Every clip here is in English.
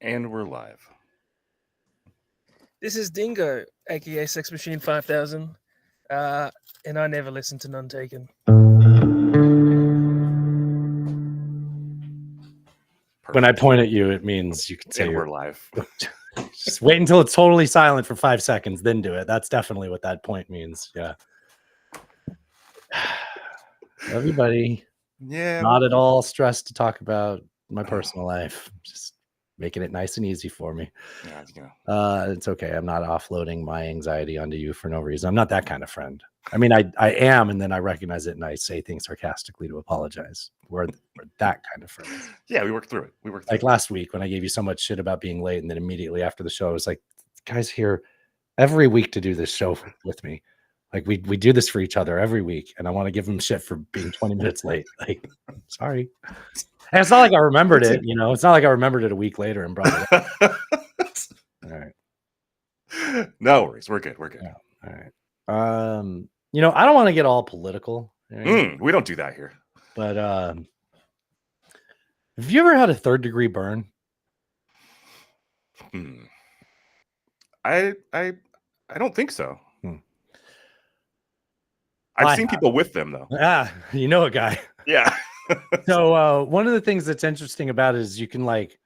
And we're live. This is Dingo, aka Sex Machine 5000, and I never listen to None Taken. When I point at you, it means you can say and we're live. Just wait until it's totally silent for 5 seconds, then do it. That's definitely what that point means. Yeah. Everybody, Yeah. not at all stressed to talk about my personal life. Just making it nice and easy for me. Yeah, you know. It's okay. I'm not offloading my anxiety onto you for no reason. I'm not that kind of friend. I mean, I am, and then I recognize it and I say things sarcastically to apologize. We're that kind of friends. Yeah, we worked through it. Like last week when I gave you so much shit about being late, and then immediately after the show, I was like, guys here every week to do this show with me. Like we do this for each other every week, and I want to give them shit for being 20 minutes late. Like, sorry. And it's not like I remembered it, you know. It's not like I remembered it a week later and brought it up. All right. No worries. We're good. Yeah. All right. You know, I don't want to get all political. Right? We don't do that here. But have you ever had a third-degree burn? I don't think so. I've seen people with them though. You know a guy. Yeah. So one of the things that's interesting about it is you can like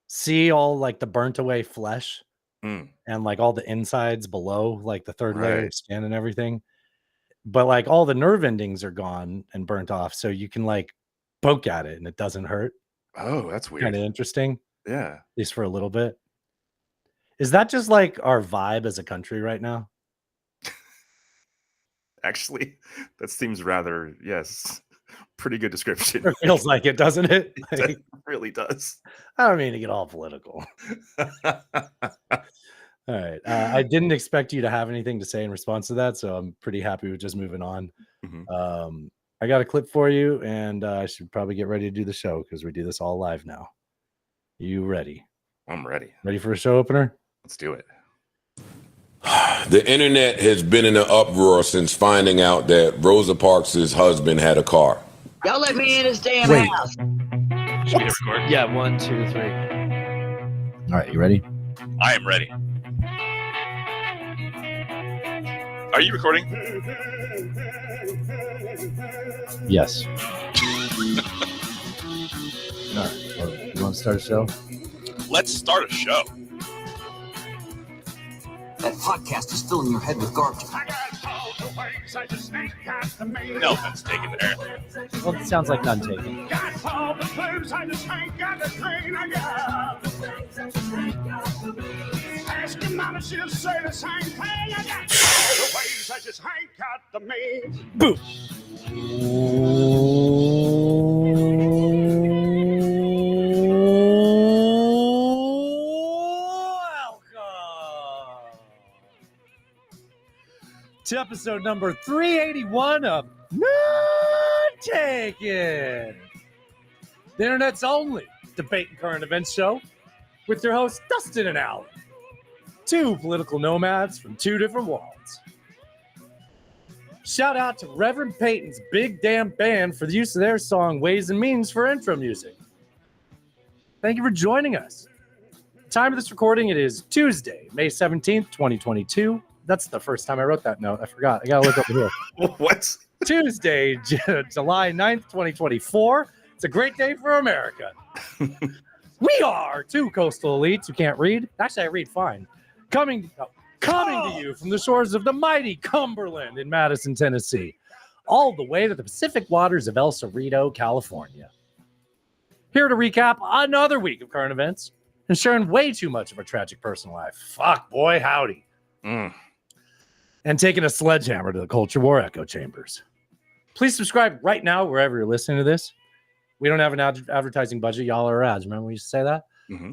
see all like the burnt away flesh and like all the insides below, like the third layer of skin and everything. But like all the nerve endings are gone and burnt off, so you can like poke at it and it doesn't hurt. Oh, that's weird. Kind of interesting. Yeah. At least for a little bit. Is that just like our vibe as a country right now? Actually, that seems rather, pretty good description. It feels like it, doesn't it? Like, it really does. I don't mean to get all political. All right. I didn't expect you to have anything to say in response to that, so I'm pretty happy with just moving on. I got a clip for you, and I should probably get ready to do the show because we do this all live now. You ready? I'm ready. Ready for a show opener? Let's do it. The internet has been in an uproar since finding out that Rosa Parks' husband had a car. Y'all let me in this damn house. Should we record? Yeah, 1, 2, 3. All right, you ready? I am ready. Are you recording? Yes. All right. Well, you want to start a show? Let's start a show. That podcast is filling your head with garbage. No offense taken there. Well, it sounds like none taken. Ask your mama, she'll say the same thing. I got all the ways, I just ain't got the means. Boom. To episode number 381 of None Taken, the internet's only debate and current events show with your hosts Dustin and Alan, two political nomads from two different worlds. Shout out to Reverend Peyton's Big Damn Band for the use of their song Ways and Means for intro music. Thank you for joining us. Time of this recording, it is Tuesday, May 17th, 2022. That's the first time I wrote that note. I forgot. I got to look over here. What? Tuesday, July 9th, 2024. It's a great day for America. We are two coastal elites who can't read. Actually, I read fine. Coming to you from the shores of the mighty Cumberland in Madison, Tennessee, all the way to the Pacific waters of El Cerrito, California. Here to recap another week of current events and sharing way too much of our tragic personal life. Fuck, boy, howdy. And taking a sledgehammer to the culture war echo chambers. Please subscribe right now wherever you're listening to this. We don't have an advertising budget. Y'all are ads. Remember we used to say that?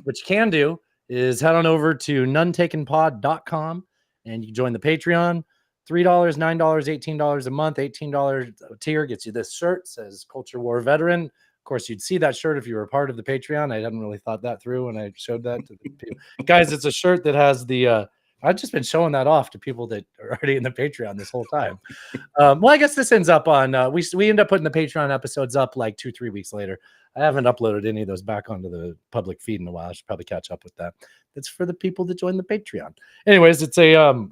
What you can do is head on over to nonetakenpod.com and you can join the Patreon. $3, $9, $18 a month. $18 tier gets you this shirt. Says Culture War Veteran. Of course, you'd see that shirt if you were a part of the Patreon. I hadn't really thought that through when I showed that to the people. Guys, it's a shirt that has the I've just been showing that off to people that are already in the Patreon this whole time. Well, I guess this ends up on we end up putting the Patreon episodes up like 2-3 weeks later. I haven't uploaded any of those back onto the public feed in a while. I should probably catch up with that. That's for the people that join the Patreon. Anyways, it's a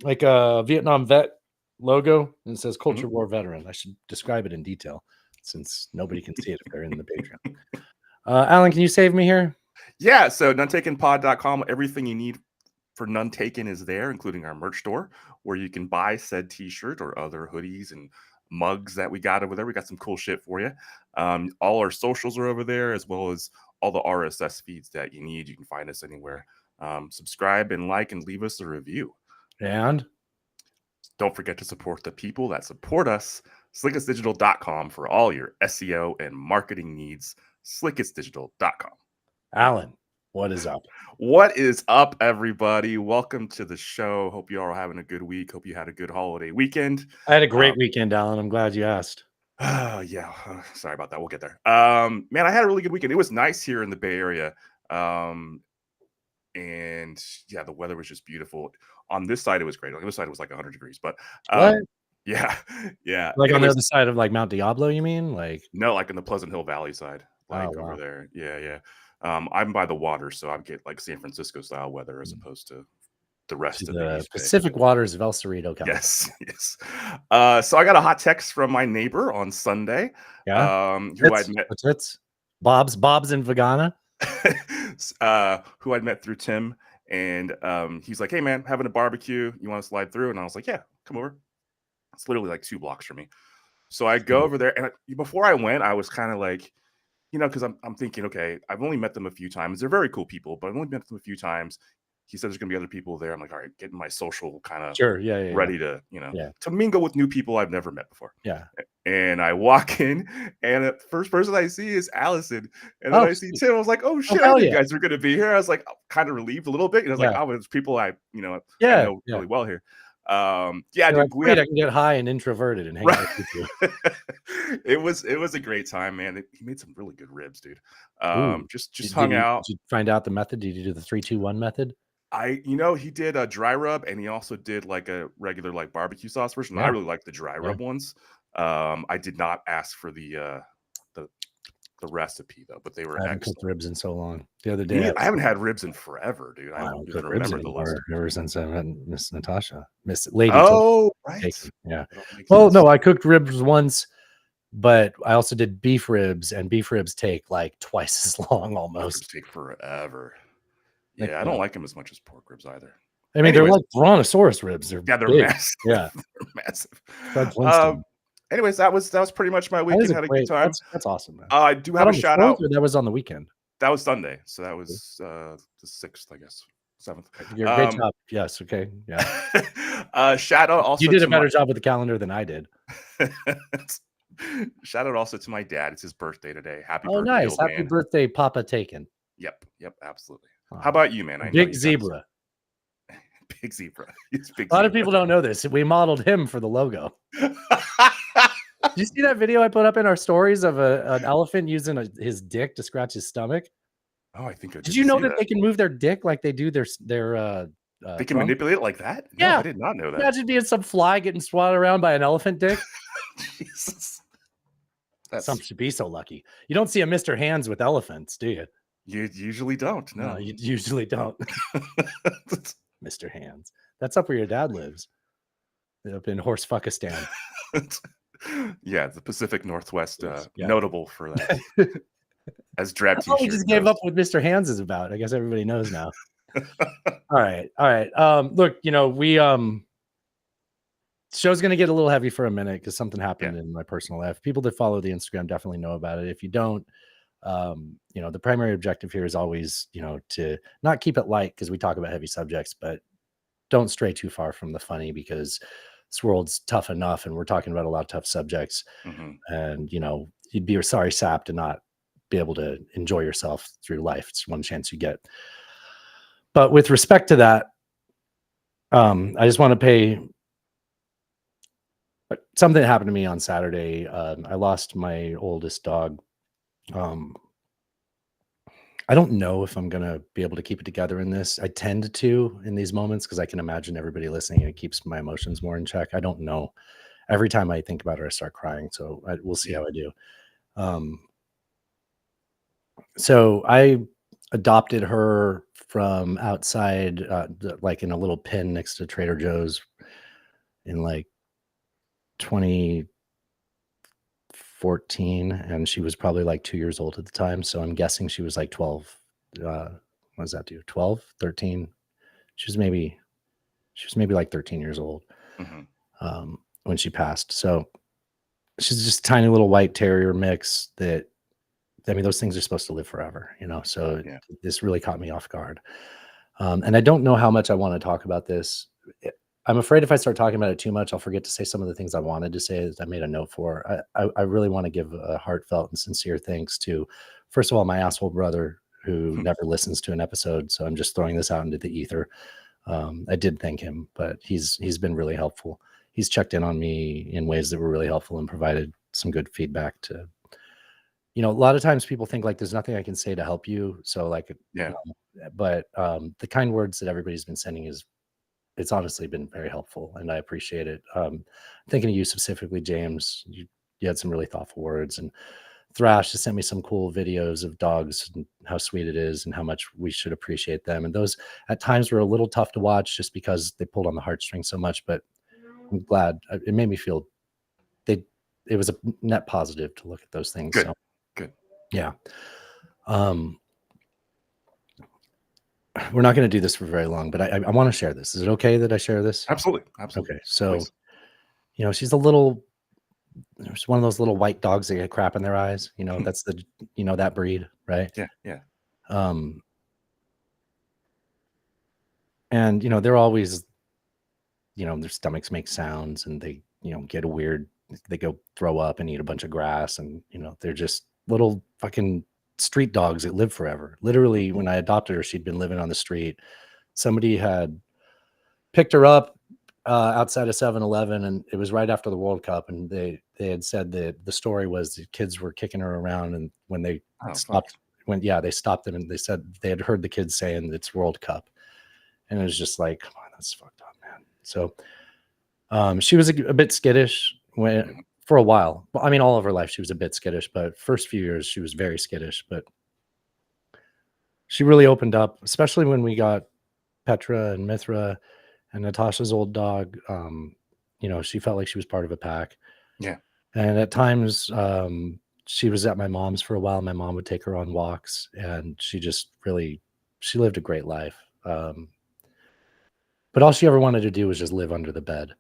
like a Vietnam vet logo, and it says Culture War Veteran. I should describe it in detail since nobody can see it if they're in the Patreon. Alan, can you save me here? Yeah, so nonetakenpod.com, everything you need for None Taken is there, including our merch store, where you can buy said t-shirt or other hoodies and mugs that we got over there. We got some cool shit for you. All our socials are over there, as well as all the RSS feeds that you need. You can find us anywhere. Subscribe and like and leave us a review. And don't forget to support the people that support us. Slickestdigital.com for all your SEO and marketing needs. Slickestdigital.com. Alan, what is up? What is up, everybody? Welcome to the show. Hope you all are having a good week. Hope you had a good holiday weekend. I had a great weekend, Alan. I'm glad you asked. Yeah, sorry about that. We'll get there. Man, I had a really good weekend. It was nice here in the Bay Area. And yeah, the weather was just beautiful. On this side, it was great. On the other side, it was like 100 degrees. But what? Yeah. Like on the other side of like Mount Diablo, you mean? Like no, like in the Pleasant Hill Valley side, like over there. Yeah. I'm by the water, so I get like San Francisco style weather as opposed to the rest of the East Pacific Bay. Waters of El Cerrito. Yes. So I got a hot text from my neighbor on Sunday. Yeah. Who I'd met. What's it? Bob's and Vagana. Who I'd met through Tim, and he's like, "Hey man, having a barbecue. You want to slide through?" And I was like, "Yeah, come over." It's literally like 2 blocks from me. So I go over there, and before I went, I was kind of like, because I'm thinking, okay, I've only met them a few times. They're very cool people, but I've only met them a few times. He said there's gonna be other people there. I'm like, all right, getting my social kind of ready to, to mingle with new people I've never met before. Yeah. And I walk in, and the first person I see is Allison. And then I see Tim. I was like, oh shit, I knew you guys were gonna be here. I was like kind of relieved a little bit. And I was like, oh, it's people I know really well here. Dude, I can get high and introverted and hang out with you. It was a great time, man. He made some really good ribs, dude. Just hung out. Did you find out the method? Did you do the 3-2-1 method? He did a dry rub, and he also did like a regular like barbecue sauce version. I really like the dry rub ones. I did not ask for the recipe though, but they were I haven't cooked ribs in so long. The other day, I haven't had ribs in forever, dude. I don't even remember the last ever since I met Miss Natasha, Miss Lady. Oh, right. Yeah. Well, no, I cooked ribs once, but I also did beef ribs, and beef ribs take like twice as long almost. Ribs take forever. Yeah, I don't like them as much as pork ribs either. I mean, they're like Brontosaurus ribs. They're they're big. massive. Yeah, they're massive. Anyways, that was pretty much my weekend. Had a good time. That's awesome, man. I do have a shout out. That was on the weekend. That was Sunday, so that was the 6th, I guess, 7th. You're a great job. Yes. Okay. Yeah. Shout out also. You did a better job with the calendar than I did. Shout out also to my dad. It's his birthday today. Happy birthday! Oh, nice. Happy birthday, Papa Taken. Yep, absolutely. How about you, man? Big zebra. Big zebra. It's big. A lot of people don't know this. We modeled him for the logo. Did you see that video I put up in our stories of an elephant using his dick to scratch his stomach? Oh, I think I did. You know that they can move their dick like they do their they can manipulate it like that? No, yeah, I did not know that. Imagine being some fly getting swatted around by an elephant dick. Jesus. Some should be so lucky. You don't see a Mr. Hands with elephants, do you? You usually don't. No, you usually don't. Mr. Hands. That's up where your dad lives. Up in Horsefuckistan. Yeah, the Pacific Northwest, notable for that. As drab t-shirt. We just gave up what Mr. Hands is about. I guess everybody knows now. All right. Look, we show's gonna get a little heavy for a minute because something happened in my personal life. People that follow the Instagram definitely know about it. If you don't, the primary objective here is always, to not keep it light because we talk about heavy subjects, but don't stray too far from the funny because this world's tough enough and we're talking about a lot of tough subjects. And, you'd be a sorry sap to not be able to enjoy yourself through life. It's one chance you get. But with respect to that, I just want to pay something that happened to me on Saturday. I lost my oldest dog. I don't know if I'm gonna be able to keep it together in this. I tend to in these moments because I can imagine everybody listening. And it keeps my emotions more in check. I don't know. Every time I think about her, I start crying. So we'll see how I do. So I adopted her from outside, like in a little pen next to Trader Joe's in like 2014, and she was probably like 2 years old at the time. So I'm guessing she was like 12. What does that do? 12, 13? She was maybe like 13 years old when she passed. So she's just a tiny little white terrier mix that, I mean, those things are supposed to live forever, you know? So this really caught me off guard. And I don't know how much I want to talk about this. I'm afraid if I start talking about it too much, I'll forget to say some of the things I wanted to say that I made a note for. I really want to give a heartfelt and sincere thanks to, first of all, my asshole brother who never listens to an episode. So I'm just throwing this out into the ether. I did thank him, but he's been really helpful. He's checked in on me in ways that were really helpful and provided some good feedback to, you know, a lot of times people think like there's nothing I can say to help you. So like, but the kind words that everybody's been sending it's honestly been very helpful and I appreciate it. Thinking of you specifically, James, you had some really thoughtful words, and Thrash has sent me some cool videos of dogs and how sweet it is and how much we should appreciate them. And those at times were a little tough to watch just because they pulled on the heartstrings so much, but I'm glad it made me feel it was a net positive to look at those things. Good. So, Good. Yeah. We're not going to do this for very long, but I want to share this. Is it okay that I share this? Absolutely. Absolutely. Okay. So, Please. you know, she's there's one of those little white dogs that get crap in their eyes. You know, that's that breed, right? Yeah. Yeah. And, you know, they're always, you know, their stomachs make sounds and they, you know, they go throw up and eat a bunch of grass. And, you know, they're just little fucking street dogs that live forever. Literally, when I adopted her, she'd been living on the street. Somebody had picked her up outside of 7-Eleven, and it was right after the World Cup. And they had said that the story was the kids were kicking her around. And when they stopped, they stopped them and they said they had heard the kids saying it's World Cup. And it was just like, come on, that's fucked up, man. So she was a bit skittish for a while. I mean, all of her life, she was a bit skittish, but first few years, she was very skittish. But she really opened up, especially when we got Petra and Mithra and Natasha's old dog. You know, she felt like she was part of a pack. Yeah. And at times, she was at my mom's for a while. My mom would take her on walks, and she lived a great life. But all she ever wanted to do was just live under the bed.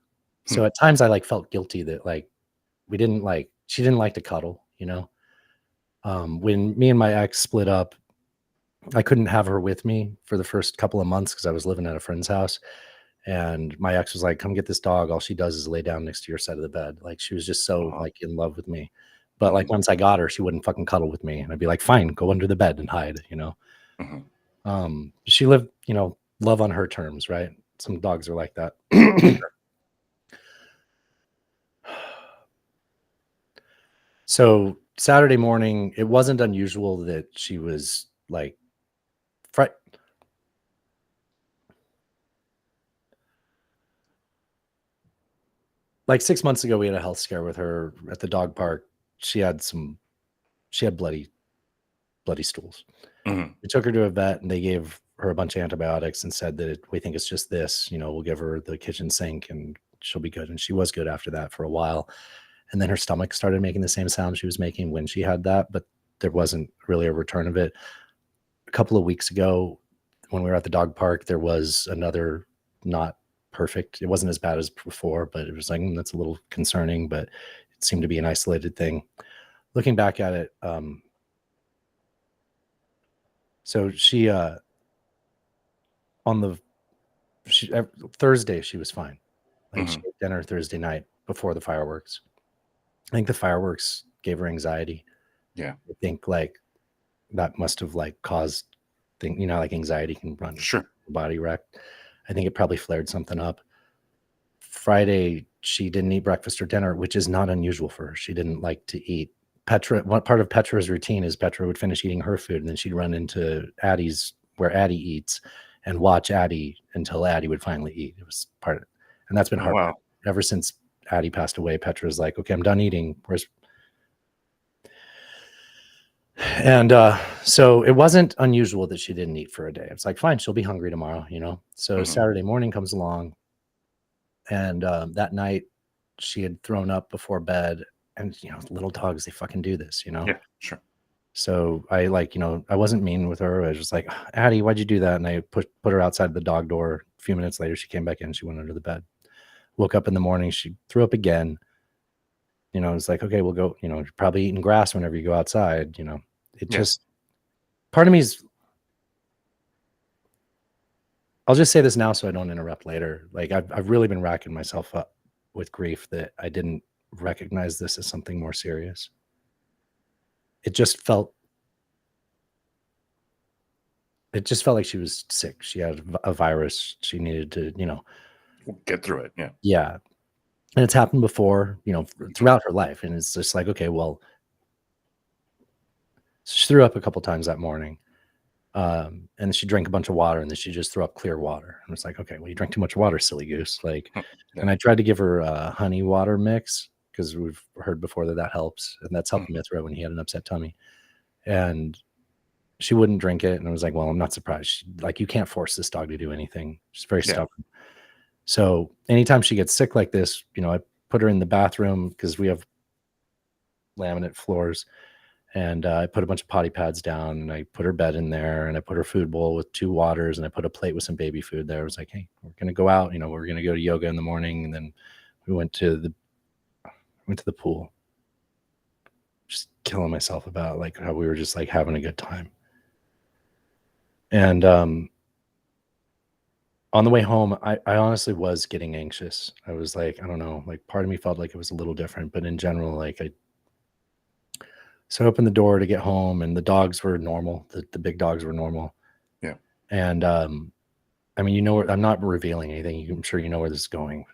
So at times I felt guilty that she didn't like to cuddle, you know? When me and my ex split up, I couldn't have her with me for the first couple of months because I was living at a friend's house. And my ex was like, come get this dog. All she does is lay down next to your side of the bed. Like, she was just so in love with me. But once I got her, she wouldn't fucking cuddle with me. And I'd be like, fine, go under the bed and hide, you know? She lived, you know, love on her terms, right? Some dogs are like that. So Saturday morning, it wasn't unusual that she was like like 6 months ago, we had a health scare with her at the dog park. She had bloody stools. We took her to a vet and they gave her a bunch of antibiotics and said that we think it's just this, you know, we'll give her the kitchen sink and she'll be good. And she was good after that for a while. And then her stomach started making the same sound she was making when she had that, but there wasn't really a return of it. A couple of weeks ago, when we were at the dog park, there was another not perfect. It wasn't as bad as before, but it was like, that's a little concerning, but it seemed to be an isolated thing. Looking back at it, so she, Thursday, she was fine. Like she ate dinner Thursday night before the fireworks. I think the fireworks gave her anxiety. Yeah. I think that must have caused thing, you know, anxiety can run body wreck. I think it probably flared something up. Friday, she didn't eat breakfast or dinner, which is not unusual for her. She didn't like to eat Petra, one part of Petra's routine is Petra would finish eating her food and then she'd run into Addie's where Addie eats and watch Addie until Addie would finally eat. It was part of it. And that's been Oh, hard. wow. Ever since Addie passed away, Petra's like, okay, I'm done eating. And so it wasn't unusual that she didn't eat for a day. It's like, fine, she'll be hungry tomorrow, you know? So Mhm. Saturday morning comes along and that night she had thrown up before bed. And, you know, little dogs, they fucking do this, you know? Yeah, sure. So I I wasn't mean with her. I was just like, Addie, why'd you do that? And I put her outside the dog door. A few minutes later, she came back in. She went under the bed. Woke up in the morning. She threw up again. You know, it's like, okay, we'll go, you know, you're probably eating grass whenever you go outside. You know, it Yeah. just, part of me is, I'll just say this now so I don't interrupt later. Like I've really been racking myself up with grief that I didn't recognize this as something more serious. It just felt like she was sick. She had a virus. She needed to, you know, We'll get through it. Yeah. yeah. And it's happened before, you know, throughout her life. And it's just like, okay, well, she threw up a couple times that morning. And she drank a bunch of water and then she just threw up clear water. And it's like, okay, well, you drank too much water, silly goose. Like, Yeah. And I tried to give her a honey water mix because we've heard before that helps. And that's helped Mithra when he had an upset tummy. And she wouldn't drink it. And I was like, well, I'm not surprised. Like, you can't force this dog to do anything. She's very stubborn. So anytime she gets sick like this, you know, I put her in the bathroom because we have laminate floors. And I put a bunch of potty pads down and I put her bed in there and I put her food bowl with 2 waters and I put a plate with some baby food there. I was like, hey, we're going to go out, you know, we're going to go to yoga in the morning. And then we went to the pool, just killing myself about like how we were just like having a good time. And on the way home, I honestly was getting anxious. I was like, I don't know, like part of me felt like it was a little different, but in general, like so I opened the door to get home and the dogs were normal. The big dogs were normal. Yeah. And I mean, you know, I'm not revealing anything. I'm sure you know where this is going.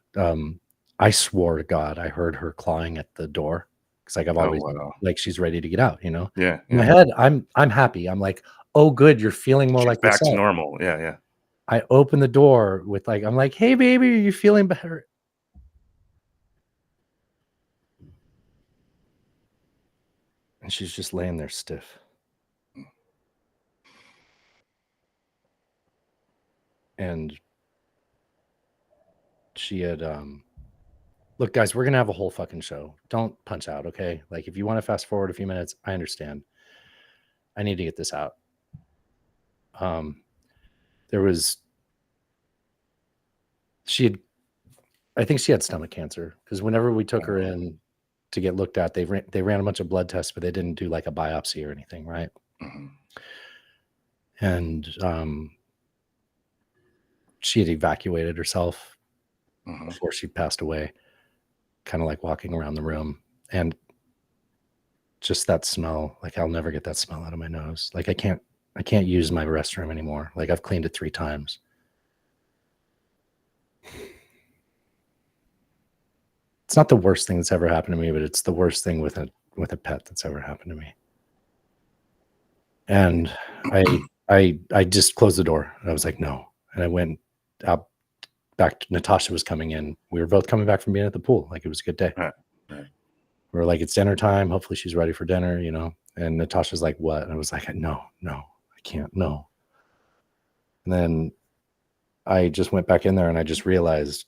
I swore to God I heard her clawing at the door because like I've always like she's ready to get out, you know? Yeah. In my head, I'm happy. I'm like, oh good, you're feeling more She's like back yourself. to normal. Yeah, yeah. I open the door with like, I'm like, hey baby, are you feeling better? And she's just laying there stiff. And she had look guys, we're gonna have a whole fucking show. Don't punch out, okay? Like if you want to fast forward a few minutes, I understand. I need to get this out. I think she had stomach cancer because whenever we took her in to get looked at, they ran a bunch of blood tests, but they didn't do like a biopsy or anything, right? Mm-hmm. And she had evacuated herself before she passed away, kind of like walking around the room. And just that smell, like I'll never get that smell out of my nose. Like I can't use my restroom anymore. Like I've cleaned it 3 times. It's not the worst thing that's ever happened to me, but it's the worst thing with a pet that's ever happened to me. And I just closed the door. I was like, no. And I went out back to Natasha was coming in. We were both coming back from being at the pool. Like it was a good day. Right. We were like, it's dinner time. Hopefully she's ready for dinner, you know? And Natasha's like, what? And I was like, no, I can't, no. And then I just went back in there and I just realized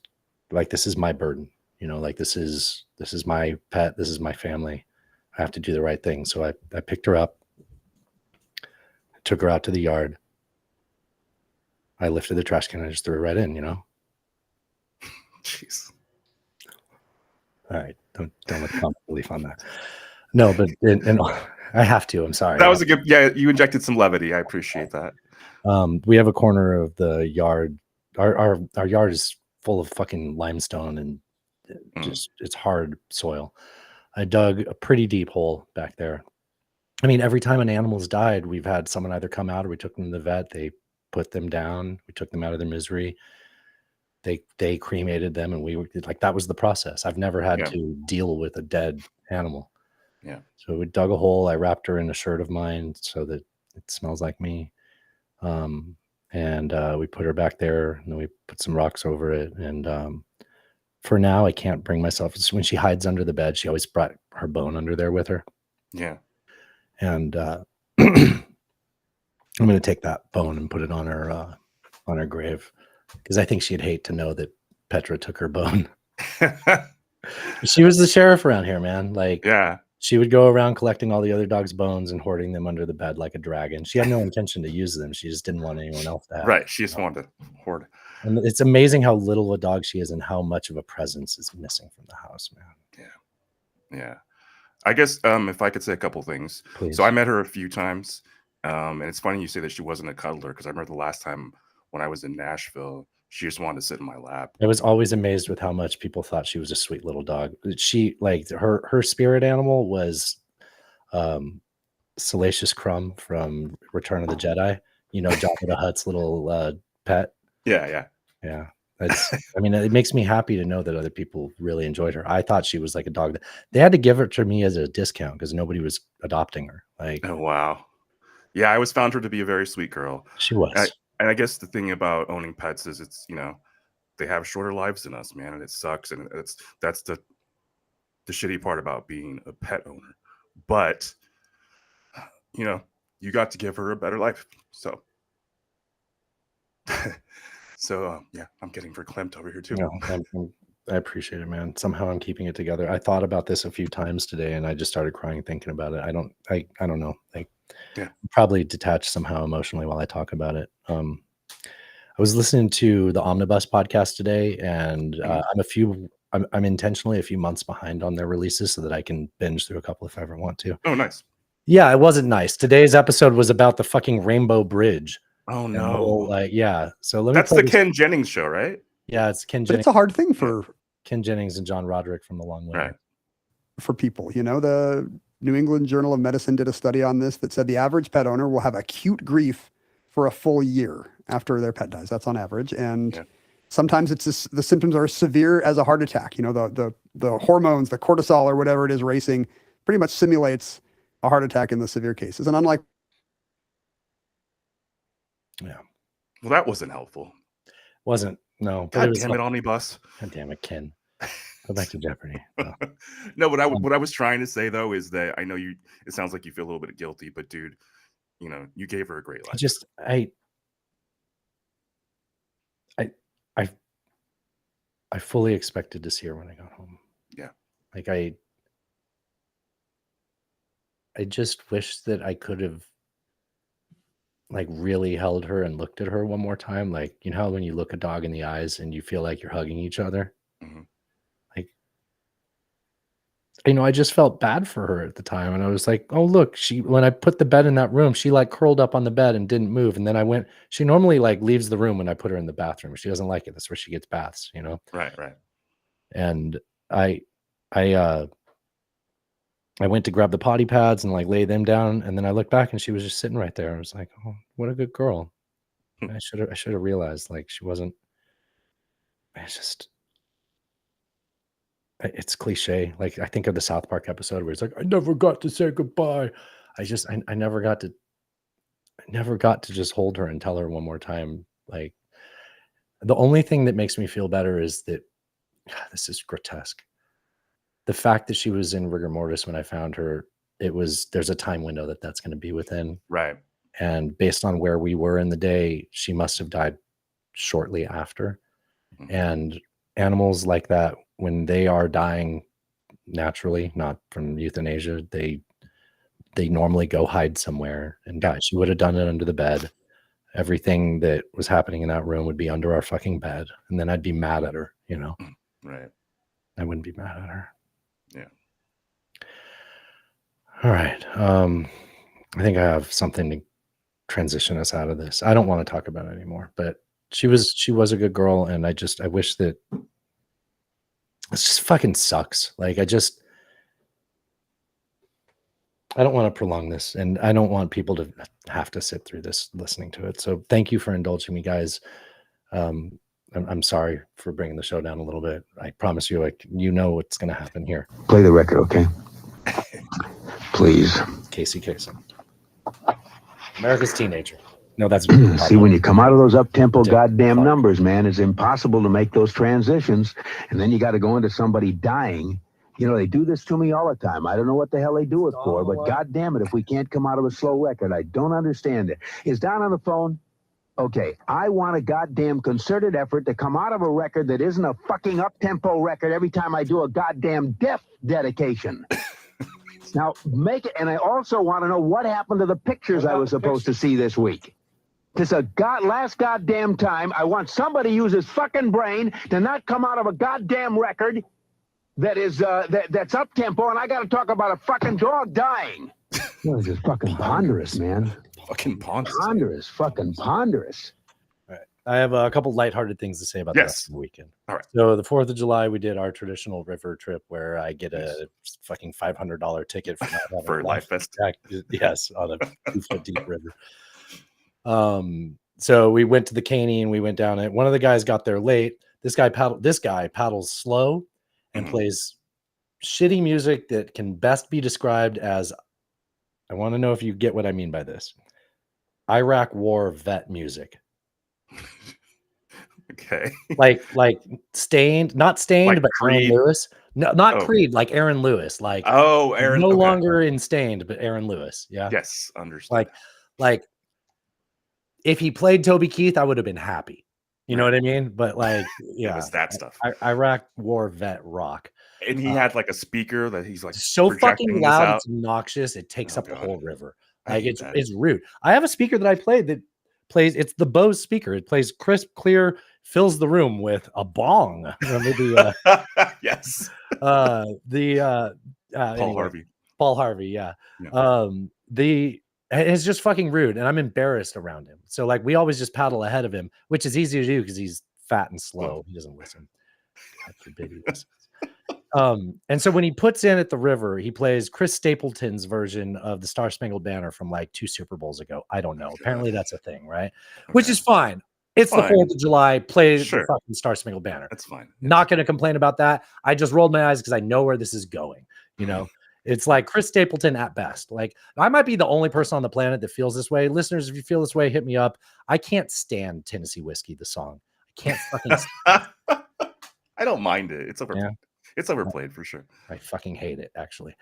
like, this is my burden. You know, like this is my pet. This is my family. I have to do the right thing. So I picked her up, took her out to the yard. I lifted the trash can and I just threw her right in, you know? Jeez. All right. Don't let comic relief on that. No, but and I have to. I'm sorry. That was a good, yeah, you injected some levity. I appreciate that. We have a corner of the yard. Our yard is full of fucking limestone and just it's hard soil. I dug a pretty deep hole back there. I mean, every time an animal's died, we've had someone either come out or we took them to the vet. They put them down. We took them out of their misery. They cremated them and we were like, that was the process. I've never had to deal with a dead animal. Yeah. So we dug a hole. I wrapped her in a shirt of mine so that it smells like me. And we put her back there, and then we put some rocks over it. And for now, I can't bring myself. When she hides under the bed, she always brought her bone under there with her. Yeah. And I'm going to take that bone and put it on her grave, because I think she'd hate to know that Petra took her bone. She was the sheriff around here, man. Like, Yeah. she would go around collecting all the other dogs' bones and hoarding them under the bed like a dragon. She had no intention to use them. She just didn't want anyone else to have Right. She just wanted to hoard. them. And it's amazing how little of a dog she is and how much of a presence is missing from the house, man. Yeah. I guess if I could say a couple things. Please. So I met her a few times. And it's funny you say that she wasn't a cuddler, because I remember the last time when I was in Nashville, she just wanted to sit in my lap. I was always amazed with how much people thought she was a sweet little dog. She, like, her spirit animal was Salacious Crumb from Return of the Jedi. You know, Jabba the Hutt's little pet. Yeah. Yeah. I mean, it makes me happy to know that other people really enjoyed her. I thought she was like a dog that they had to give her to me as a discount because nobody was adopting her. Like, Oh, wow. Yeah, I always found her to be a very sweet girl. she was. And I guess the thing about owning pets is it's, they have shorter lives than us, man, and it sucks. And that's the shitty part about being a pet owner. But, you got to give her a better life. So, yeah, I'm getting verklempt over here too. No, I appreciate it, man. Somehow I'm keeping it together. I thought about this a few times today, and I just started crying thinking about it. I don't know. Like, Yeah. probably detached somehow emotionally while I talk about it. I was listening to the Omnibus podcast today, and I'm intentionally a few months behind on their releases so that I can binge through a couple if I ever want to. Oh, nice. Yeah, it wasn't nice. Today's episode was about the fucking Rainbow Bridge. Oh, And the no. whole, yeah. So let me. That's play the this- Ken Jennings show, right? Yeah, it's Ken But Jennings. it's a hard thing for Ken Jennings and John Roderick from The Long Winter. Right. people. The New England Journal of Medicine did a study on this that said the average pet owner will have acute grief for a full year after their pet dies. That's on average. And Yeah. sometimes the symptoms are as severe as a heart attack. The hormones, the cortisol or whatever it is racing pretty much simulates a heart attack in the severe cases. And unlike Well, that wasn't helpful. Wasn't, no. But God was damn it, Omnibus. God damn it, Ken. Go back to Jeopardy. No. No, what I was trying to say though is that I know it sounds like you feel a little bit guilty, but dude, you gave her a great life. I fully expected to see her when I got home. Yeah. Like I just wish that I could have like really held her and looked at her one more time. Like, how when you look a dog in the eyes and you feel like you're hugging each other. Mhm. Like, I just felt bad for her at the time. And I was like, oh, look, when I put the bed in that room, she like curled up on the bed and didn't move. And then she normally like leaves the room when I put her in the bathroom. She doesn't like it. That's where she gets baths, Right. And I went to grab the potty pads and like lay them down, and then I looked back and she was just sitting right there. I was like, oh, what a good girl. I should have realized like she wasn't. It's cliche. Like I think of the South Park episode where it's like, I never got to say goodbye. I never got to just hold her and tell her one more time. Like the only thing that makes me feel better is that this is grotesque. The fact that she was in rigor mortis when I found her, there's a time window that's going to be within. Right. And based on where we were in the day, she must have died shortly after. Mhm. And animals like that, when they are dying naturally, not from euthanasia, they normally go hide somewhere and die. She would have done it under the bed. Everything that was happening in that room would be under our fucking bed. And then I'd be mad at her, Right. I wouldn't be mad at her. Yeah. All right. I think I have something to transition us out of this. I don't want to talk about it anymore, but she was a good girl, and I wish that it just fucking sucks. Like I don't want to prolong this, and I don't want people to have to sit through this listening to it. So thank you for indulging me, guys. I'm sorry for bringing the show down a little bit. I promise you, what's going to happen here. Play the record, okay? Please. Casey Kasem. America's teenager. No, that's See, when you come out of those up-tempo Dick goddamn Clark. numbers, man, it's impossible to make those transitions. And then you got to go into somebody dying. You know, they do this to me all the time. I don't know what the hell they do it for, but goddamn it, if we can't come out of a slow record, I don't understand it. Is Don on the phone? Okay, I want a goddamn concerted effort to come out of a record that isn't a fucking up-tempo record every time I do a goddamn death dedication. Now, make it, and I also want to know what happened to the pictures I was supposed to see this week. This a last goddamn time. I want somebody to use his fucking brain to not come out of a goddamn record that is that's up tempo, and I got to talk about a fucking dog dying. Well, it's just fucking ponderous, man. Fucking Ponderous, fucking ponderous. All right. I have a couple lighthearted things to say about the rest of the weekend. All right. So the 4th of July, we did our traditional river trip where I get a fucking $500 ticket for, for Life Fest. Yes, on a 2-foot deep river. So we went to the Caney and we went down it. One of the guys got there late. This guy paddles slow and plays shitty music that can best be described as, I want to know if you get what I mean by this. Iraq War vet music. Okay. like Stained, not Stained, Like but Creed? Aaron Lewis. No, not Oh. Creed, like Aaron Lewis. Like Aaron. no okay. longer in Stained, but Aaron Lewis. Yeah. Yes, understood. Like if he played Toby Keith, I would have been happy. You know what I mean? But like, yeah, it was that stuff. Iraq War vet rock. And he had like a speaker that he's like So projecting fucking this loud, out. it's obnoxious. It takes Oh, up the God. whole river. I Like hate it's that. it's rude. I have a speaker that I play that plays. It's the Bose speaker. It plays crisp, clear, fills the room with a bong. Or maybe Yes. Paul Paul Harvey. Paul Harvey, yeah. Yeah. It's just fucking rude, and I'm embarrassed around him. So like we always just paddle ahead of him, which is easy to do because he's fat and slow. He doesn't listen. God forbid he listens. And so when he puts in at the river, he plays Chris Stapleton's version of the Star Spangled Banner from like 2 Super Bowls ago. I don't know. Apparently that's a thing, right? Which is fine. It's the 4th of July. Play the fucking Star Spangled Banner. That's fine. Not going to complain about that. I just rolled my eyes because I know where this is going. You know, it's like Chris Stapleton at best. Like I might be the only person on the planet that feels this way. Listeners, if you feel this way, hit me up. I can't stand Tennessee Whiskey, the song. I can't fucking stand it. I don't mind it. It's overplayed. Yeah. It's overplayed for sure. I fucking hate it, actually.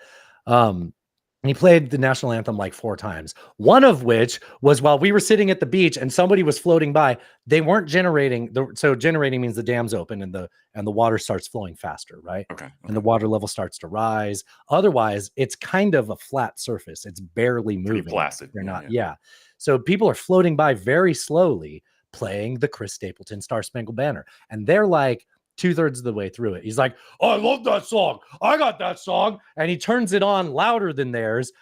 He played the national anthem like 4 times. One of which was while we were sitting at the beach and somebody was floating by. They weren't generating. So generating means the dam's open and the water starts flowing faster, right? Okay. And the water level starts to rise. Otherwise, it's kind of a flat surface. It's barely moving. Pretty placid. They're not. Yeah. So people are floating by very slowly, playing the Chris Stapleton Star Spangled Banner, and they're like 2/3 of the way through it. He's like, "Oh, I love that song. I got that song." And he turns it on louder than theirs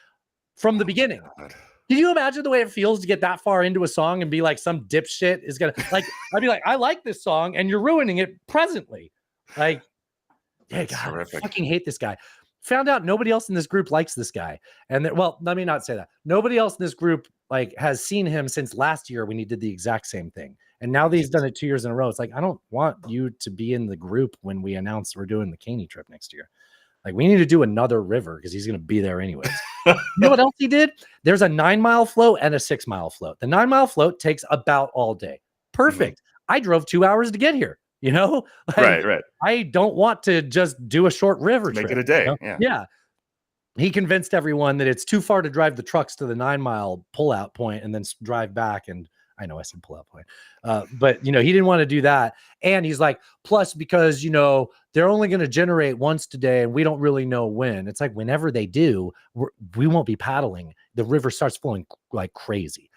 from the beginning. God. Can you imagine the way it feels to get that far into a song and be like, some dipshit is going to like, I'd be like, I like this song and you're ruining it presently. Like, yeah, That's God, I horrific. fucking hate this guy. Found out nobody else in this group likes this guy. And well, let me not say that. Nobody else in this group like has seen him since last year when he did the exact same thing. And now that he's done it 2 years in a row, it's like, I don't want you to be in the group when we announce we're doing the Caney trip next year. Like, we need to do another river because he's going to be there anyways. You know what else he did? There's a 9-mile float and a 6-mile float. The 9-mile float takes about all day. Perfect. I drove 2 hours to get here. You know, like, Right. I don't want to just do a short river Make trip. it a day. You know? Yeah. Yeah. He convinced everyone that it's too far to drive the trucks to the 9-mile pullout point and then drive back. And I know I said pullout point, but you know, he didn't want to do that. And he's like, plus, because, you know, they're only going to generate once today and we don't really know when. It's like, whenever they do, we won't be paddling. The river starts flowing like crazy.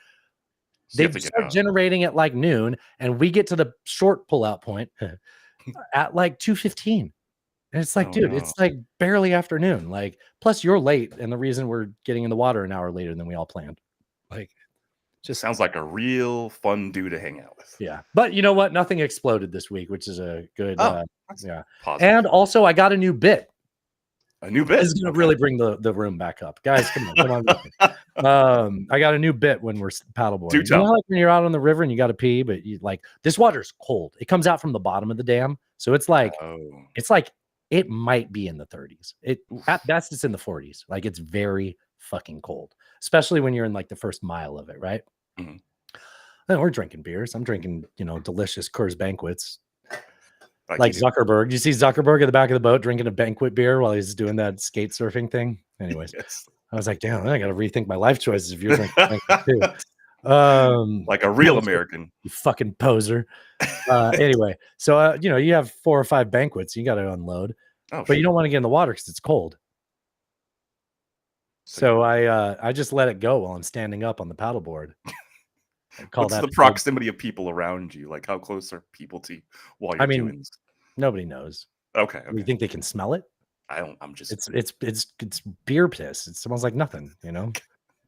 They start generating at like noon and we get to the short pullout point at like 2:15. And it's like, dude, it's like barely afternoon. Like, plus you're late. And the reason we're getting in the water an hour later than we all planned. Like, just sounds like a real fun dude to hang out with. Yeah. But you know what? Nothing exploded this week, which is a good, yeah. Positive. And also I got a new bit. A new bit? This is going to really bring the room back up. Guys, come on. I got a new bit when we're paddleboarding. Do tell. You know, like when you're out on the river and you got to pee, but you like, this water's cold. It comes out from the bottom of the dam. So it's like, It might be in the 30s. At best, it's in the 40s. Like it's very fucking cold, especially when you're in like the first mile of it, right? Mhm. And we're drinking beers. I'm drinking, delicious Coors Banquets. Like Like you do. Zuckerberg. You see Zuckerberg at the back of the boat drinking a banquet beer while he's doing that skate surfing thing. Anyways, Yes. I was like, damn, I got to rethink my life choices if you're drinking banquet too. Like a real Yes. American. You fucking poser. Anyway, so you have 4 or 5 banquets, you got to unload, Oh, but you don't want to get in the water because it's cold. So you- I just let it go while I'm standing up on the paddleboard. I call What's that the cold. proximity of people around you? Like how close are people to you while you're I mean, doing this? Nobody knows. Okay. You think they can smell it? I'm just It's beer piss. It smells like nothing,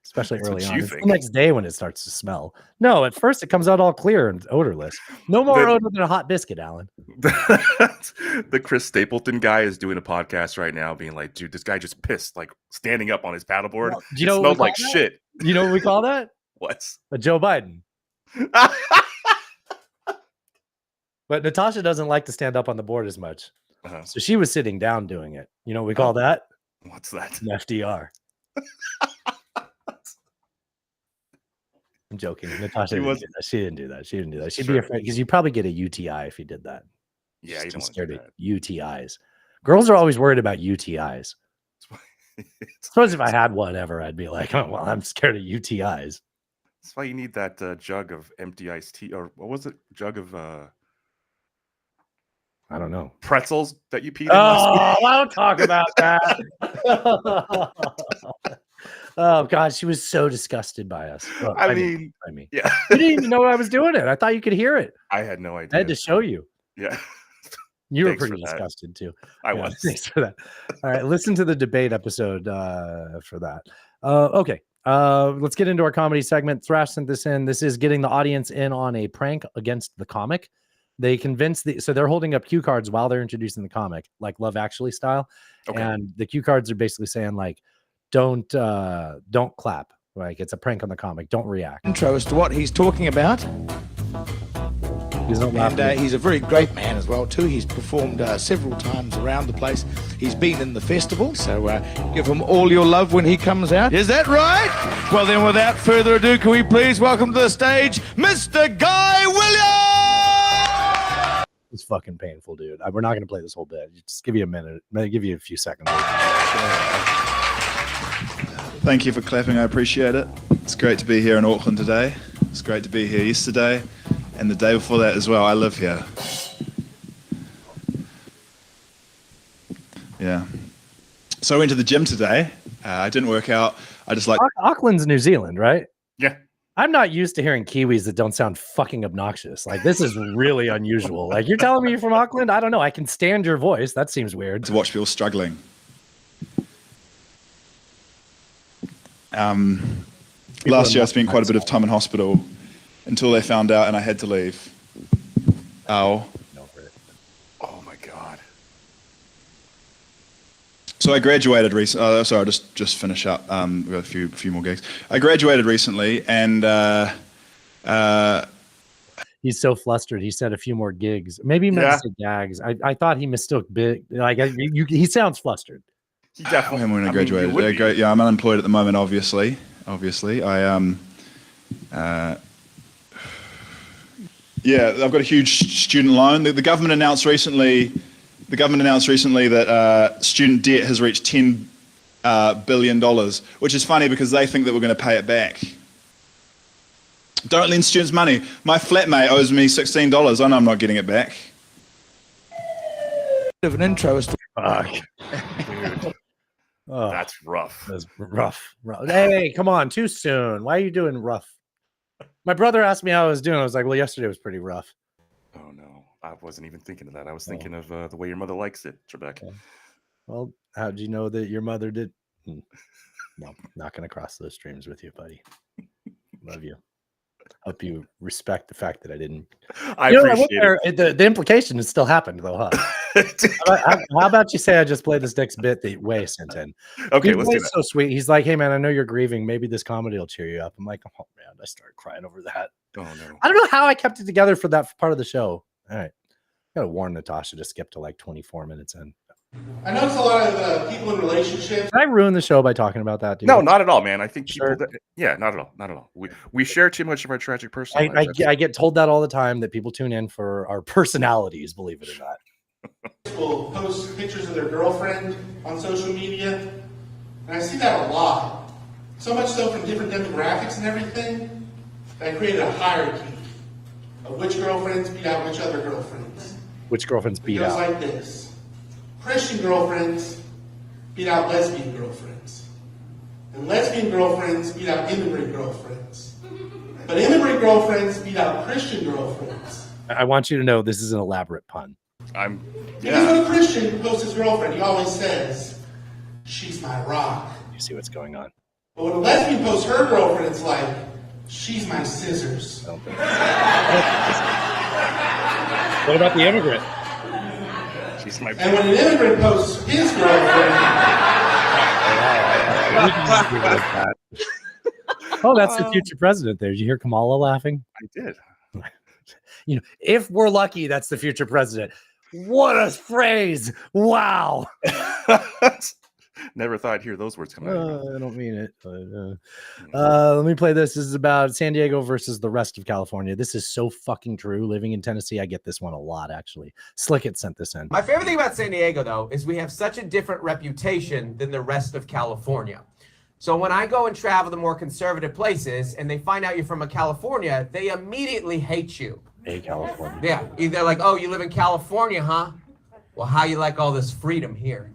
especially That's what early on. you It's the think. next day when it starts to smell. No, at first it comes out all clear and odorless. No more The- odor than a hot biscuit, Alan. the Chris Stapleton guy is doing a podcast right now, being like, "Dude, this guy just pissed, like standing up on his paddleboard. Well, do you It know what we smelled call like that? shit." You know what we call that? What? A Joe Biden. But Natasha doesn't like to stand up on the board as much. Uh-huh. So she was sitting down doing it. You know what we call that? What's that? An FDR. I'm joking. Natasha didn't do that. She didn't do that. She didn't do that. She'd be Sure. afraid because you probably get a UTI if you did that. Yeah, you She's don't want to scared do of that. UTIs. Girls are always worried about UTIs. It's- Suppose if I had one ever, I'd be like, oh, well, I'm scared of UTIs. That's why you need that jug of empty iced tea, or what was it? Jug of I don't know. pretzels that you peed in last week. Oh, I don't talk about that. Oh God, she was so disgusted by us. Well, I by mean, me. yeah, You didn't even know I was doing it. I thought you could hear it. I had no I had idea. to show you. Yeah, You were Thanks pretty for that. disgusted too. I Yeah, was. Thanks for that. All right, listen to the debate episode for that. Okay, let's get into our comedy segment. Thrash sent this in. This is getting the audience in on a prank against the comic. They convinced so they're holding up cue cards while they're introducing the comic, like Love Actually style. Okay. And the cue cards are basically saying like, don't clap. Like it's a prank on the comic. Don't react. Intro as to what he's talking about. He's not laughing. And he's a very great man as well too. He's performed several times around the place. He's been in the festival, so give him all your love when he comes out. Is that right? Well then, without further ado, can we please welcome to the stage Mr. Guy Williams? It's fucking painful, dude. We're not going to play this whole bit. Just give you a minute. Maybe give you a few seconds. Thank you for clapping. I appreciate it. It's great to be here in Auckland today. It's great to be here yesterday and the day before that as well. I live here. Yeah. So I went to the gym today. I didn't work out. I just like. Auckland's New Zealand, right? Yeah. I'm not used to hearing Kiwis that don't sound fucking obnoxious. Like this is really unusual. Like you're telling me you're from Auckland? I don't know. I can stand your voice. That seems weird. To watch people struggling. Last year I spent quite a bit of time in hospital until they found out and I had to leave. Ow. Oh my god. So I graduated recently. Sorry, I'll just finish up. We've got a few more gigs. I graduated recently, and He's so flustered. He said a few more gigs. Maybe he meant to say gags. I thought he mistook big. Like he sounds flustered. He definitely. when I mean, graduated, you would be. yeah, I'm unemployed at the moment. Obviously, yeah, I've got a huge student loan. The government announced recently. That student debt has reached $10 billion, which is funny because they think that we're going to pay it back. Don't lend students money. My flatmate owes me $16. I know I'm not getting it back. Of an intro as to Fuck. Dude, Oh, that's rough. that's rough. Hey, come on, too soon. Why are you doing rough? My brother asked me how I was doing. I was like, well, yesterday was pretty rough. Oh no, I wasn't even thinking of that. I was thinking of the way your mother likes it, Trebek. Okay. Well, how did you know that your mother did? No, not going to cross those streams with you, buddy. Love you. Hope you respect the fact that I didn't. I You know, appreciate it. The implication has still happened, though, huh? How about you say I just played this next bit that Way sent in? Okay, Dude, let's do Way's that. so sweet. He's like, hey, man, I know you're grieving. Maybe this comedy will cheer you up. I'm like, oh, man, I started crying over that. Oh no. I don't know how I kept it together for that part of the show. All right. Got to warn Natasha to skip to like 24 minutes in. I notice a lot of people in relationships. Did I ruin the show by talking about that, dude? No, not at all, man. I think Sure. people. Yeah, not at all. Not at all. We share too much of our tragic personal I lives. get told that all the time that people tune in for our personalities, believe it or not. Will post pictures of their girlfriend on social media, and I see that a lot. So much so from different demographics and everything, that I created a hierarchy of which girlfriends beat out which other girlfriends. Which girlfriends beat It goes out? like this. Christian girlfriends beat out lesbian girlfriends. And lesbian girlfriends beat out immigrant girlfriends. But immigrant girlfriends beat out Christian girlfriends. I want you to know this is an elaborate pun. Because when a Christian posts his girlfriend, he always says, "She's my rock." You see what's going on. But when a lesbian posts her girlfriend, it's like, "She's my scissors." What about the immigrant? She's my. And when an immigrant posts his girlfriend, Oh, that's the future president there. Did you hear Kamala laughing? I did. You know, if we're lucky, that's the future president. What a phrase! Wow. Never thought I'd hear those words come out. I don't mean it. But, let me play this. This is about San Diego versus the rest of California. This is so fucking true. Living in Tennessee, I get this one a lot, actually. Slickett sent this in. My favorite thing about San Diego, though, is we have such a different reputation than the rest of California. So when I go and travel to more conservative places and they find out you're from California, they immediately hate you. Hey, California. Yeah, either like, oh, you live in California, huh? Well, how you like all this freedom here?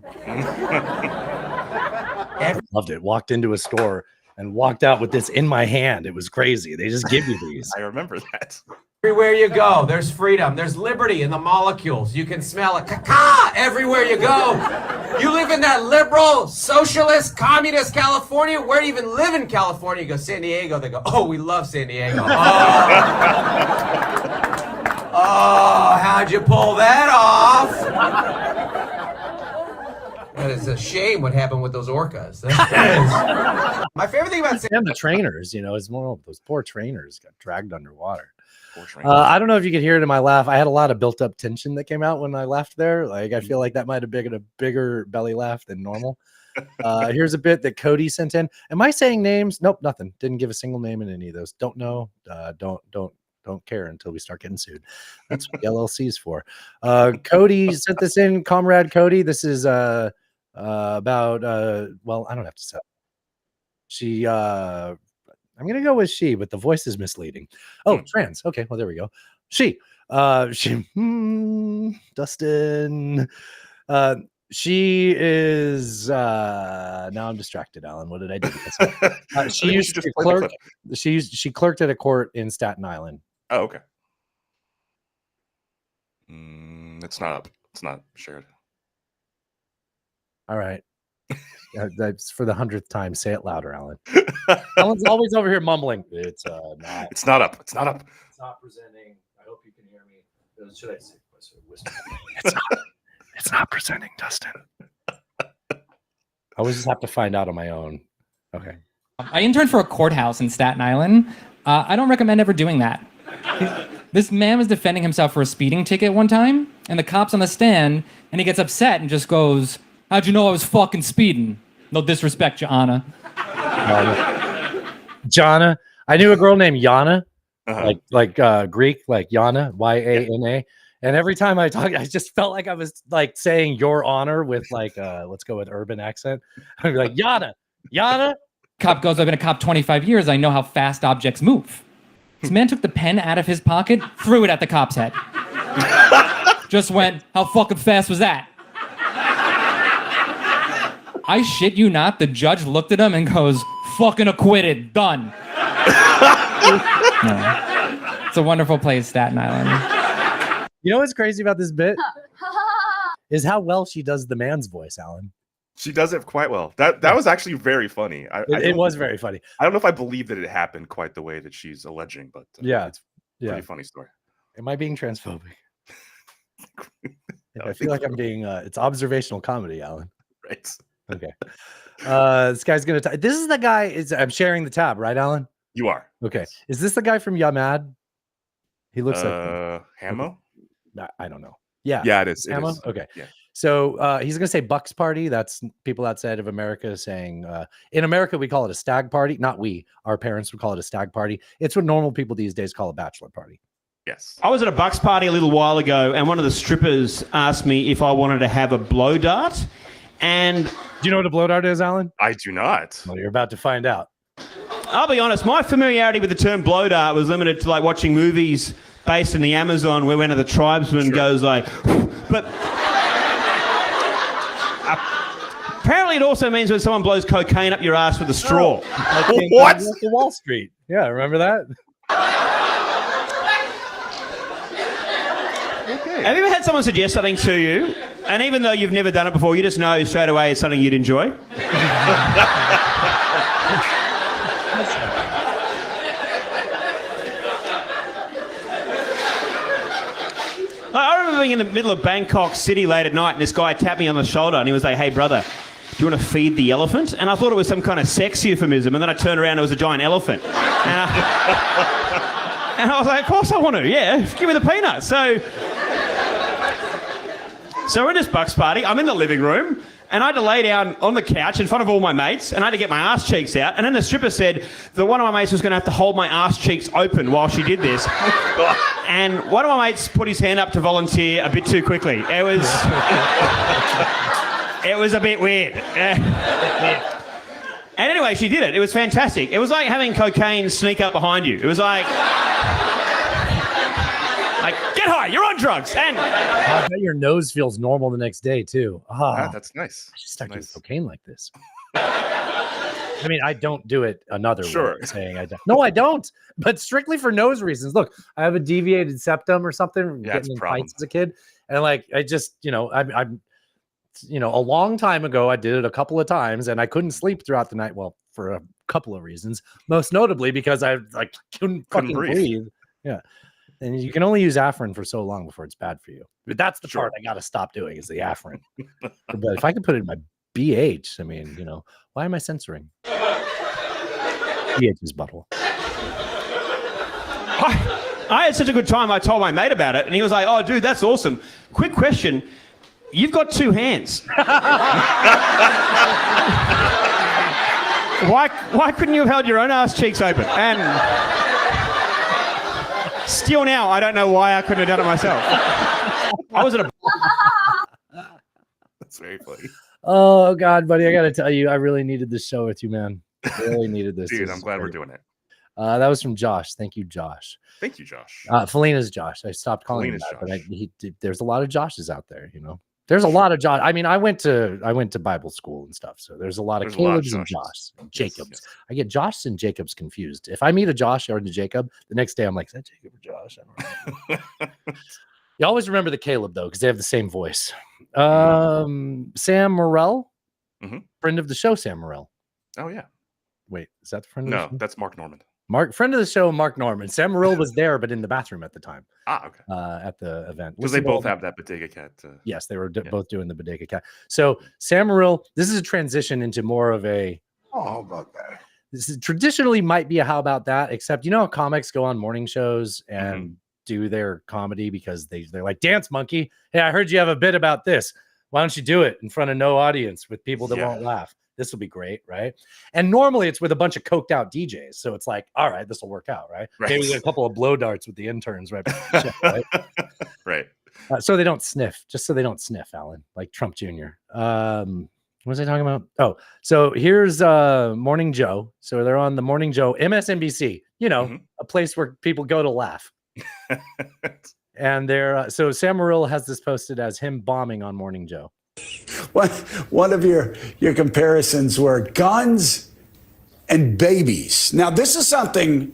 Loved it. Walked into a store and walked out with this in my hand. It was crazy. They just give you these. I remember that. Everywhere you go, there's freedom. There's liberty in the molecules. You can smell it. Caca everywhere you go. You live in that liberal, socialist, communist California. Where do you even live in California? You go, San Diego. They go, oh, we love San Diego. Oh, how'd you pull that off? That is a shame what happened with those orcas. My favorite thing about San And the trainers, you know, is more of those poor trainers got dragged underwater. I don't know if you could hear it in my laugh. I had a lot of built up tension that came out when I left there. Like, I feel like that might have been a bigger belly laugh than normal. Here's a bit that Cody sent in. Am I saying names? Nope, nothing. Didn't give a single name in any of those. Don't know. Don't care until we start getting sued. That's what the LLC is for. Cody sent this in, Comrade Cody. This is about well, I don't have to say. She I'm gonna go with she, but the voice is misleading. Oh, trans. Okay, well there we go. She Dustin. She is now I'm distracted, Alan. What did I do? She used to clerk. She clerked at a court in Staten Island. Oh, okay. It's not up. It's not shared. All right. That's for the 100th time. Say it louder, Alan. Alan's always over here mumbling. It's not. It's not up. It's not up. It's not presenting. I hope you can hear me. Should I say whisper? It's not presenting, Dustin. I always just have to find out on my own. Okay. I interned for a courthouse in Staten Island. I don't recommend ever doing that. This man was defending himself for a speeding ticket one time, and the cop's on the stand, and he gets upset and just goes, "How'd you know I was fucking speeding? No disrespect, Joanna." Jana. I knew a girl named Yana, like Greek, like Yana, Yana. And every time I talk, I just felt like I was like saying "Your Honor" with like let's go with urban accent. I'd be like, Yana. Cop goes, "I've been a cop 25 years. I know how fast objects move." This man took the pen out of his pocket, threw it at the cop's head. Just went, "How fucking fast was that?" I shit you not, the judge looked at him and goes, "Fucking acquitted, done." No. It's a wonderful place, Staten Island. You know what's crazy about this bit? Is how well she does the man's voice, Alan. She does it quite well. That was actually very funny. It was very funny. I don't know if I believe that it happened quite the way that she's alleging, but it's a pretty funny story. Am I being transphobic? I feel like I'm being. It's observational comedy, Alan. Right. Okay. This guy's gonna. This is the guy. I'm sharing the tab, right, Alan? You are. Okay. Is this the guy from Yamad? He looks like Hamo. I don't know. Yeah. Yeah, it is. Hamo? Okay. Yeah. So he's going to say Bucks party. That's people outside of America saying, in America, we call it a stag party. Not we, our parents would call it a stag party. It's what normal people these days call a bachelor party. Yes. I was at a Bucks party a little while ago, and one of the strippers asked me if I wanted to have a blow dart. And do you know what a blow dart is, Alan? I do not. Well, you're about to find out. I'll be honest, my familiarity with the term blow dart was limited to like watching movies based in the Amazon where one of the tribesmen goes like, but apparently it also means when someone blows cocaine up your ass with a straw. What? Wall Street. Yeah, remember that? Have you ever had someone suggest something to you, and even though you've never done it before, you just know straight away it's something you'd enjoy? I remember being in the middle of Bangkok City late at night, and this guy tapped me on the shoulder, and he was like, "Hey, brother, do you want to feed the elephant?" And I thought it was some kind of sex euphemism, and then I turned around and it was a giant elephant. And I was like, "Of course I want to, yeah, give me the peanuts." So we're in this Bucks party. I'm in the living room, and I had to lay down on the couch in front of all my mates, and I had to get my ass cheeks out. And then the stripper said that one of my mates was going to have to hold my ass cheeks open while she did this. And one of my mates put his hand up to volunteer a bit too quickly. It was a bit weird. And anyway, she did it. It was fantastic. It was like having cocaine sneak up behind you. It was like get high, you're on drugs. And I bet your nose feels normal the next day too. That's nice. I should start doing cocaine like this. I mean, I don't do it another way, saying I don't. No, I don't. But strictly for nose reasons. Look, I have a deviated septum or something from getting in fights as a kid, and like I just, I'm a long time ago, I did it a couple of times, and I couldn't sleep throughout the night. Well, for a couple of reasons, most notably because I couldn't fucking breathe. Yeah. And you can only use Afrin for so long before it's bad for you. But that's the part I got to stop doing is the Afrin. But if I could put it in my BH, I mean, why am I censoring? BH's butthole. I had such a good time, I told my mate about it, and he was like, "Oh, dude, that's awesome. Quick question. You've got two hands. Why couldn't you have held your own ass cheeks open?" And still now, I don't know why I couldn't have done it myself. I was at a... That's very funny. Oh, God, buddy. I got to tell you, I really needed this show with you, man. I really needed this. Dude, I'm glad we're doing it. That was from Josh. Thank you, Josh. Thank you, Josh. Felina's Josh. I stopped calling him that, but there's a lot of Joshes out there, There's a lot of Josh. I mean, I went to Bible school and stuff, so there's a lot of Caleb's and Josh and Jacobs. Yes. I get Josh and Jacobs confused. If I meet a Josh or a Jacob, the next day I'm like, "Is that Jacob or Josh?" I don't know. You always remember the Caleb though, because they have the same voice. Sam Morrell, friend of the show, Sam Morrell. Oh yeah. Wait, is that the friend? Of the show? That's Mark Norman. Friend of the show, Mark Norman. Sam Morrell was there, but in the bathroom at the time. Okay. At the event. Because they both have that Bodega Cat. Yes, they were both doing the Bodega Cat. So Sam Morrell, this is a transition into more of a... Oh, how about that? This is traditionally might be a how about that, except comics go on morning shows and do their comedy because they're like, "Dance Monkey, hey, I heard you have a bit about this. Why don't you do it in front of no audience with people that won't laugh? This will be great," right? And normally it's with a bunch of coked out DJs. So it's like, all right, this will work out, right? Maybe there's a couple of blow darts with the interns, right? Right. Right. So they don't sniff, just so they don't sniff, Alan, like Trump Jr. What was I talking about? Oh, so here's Morning Joe. So they're on the Morning Joe, MSNBC, a place where people go to laugh. And they're so Sam Morrell has this posted as him bombing on Morning Joe. One of your comparisons were guns and babies. Now, this is something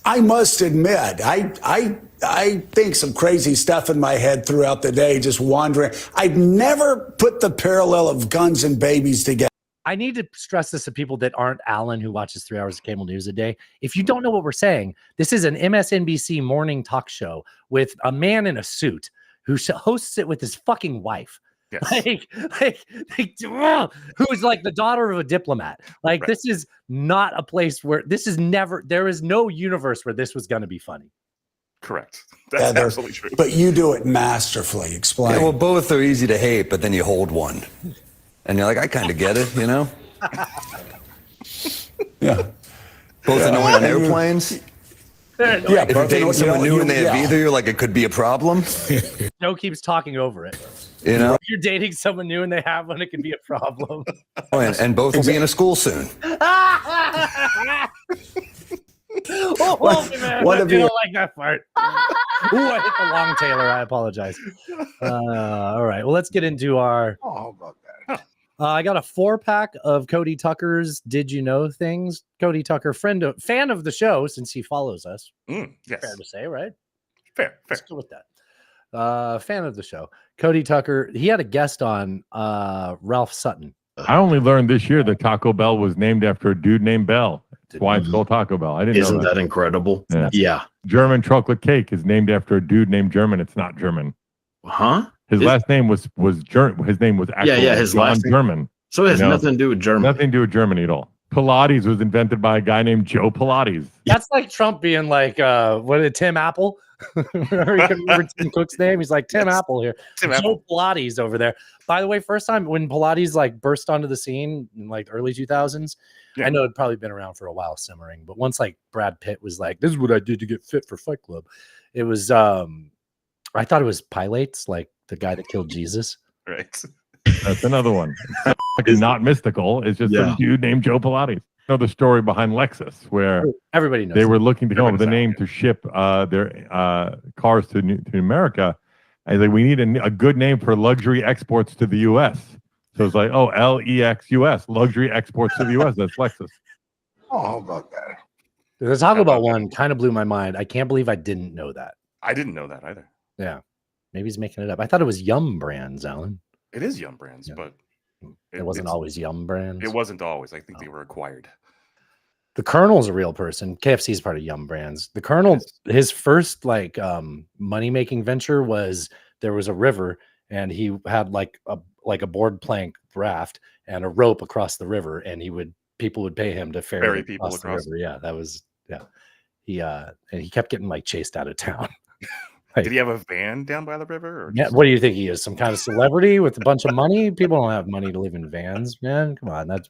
I must admit. I think some crazy stuff in my head throughout the day, just wandering. I'd never put the parallel of guns and babies together. I need to stress this to people that aren't Alan, who watches 3 hours of cable news a day. If you don't know what we're saying, this is an MSNBC morning talk show with a man in a suit who hosts it with his fucking wife. Yes. Who's like the daughter of a diplomat. Like, this is not a place where there is no universe where this was going to be funny. Correct. That's Yeah, they're- absolutely true. But you do it masterfully. Explain. Yeah, well, both are easy to hate, but then you hold one, and you're like, I kind of get it, you know? Yeah. Both annoying on airplanes. Yeah, If you're both dating annoying- someone new and they have yeah. either, you're like, it could be a problem. Joe keeps talking over it. You know? If you're dating someone new and they have one, it could be a problem. And both will be in a school soon. Oh, man, what I if you- don't like that part. Ooh, I hit the long Taylor. I apologize. All right. Well, let's get into our. Oh, how about that? I got a 4-pack of Cody Tucker's Did You Know Things. Cody Tucker, fan of the show since he follows us. Yes. Fair to say, right? Fair. Let's go with that. Fan of the show. Cody Tucker, he had a guest on, Ralph Sutton. I only learned this year that Taco Bell was named after a dude named Bell. That's why it's called Taco Bell. I didn't Isn't know that incredible? Yeah. German chocolate cake is named after a dude named German. It's not German. Huh? His last name was German. His name was actually his John last name. German. So it has nothing to do with Germany. Nothing to do with Germany at all. Pilates was invented by a guy named Joe Pilates. That's like Trump being like, Tim Apple? Remember, he couldn't remember Tim Cook's name. He's like, Tim Apple here. Tim Joe Apple. Pilates over there. By the way, first time when Pilates like burst onto the scene in like the early 2000s, I know it'd probably been around for a while simmering, but once like Brad Pitt was like, this is what I did to get fit for Fight Club. It was, I thought it was Pilates, like the guy that killed Jesus. Right. That's another one. It's not mystical. It's just a dude named Joe Pilates. You know the story behind Lexus, where everybody knows they were looking to come up with a name to ship their cars to America. And like, we need a good name for luxury exports to the U.S. So it's like, oh, LEXUS, luxury exports to the U.S. That's Lexus. Oh, how about that? The Taco Bell one kind of blew my mind. I can't believe I didn't know that. I didn't know that either. Yeah. Maybe he's making it up. I thought it was Yum Brands, Alan. It is Yum Brands, but It wasn't always Yum Brands. It wasn't always. I think they were acquired. The Colonel's a real person. KFC is part of Yum Brands. The Colonel, his first like money making venture was there was a river and he had like a board plank raft and a rope across the river, and people would pay him to ferry people across the river. Yeah, that was He and he kept getting like chased out of town. Did he have a van down by the river? Or Yeah, what do you think he is? Some kind of celebrity with a bunch of money? People don't have money to live in vans, man. Come on, that's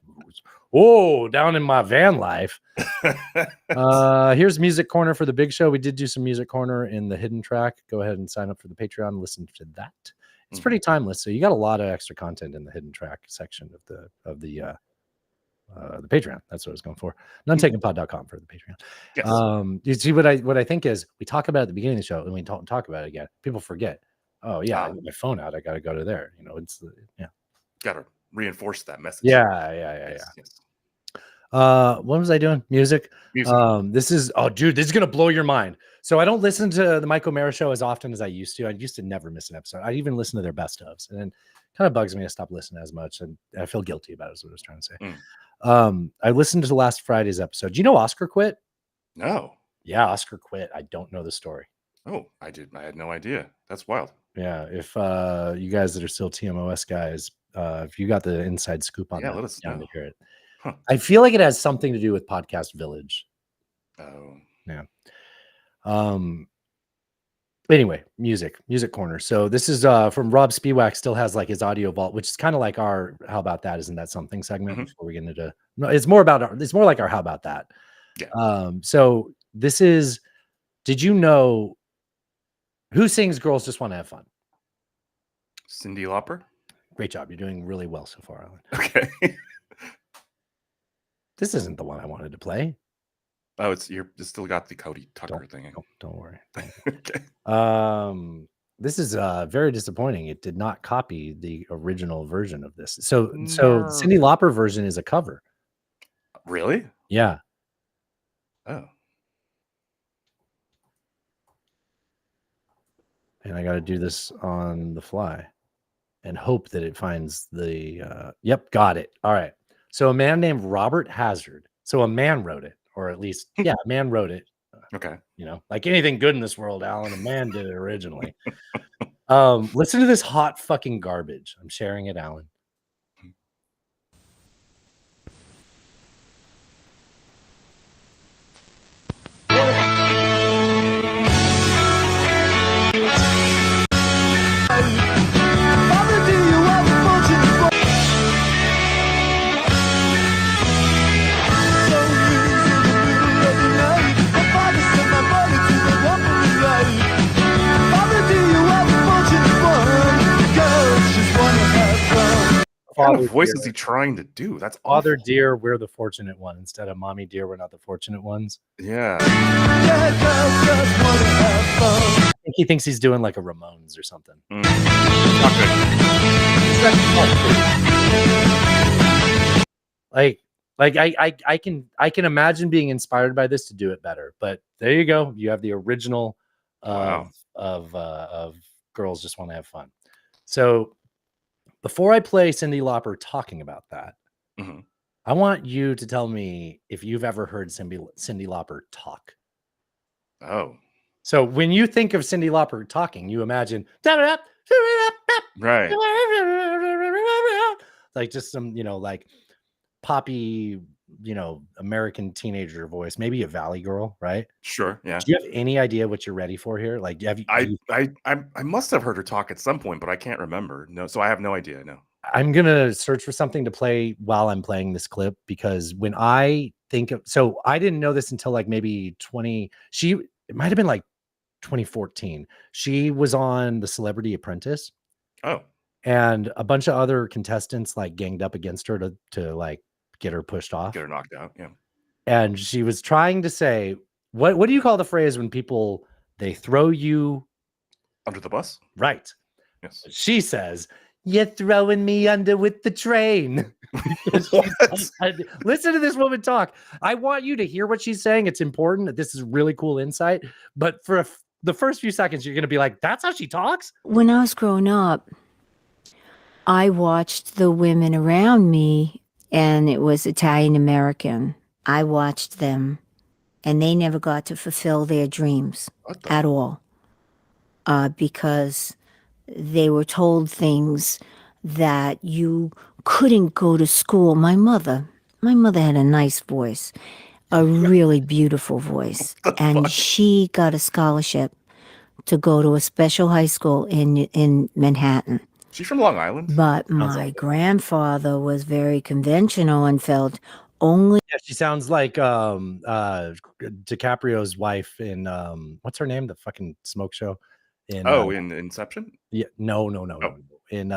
down in my van life. Here's Music Corner for the Big Show. We did do some Music Corner in the hidden track. Go ahead and sign up for the Patreon and listen to that. It's pretty timeless. So you got a lot of extra content in the hidden track section of the Patreon. That's what I was going for. Nontakingpod.com for the Patreon. Yes. You see what I think is we talk about it at the beginning of the show and we don't talk about it again. People forget. Oh yeah, I got my phone out. I got to go to there. You know, it's Got to reinforce that message. Yeah. Yes. What was I doing? Music. Music. This is this is gonna blow your mind. So I don't listen to the Mike O'Mara show as often as I used to. I used to never miss an episode. I even listen to their best ofs, and it kind of bugs me to stop listening as much, and I feel guilty about it. Is what I was trying to say. I listened to last Friday's episode. Do you know Oscar quit? No. Yeah, Oscar quit. I don't know the story. Oh, I did. I had no idea. That's wild. Yeah, if you guys that are still TMOS guys, if you got the inside scoop on that, let us down know. to hear it. I feel like it has something to do with Podcast Village. Oh, yeah. Anyway, music corner. So this is from Rob Spiewak. Still has like his audio vault, which is kind of like our "How About That?" Isn't that something segment? Before we get into no, it's more like our "How About That." Yeah. So this is. Did you know who sings "Girls Just Want to Have Fun"? Cyndi Lauper. Great job. You're doing really well so far, Alan. Okay. This isn't the one I wanted to play. Oh, you still got the Cody Tucker thing. Don't worry. Okay. This is very disappointing. It did not copy the original version of this. So Cyndi Lauper version is a cover. Really? Yeah. Oh. And I got to do this on the fly and hope that it finds the yep, got it. All right. So a man named Robert Hazard. So a man wrote it, or at least, a man wrote it. Okay. You know, like anything good in this world, Alan, a man did it originally. Listen to this hot fucking garbage. I'm sharing it, Alan. kind of voice Dear. is he trying to do? That's Father awful. dear, we're the fortunate one instead of mommy dear, we're not the fortunate ones. Yeah. I think he thinks he's doing like a Ramones or something. Not good. I can imagine being inspired by this to do it better. But there you go. You have the original of Girls Just Want to Have Fun. So before I play Cyndi Lauper talking about that, Mhm. I want you to tell me if you've ever heard Cyndi Lauper talk. Oh, So when you think of Cyndi Lauper talking, you imagine right. like just some, like poppy, American teenager voice, maybe a Valley girl, right? Sure. Yeah. Do you have any idea what you're ready for here? Like, have you? I must have heard her talk at some point, but I can't remember. No, so I have no idea. No. I'm gonna search for something to play while I'm playing this clip because when I think of, so I didn't know this until like maybe it might have been like 2014. She was on The Celebrity Apprentice. Oh. And a bunch of other contestants like ganged up against her to like get her pushed off. Get her knocked out. Yeah. And she was trying to say, what do you call the phrase when people they throw you under the bus? Right. Yes. She says, "You're throwing me under with the train." Listen to this woman talk. I want you to hear what she's saying. It's important. This is really cool insight. But for the first few seconds, you're going to be like, that's how she talks? When I was growing up, I watched the women around me, and it was Italian American. I watched them, and they never got to fulfill their dreams at all because they were told things that you couldn't go to school. My mother had a nice voice, a really beautiful voice, and she got a scholarship to go to a special high school in Manhattan. She's from Long Island. But my grandfather was very conventional and felt only. Yeah, she sounds like DiCaprio's wife in what's her name? The fucking smoke show. In Inception? Yeah, no. In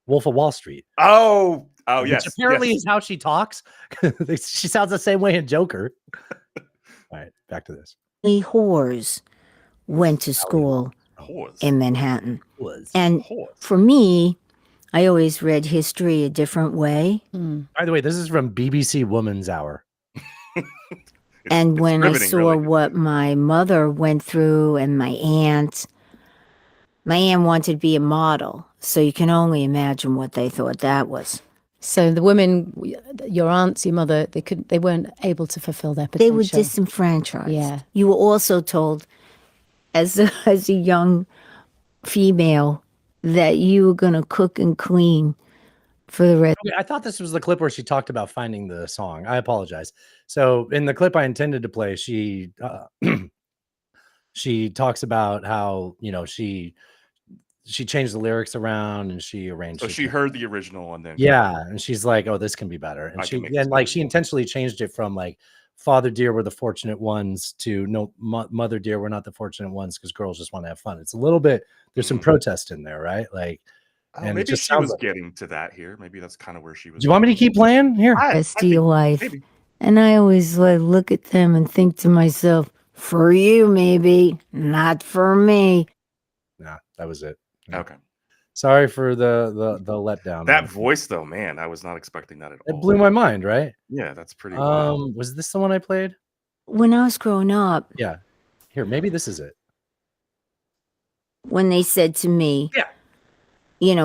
Wolf of Wall Street. Oh, Which yes. apparently yes. is how she talks. She sounds the same way in Joker. All right, back to this. Whores went to school in Manhattan. And for me, I always read history a different way. By the way, this is from BBC Woman's Hour. And when I riveting, saw really. what my mother went through and my aunt wanted to be a model. So you can only imagine what they thought that was. So the women, your aunts, your mother, they weren't able to fulfill their potential. They were disenfranchised. Yeah. You were also told as a young female that you were going to cook and clean for the rest. Okay, I thought this was the clip where she talked about finding the song. I apologize. So in the clip I intended to play, she she talks about how, she changed the lyrics around and she arranged So it. she heard the original and then And she's like, "Oh, this can be better." And she intentionally changed it from like "Father dear, we're the fortunate ones" to "No, mother dear, we're not the fortunate ones" because girls just want to have fun. It's a little bit. There's some protest in there, right? Like, and it maybe just she sounds was like. getting to that here. Maybe that's kind of where she was. Do you want me to keep playing here? Rest of your life. And I always look at them and think to myself, for you, maybe, not for me. Nah, that was it. Okay. Sorry for the letdown. That voice, though, man, I was not expecting that at all. It blew my mind, right? Yeah, that's pretty. Wild. Was this the one I played? When I was growing up, Yeah. Here, maybe this is it. when they said to me,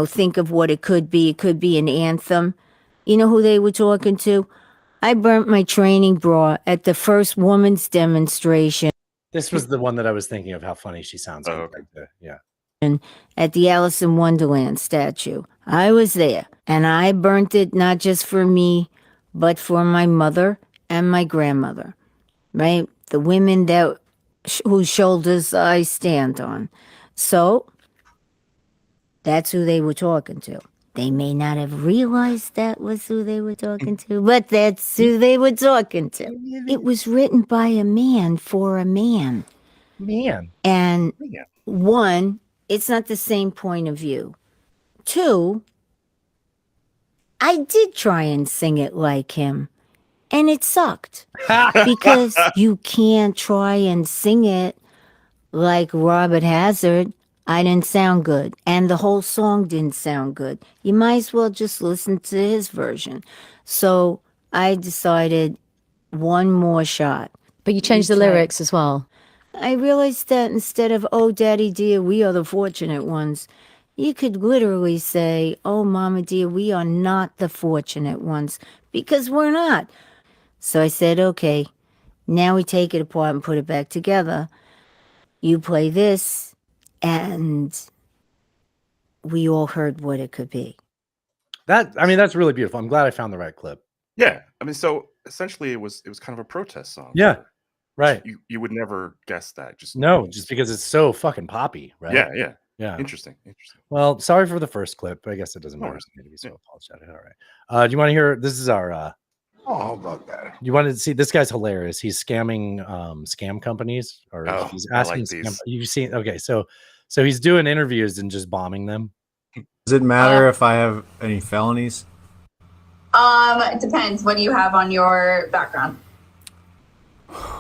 think of what it could be an anthem. You know who they were talking to? I burnt my training bra at the first woman's demonstration. This was the one that I was thinking of. How funny she sounds. Yeah. At the Alice in Wonderland statue. I was there, and I burnt it not just for me, but for my mother and my grandmother, right? The women whose shoulders I stand on. So that's who they were talking to. They may not have realized that was who they were talking to, but that's who they were talking to. It was written by a man for a man. And one, it's not the same point of view. Two, I did try and sing it like him, and it sucked because you can't try and sing it like Robert Hazard. I didn't sound good, and the whole song didn't sound good. You might as well just listen to his version. So I decided one more shot. But you changed the lyrics as well. I realized that instead of, oh, daddy dear, we are the fortunate ones, you could literally say, oh, mama dear, we are not the fortunate ones, because we're not. So I said, okay, now we take it apart and put it back together. You play this, and we all heard what it could be. That's really beautiful. I'm glad I found the right clip. Yeah, I mean, so essentially, it was kind of a protest song. Yeah, right. You would never guess that. Just because it's so fucking poppy, right? Yeah. Interesting. Well, sorry for the first clip, but I guess it doesn't matter. So apologetic. All right. Do you want to hear? This is our. Oh, about that. You wanted to see this guy's hilarious. He's scamming scam companies, or he's asking. You've seen? Okay, so he's doing interviews and just bombing them. Does it matter if I have any felonies? It depends. What do you have on your background?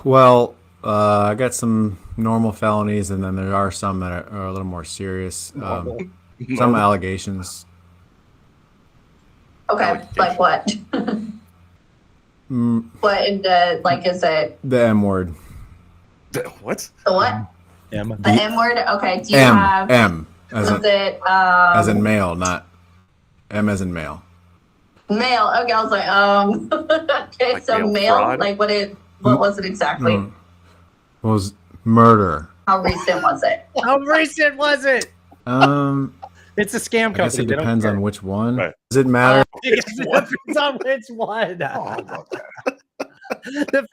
Well, I got some normal felonies, and then there are some that are a little more serious. Some allegations. Okay, like what? What in the, like, is it The M word. What? the what? M. The M word? Okay, do you M. have, M. As was in, it, as in male, not M as in male. male? Okay, I was like, okay, Like so male male, fraud? like what was it exactly? Was murder. How recent was it? How recent was it? It's a scam I guess company. it They don't depends care. on which one. Does it matter? It depends on which one. The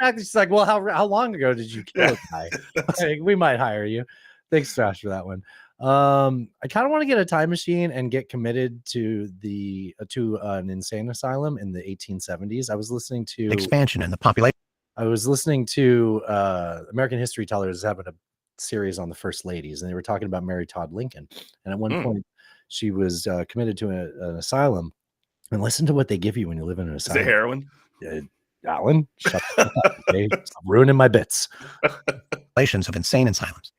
fact that she's like, well, how long ago did you kill a guy? Like, we might hire you. Thanks, Josh, for that one. I kind of want to get a time machine and get committed to an insane asylum in the 1870s. I was listening to expansion in the population. I was listening to American History Tellers having a series on the first ladies, and they were talking about Mary Todd Lincoln. And at one point, she was committed to an asylum. And listen to what they give you when you live in an Is asylum. it heroin? Alan, shut the fuck up, okay? Stop ruining my bits. Of insane asylums.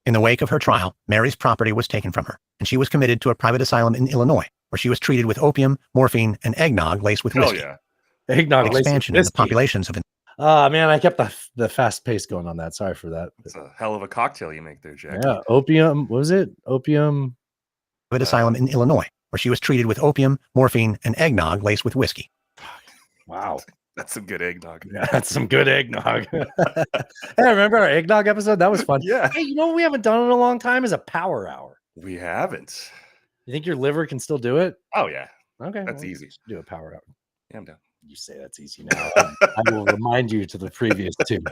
In the wake of her trial, Mary's property was taken from her, and she was committed to a private asylum in Illinois, where she was treated with opium, morphine, and eggnog laced with whiskey. Eggnog laced with expansion in the whiskey. populations of Oh man, I kept the fast pace going on that. Sorry for that. It's a hell of a cocktail you make there, Jack. Yeah, opium. What was it? Opium. private asylum in Illinois, where she was treated with opium, morphine, and eggnog laced with whiskey. Wow. That's some good eggnog. Yeah, that's some good eggnog. Hey, remember our eggnog episode? That was fun. Yeah. Hey, you know what we haven't done in a long time is a power hour. We haven't. You think your liver can still do it? Oh yeah. Okay. That's easy. Do a power hour. Yeah, I'm down. You say that's easy now. I will remind you to the previous two.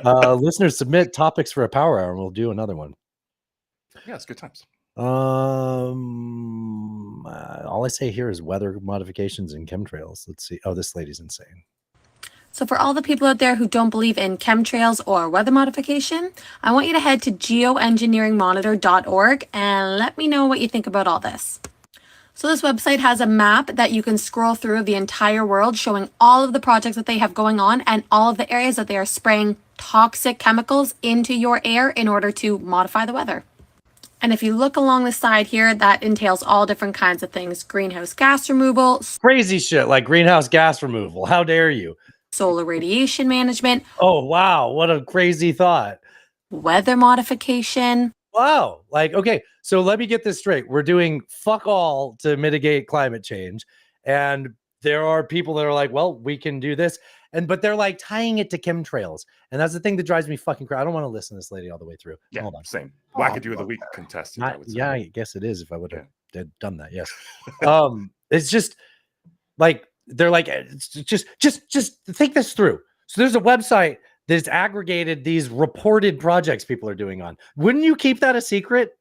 Listeners, submit topics for a power hour and we'll do another one. Yeah, it's good times. All I say here is weather modifications and chemtrails. Let's see. Oh, this lady's insane. So for all the people out there who don't believe in chemtrails or weather modification, I want you to head to geoengineeringmonitor.org and let me know what you think about all this. So this website has a map that you can scroll through the entire world, showing all of the projects that they have going on and all of the areas that they are spraying toxic chemicals into your air in order to modify the weather. And if you look along the side here, that entails all different kinds of things: greenhouse gas removal, Crazy shit like greenhouse gas removal. How dare you? solar radiation management, Oh, wow. What a crazy thought. weather modification. Wow. Like, okay, so let me get this straight. We're doing fuck all to mitigate climate change. And there are people that are like, well, we can do this. But they're like tying it to chemtrails. And that's the thing that drives me fucking crazy. I don't want to listen to this lady all the way through. Yeah, Hold on. same. Wackadoo of the week contestant. I would say. Yeah, I guess it is if I would have done that. Yes. It's just like, they're like, it's just think this through. So there's a website that's aggregated these reported projects people are doing on. Wouldn't you keep that a secret?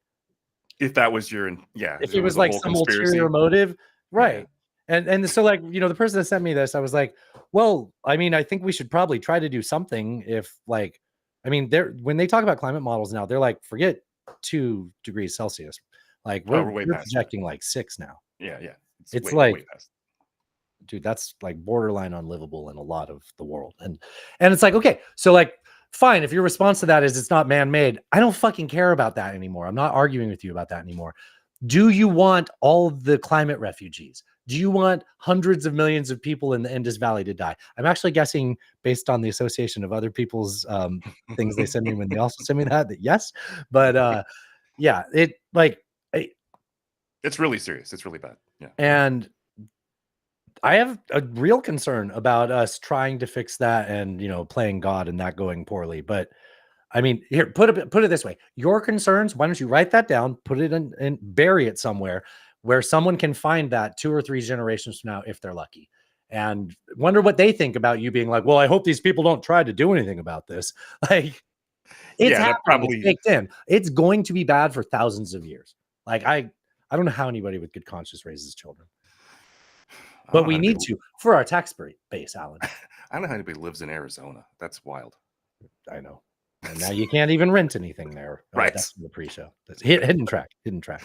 If that was your, yeah. If it was like some ulterior motive, right? And so, like, you know, the person that sent me this, I was like, well, I mean, I think we should probably try to do something. If like, I mean, when they talk about climate models now, they're like, forget 2 degrees Celsius. Like we're way past projecting like 6 now. Yeah, yeah. It's way like past. dude, that's like borderline unlivable in a lot of the world. And it's like, okay, so like, fine, if your response to that is it's not man-made, I don't fucking care about that anymore. I'm not arguing with you about that anymore. Do you want all the climate refugees? Do you want hundreds of millions of people in the Indus Valley to die? I'm actually guessing, based on the association of other people's things they send me when they also send me that yes. But yeah, it's really serious. It's really bad. Yeah. And I have a real concern about us trying to fix that and, you know, playing God and that going poorly. But I mean, here, put it this way. Your concerns, why don't you write that down, put it in and bury it somewhere where someone can find that 2 or 3 generations from now, if they're lucky, and wonder what they think about you being like, well, I hope these people don't try to do anything about this. Like, it's probably baked in. It's going to be bad for thousands of years. Like, I don't know how anybody with good conscience raises children. But we need to for our tax base, Alan. I don't know how anybody lives in Arizona. That's wild. I know. And now you can't even rent anything there. Right. That's the pre-show. That's hidden track. Hidden track.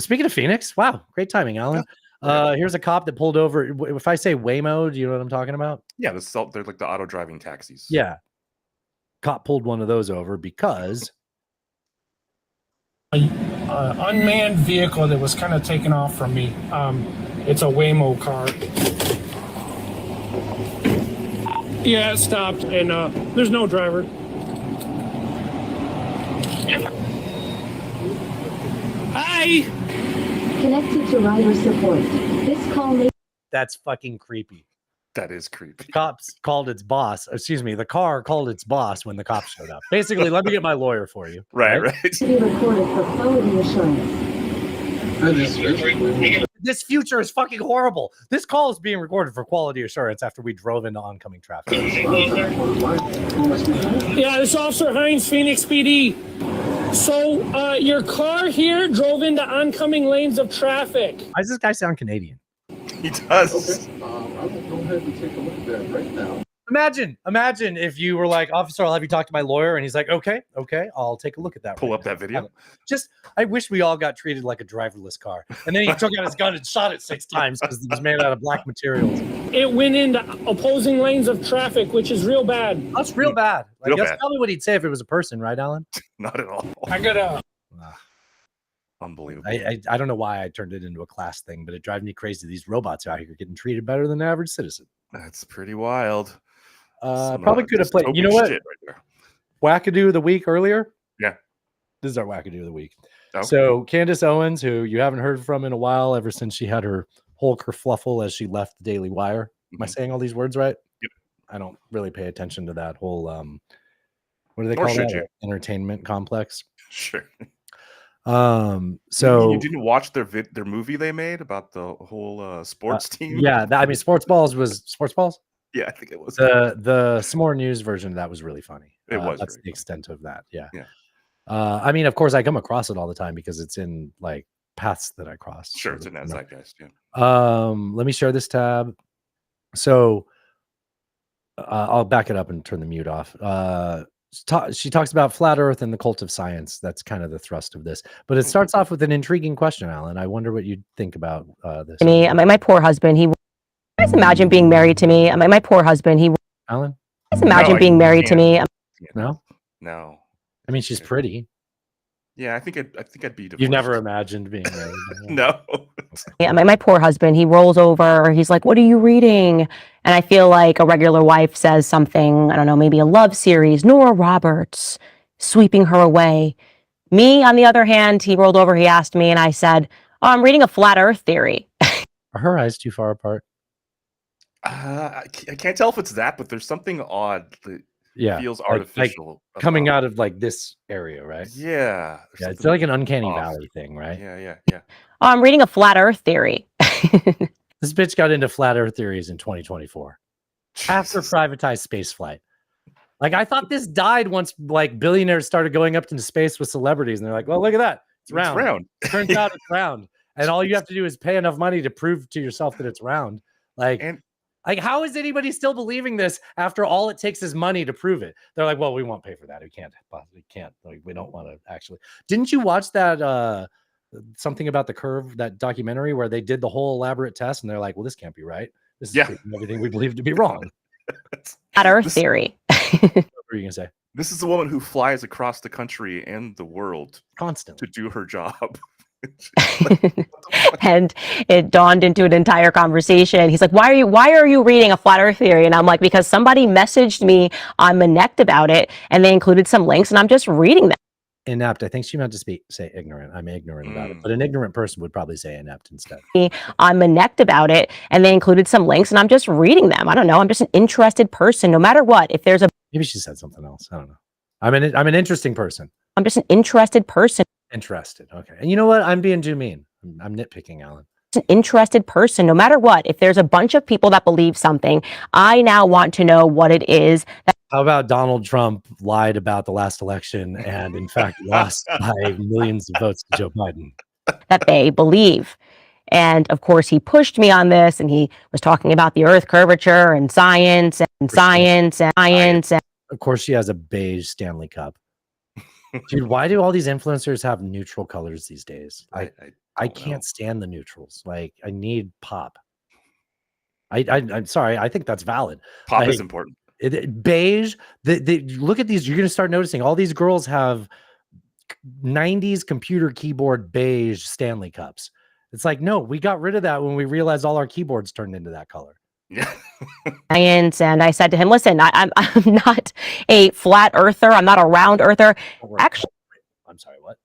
Speaking of Phoenix, wow, great timing, Alan. Here's a cop that pulled over. If I say Waymo, do you know what I'm talking about? Yeah, they're like the auto driving taxis. Yeah. Cop pulled one of those over because unmanned vehicle that was kind of taken off from me. It's a Waymo car. Yeah, it stopped, and there's no driver. Hi. Connected to rider support. This call may. That's fucking creepy. That is creepy. Cops called its boss. Excuse me. The car called its boss when the cops showed up. Basically, let me get my lawyer for you. Right. To be recorded for quality assurance. This future is fucking horrible. This call is being recorded for quality assurance after we drove into oncoming traffic. Yeah, this is Officer Hines, Phoenix PD. So your car here drove into oncoming lanes of traffic. Why does this guy sound Canadian? He does. Okay. I'll go ahead and take a look at that right now. Imagine if you were like, officer, I'll have you talk to my lawyer, and he's like, okay, I'll take a look at that. Pull up that video. I wish we all got treated like a driverless car. And then he took out his gun and shot it 6 times because it was made out of black materials. It went into opposing lanes of traffic, which is real bad. That's real bad. Real that's bad. probably what he'd say if it was a person, right, Alan? Not at all. I gotta. Unbelievable. I don't know why I turned it into a class thing, but it drives me crazy. These robots out here getting treated better than the average citizen. That's pretty wild. Probably could have played. You know what? Right there. Wackadoo of the week earlier. Yeah. This is our Wackadoo of the week. Okay. So Candace Owens, who you haven't heard from in a while, ever since she had her whole kerfluffle as she left the Daily Wire. Am I saying all these words right? Yep. I don't really pay attention to that whole what do they call that? Entertainment complex. Sure. So you didn't watch their movie they made about the whole sports team? Yeah, Sports Balls was Sports Balls. Yeah, I think it was. The S'more News version of that was really funny. It was. That's the extent of that. Yeah. Yeah. I mean, of course, I come across it all the time because it's in like paths that I cross. Sure, it's in that zeitgeist. Yeah. Let me share this tab. So I'll back it up and turn the mute off. She talks about flat Earth and the cult of science. That's kind of the thrust of this. But it starts off with an intriguing question, Alan. I wonder what you'd think about this. Me, my poor husband. Just imagine being married to me. My poor husband. Alan. Just imagine being married to me. No. No. I mean, she's pretty. Yeah, I think I'd be divorced. You've never imagined being married. No. Yeah, my poor husband. He rolls over. He's like, "What are you reading?" And I feel like a regular wife says something. I don't know, maybe a love series. Nora Roberts, sweeping her away. Me, on the other hand, he rolled over. He asked me, and I said, "Oh, I'm reading a flat Earth theory." Are her eyes too far apart? I can't tell if it's that, but there's something odd that feels artificial. Like coming out of like this area, right? Yeah. Yeah, it's like an uncanny valley thing, right? Yeah. Oh, I'm reading a flat Earth theory. This bitch got into flat Earth theories in 2024 after privatized space flight. Like, I thought this died once like billionaires started going up into space with celebrities, and they're like, "Well, look at that, it's round." It's round. Turns out it's round, and all you have to do is pay enough money to prove to yourself that it's round. Like, how is anybody still believing this after all it takes is money to prove it? They're like, "Well, we won't pay for that. We can't. Like, we don't want to actually." Didn't you watch that something about the curve, that documentary where they did the whole elaborate test and they're like, well, this can't be right. This is proving everything we believe to be wrong. Flat Earth theory. What were you gonna say? This is a woman who flies across the country and the world constantly to do her job. And it dawned into an entire conversation. He's like, why are you reading a flat earth theory? And I'm like, because somebody messaged me on Manect about it and they included some links and I'm just reading them. Inept. I think she meant to say ignorant. I'm ignorant about it, but an ignorant person would probably say inept instead. On Manect about it and they included some links and I'm just reading them. I don't know. I'm just an interested person no matter what. If there's a Maybe she said something else. I don't know. I'm an interesting person. I'm just an interested person. Interested. Okay. And you know what? I'm being too mean. I'm nitpicking, Alan. An interested person no matter what. If there's a bunch of people that believe something, I now want to know what it is. How about Donald Trump lied about the last election and in fact lost by millions of votes to Joe Biden? That they believe. And of course, he pushed me on this and he was talking about the earth curvature and science and science and science. And of course, she has a beige Stanley Cup. Dude, why do all these influencers have neutral colors these days? I can't stand the neutrals. Like, I need pop. I'm sorry. I think that's valid. Pop is important. Beige. Look at these. You're going to start noticing all these girls have 90s computer keyboard beige Stanley Cups. It's like, no, we got rid of that when we realized all our keyboards turned into that color. Yeah. Science. And I said to him, listen, I'm not a flat earther. I'm not a round earther. Actually, I'm sorry, what?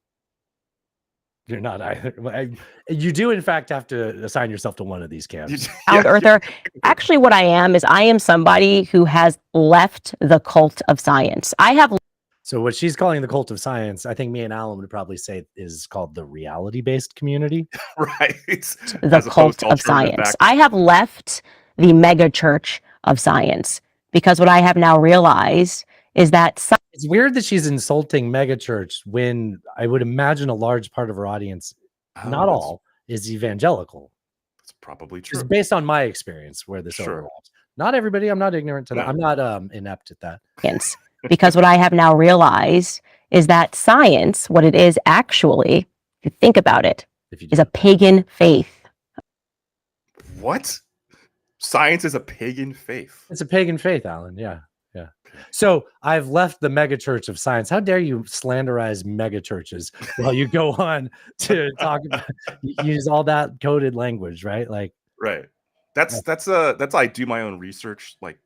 You're not either. You do, in fact, have to assign yourself to one of these camps. Round earther. Actually, what I am is I am somebody who has left the cult of science. I have. So what she's calling the cult of science, I think me and Alan would probably say is called the reality-based community. Right. The cult of science. I have left the mega church of science because what I have now realized is that it's weird that she's insulting mega church when I would imagine a large part of her audience, not all, is evangelical. That's probably true. It's based on my experience where this overlaps. Not everybody. I'm not ignorant to that. I'm not inept at that. Because what I have now realized is that science, what it is actually, if you think about it, is a pagan faith. What? Science is a pagan faith. It's a pagan faith, Alan. Yeah. Yeah. So I've left the mega church of science. How dare you slanderize mega churches while you go on to talk about use all that coded language, right? Like, right. That's I do my own research. Like,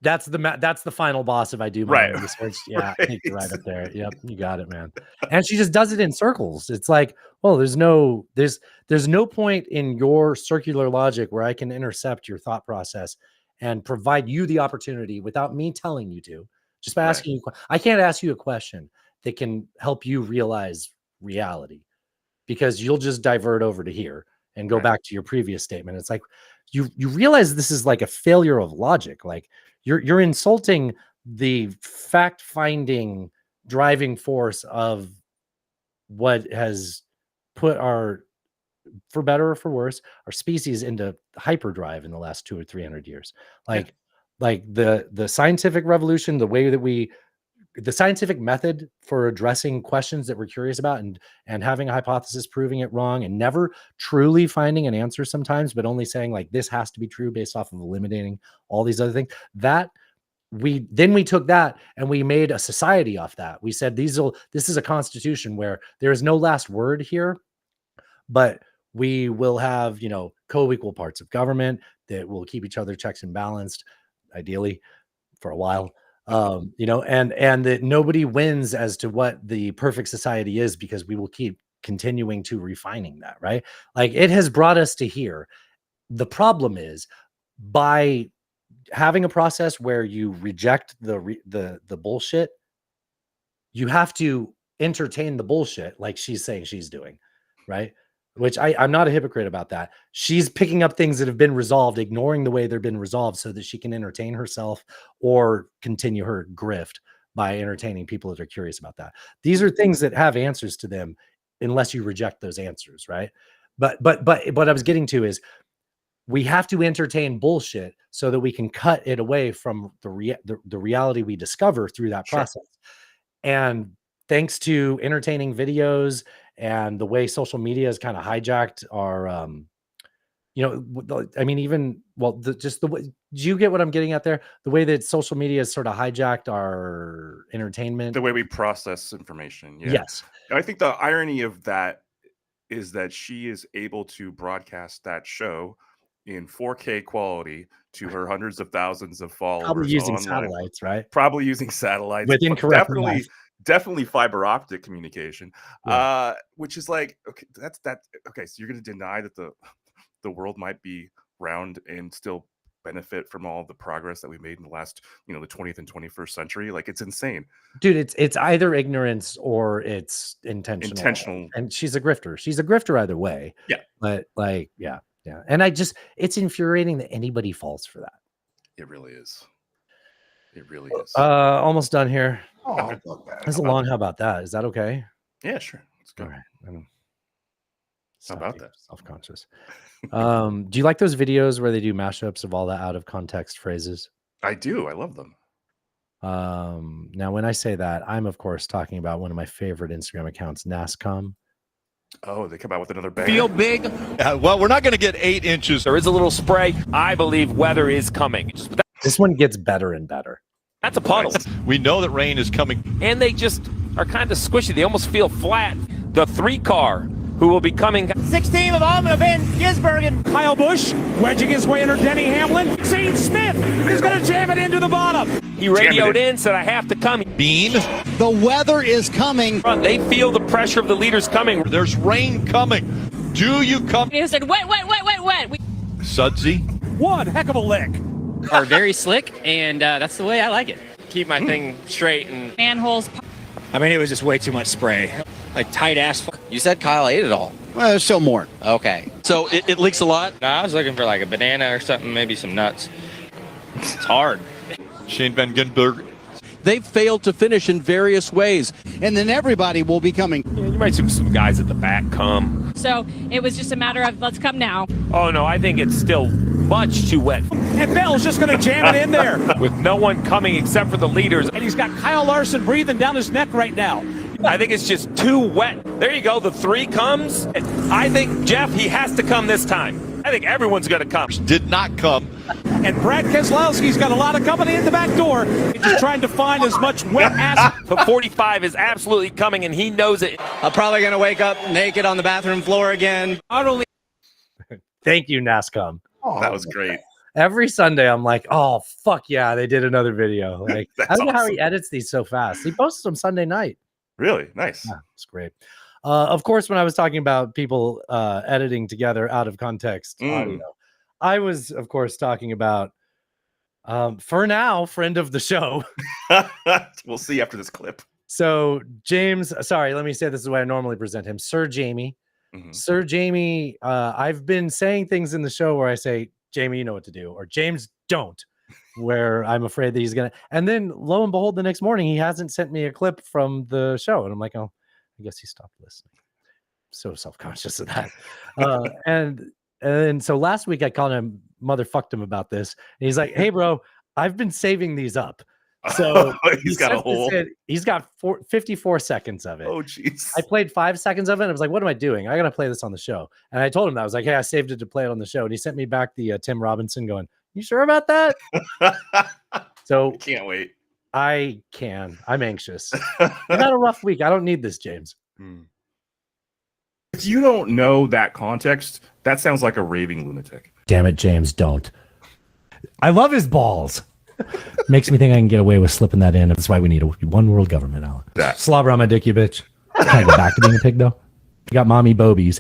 that's the final boss if I do my own research. Yeah, I think you're right up there. Yep, you got it, man. And she just does it in circles. It's like, well, there's no point in your circular logic where I can intercept your thought process and provide you the opportunity without me telling you to, just by asking you. I can't ask you a question that can help you realize reality because you'll just divert over to here and go back to your previous statement. It's like, you realize this is like a failure of logic. Like you're insulting the fact-finding driving force of what has put our, for better or for worse, our species into hyperdrive in the last 200 or 300 years. Like the scientific revolution, the way that the scientific method for addressing questions that we're curious about and having a hypothesis, proving it wrong, and never truly finding an answer sometimes, but only saying like this has to be true based off of eliminating all these other things. That we took that and we made a society off that. We said this is a constitution where there is no last word here, but we will have, co-equal parts of government that will keep each other checks and balanced, ideally for a while. And that nobody wins as to what the perfect society is because we will keep continuing to refining that, right? Like it has brought us to here. The problem is by having a process where you reject the bullshit, you have to entertain the bullshit like she's saying she's doing, right? Which I'm not a hypocrite about that. She's picking up things that have been resolved, ignoring the way they've been resolved so that she can entertain herself or continue her grift by entertaining people that are curious about that. These are things that have answers to them unless you reject those answers, right? But what I was getting to is we have to entertain bullshit so that we can cut it away from the reality we discover through that process. And thanks to entertaining videos and the way social media has kind of hijacked our, I mean, even just the way. Do you get what I'm getting at there? The way that social media has sort of hijacked our entertainment, the way we process information. Yeah. Yes. I think the irony of that is that she is able to broadcast that show in 4K quality to her hundreds of thousands of followers. Probably using online. satellites, right? Probably using satellites. With but incorrect definitely fiber optic communication. Which is like, okay, okay, so you're gonna deny that the world might be round and still benefit from all the progress that we made in the last, the 20th and 21st century. Like, it's insane, Dude, it's either ignorance or it's intentional. And she's a grifter. She's a grifter either way. Yeah. But yeah. And it's infuriating that anybody falls for that. It really is. It really is. Almost done here. Oh, That's a long. How about that? Is that okay? Yeah, sure. Let's go. All right. How about that? Self-conscious. Do you like those videos where they do mashups of all the out of context phrases? I do. I love them. Now, when I say that, I'm of course talking about one of my favorite Instagram accounts, NASCOM. Oh, they come out with another bang. Feel big? Well, we're not going to get 8 inches. There is a little spray. I believe weather is coming. This one gets better and better. That's a puddle. We know that rain is coming. And they just are kind of squishy. They almost feel flat. The 3-car who will be coming. 16 of Alma Van Gisbergen. Kyle Busch wedging his way under Denny Hamlin. Zane Smith is going to jam it into the bottom. He radioed in, said I have to come. Bean. The weather is coming. They feel the pressure of the leaders coming. There's rain coming. Do you come? He said, wet. Sudsy. One heck of a lick. Are very slick, and that's the way I like it. Keep my thing straight and manholes. I mean, it was just way too much spray. Like tight asphalt. You said Kyle ate it all. Well, there's still more. Okay. So it leaks a lot? No, I was looking for like a banana or something, maybe some nuts. It's hard. Shane Van Gisbergen. They've failed to finish in various ways. And then everybody will be coming. Yeah, you might see some guys at the back come. So it was just a matter of let's come now. Oh, no, I think it's still much too wet. And Bell's just going to jam it in there. With no one coming except for the leaders. And he's got Kyle Larson breathing down his neck right now. I think it's just too wet. There you go. The 3 comes. I think, Jeff, he has to come this time. I think everyone's going to come. Did not come. And Brad Keselowski's got a lot of company in the back door. He's just trying to find as much wet ass. The 45 is absolutely coming, and he knows it. I'm probably going to wake up naked on the bathroom floor again. Not only. Thank you, NASCOM. Oh, that was great. Every Sunday, I'm like, oh, fuck yeah, they did another video. Like, I don't know how he awesome. edits these so fast. He posts them Sunday night. Really nice. Yeah, it's great. Of course, when I was talking about people editing together out of context audio, I was, of course, talking about, for now, friend of the show. We'll see after this clip. So James, sorry, let me say this is the way I normally present him. Sir Jamie. Sir Jamie, I've been saying things in the show where I say, Jamie, you know what to do, or James, don't, where I'm afraid that he's going to. And then lo and behold, the next morning, he hasn't sent me a clip from the show. And I'm like, oh, I guess he stopped listening. So self-conscious of that. And so last week I called him, motherfucked him about this. And he's like, hey, bro, I've been saving these up. So he's got a whole. He's got 54 seconds of it. Oh, jeez. I played 5 seconds of it. And I was like, what am I doing? I got to play this on the show. And I told him that. I was like, hey, I saved it to play it on the show. And he sent me back the Tim Robinson going, you sure about that? So can't wait. I can. I'm anxious. I had a rough week. I don't need this, James. If you don't know that context, that sounds like a raving lunatic. Damn it, James, don't. I love his balls. Makes me think I can get away with slipping that in. That's why we need a one world government, Alan. Slobber on my dick, you bitch. Can I go back to being a pig, though? You got mommy bobies.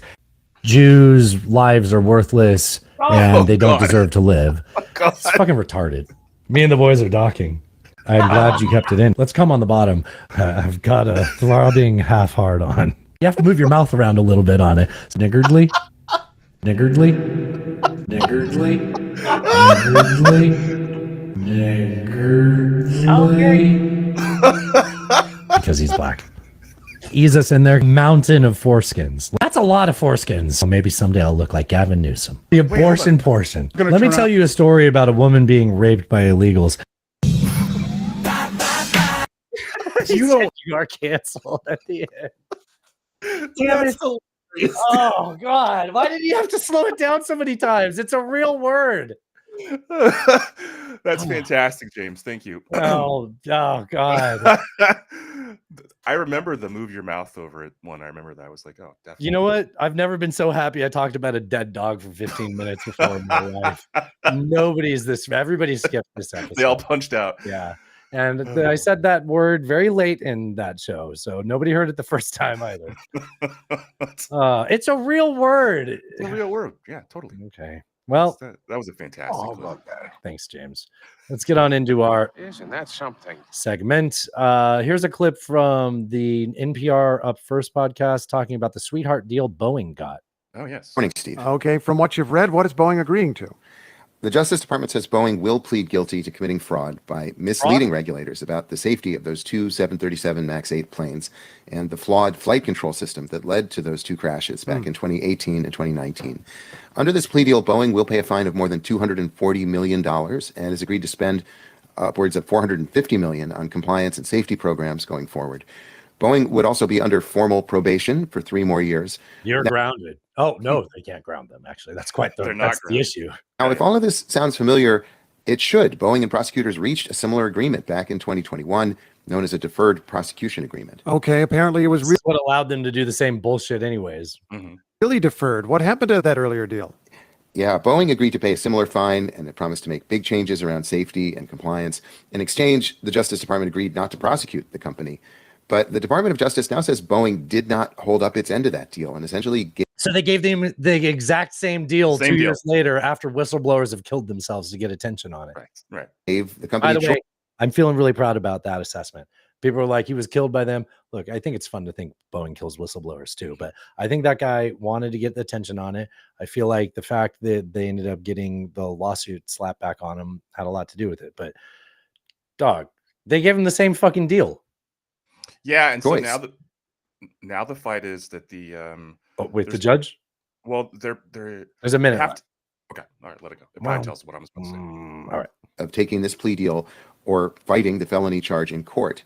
Jews' lives are worthless, and they don't deserve to live. It's fucking retarded. Me and the boys are docking. I'm glad you kept it in. Let's come on the bottom. I've got a throbbing half hard on. You have to move your mouth around a little bit on it. Niggardly. Niggardly. Niggardly. Niggardly. Because he's black. Ease us in their mountain of foreskins. That's a lot of foreskins. So maybe someday I'll look like Gavin Newsom. The abortion portion. Let me tell you a story about a woman being raped by illegals. You are canceled at the end. Damn it. Oh God! Why did you have to slow it down so many times? It's a real word. That's fantastic, James. Thank you. Oh God! I remember the move your mouth over it one. I remember that. I was like, oh, definitely. You know what? I've never been so happy I talked about a dead dog for 15 minutes before in my life. Everybody skipped this episode. They all punched out. Yeah. And I said that word very late in that show, so nobody heard it the first time either. It's a real word. It's a real word. Yeah, totally. Okay. Well, that was a fantastic. Thanks, James. Let's get on into our Isn't that something? segment. Here's a clip from the NPR Up First podcast talking about the sweetheart deal Boeing got. Oh, yes. Morning, Steve. Okay, from what you've read, what is Boeing agreeing to? The Justice Department says Boeing will plead guilty to committing fraud by misleading regulators about the safety of those two 737 MAX 8 planes and the flawed flight control system that led to those two crashes back in 2018 and 2019. Under this plea deal, Boeing will pay a fine of more than $240 million and has agreed to spend upwards of $450 million on compliance and safety programs going forward. Boeing would also be under formal probation for 3 more years. You're grounded. Oh, no, they can't ground them, actually. That's the issue. Now, if all of this sounds familiar, it should. Boeing and prosecutors reached a similar agreement back in 2021, known as a deferred prosecution agreement. Okay, apparently it was This is what allowed them to do the same bullshit anyways. really deferred. What happened to that earlier deal? Yeah, Boeing agreed to pay a similar fine, and it promised to make big changes around safety and compliance. In exchange, the Justice Department agreed not to prosecute the company. But the Department of Justice now says Boeing did not hold up its end of that deal and essentially So they gave them the exact same deal 2 years later after whistleblowers have killed themselves to get attention on it. Right. gave the company. By the way, I'm feeling really proud about that assessment. People are like, he was killed by them. Look, I think it's fun to think Boeing kills whistleblowers too, but I think that guy wanted to get the attention on it. I feel like the fact that they ended up getting the lawsuit slapped back on him had a lot to do with it. But dog, they gave him the same fucking deal. Yeah, and so now the fight is that the with the judge. Well, there's a minute. Okay, all right, let it go. It probably tells what I'm supposed to say. All right. Of taking this plea deal or fighting the felony charge in court.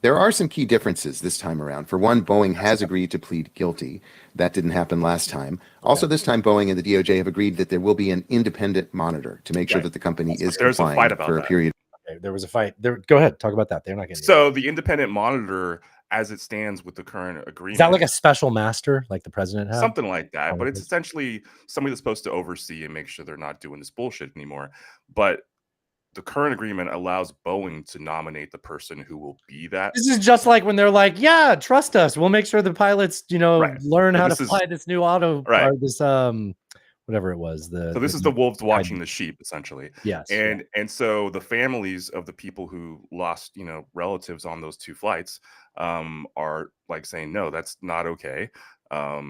There are some key differences this time around. For one, Boeing has agreed to plead guilty. That didn't happen last time. Also, this time, Boeing and the DOJ have agreed that there will be an independent monitor to make sure that the company is compliant for a period. Okay, there was a fight. Go ahead, talk about that. They're not getting. So the independent monitor, as it stands with the current agreement, Is that like a special master, like the president has? something like that. But it's essentially somebody that's supposed to oversee and make sure they're not doing this bullshit anymore. But the current agreement allows Boeing to nominate the person who will be that. This is just like when they're like, "Yeah, trust us. We'll make sure the pilots, learn how to fly this new auto, or this whatever it was." So this is the wolves watching the sheep, essentially. Yes. And so the families of the people who lost, relatives on those 2 flights, are like saying, no, that's not okay. There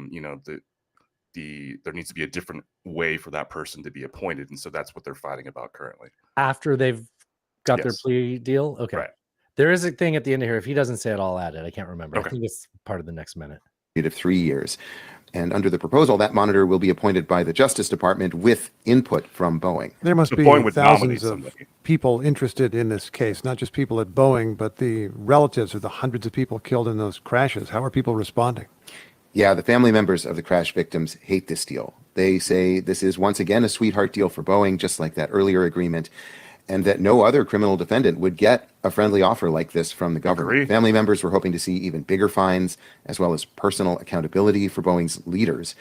needs to be a different way for that person to be appointed, and so that's what they're fighting about currently. After they've got their Yes. plea deal. Okay. Right. There is a thing at the end of here. If he doesn't say it, I'll add it. I can't remember. Okay. I think it's part of the next minute. Of 3 years. And under the proposal, that monitor will be appointed by the Justice Department with input from Boeing. There must be Boeing would thousands nominate of people interested in this case, not just people at Boeing, but the relatives of the hundreds of people killed in those crashes. How are people responding? Yeah, the family members of the crash victims hate this deal. They say this is once again a sweetheart deal for Boeing, just like that earlier agreement, and that no other criminal defendant would get a friendly offer like this from the government. Family members were hoping to see even bigger fines, as well as personal accountability for Boeing's leaders.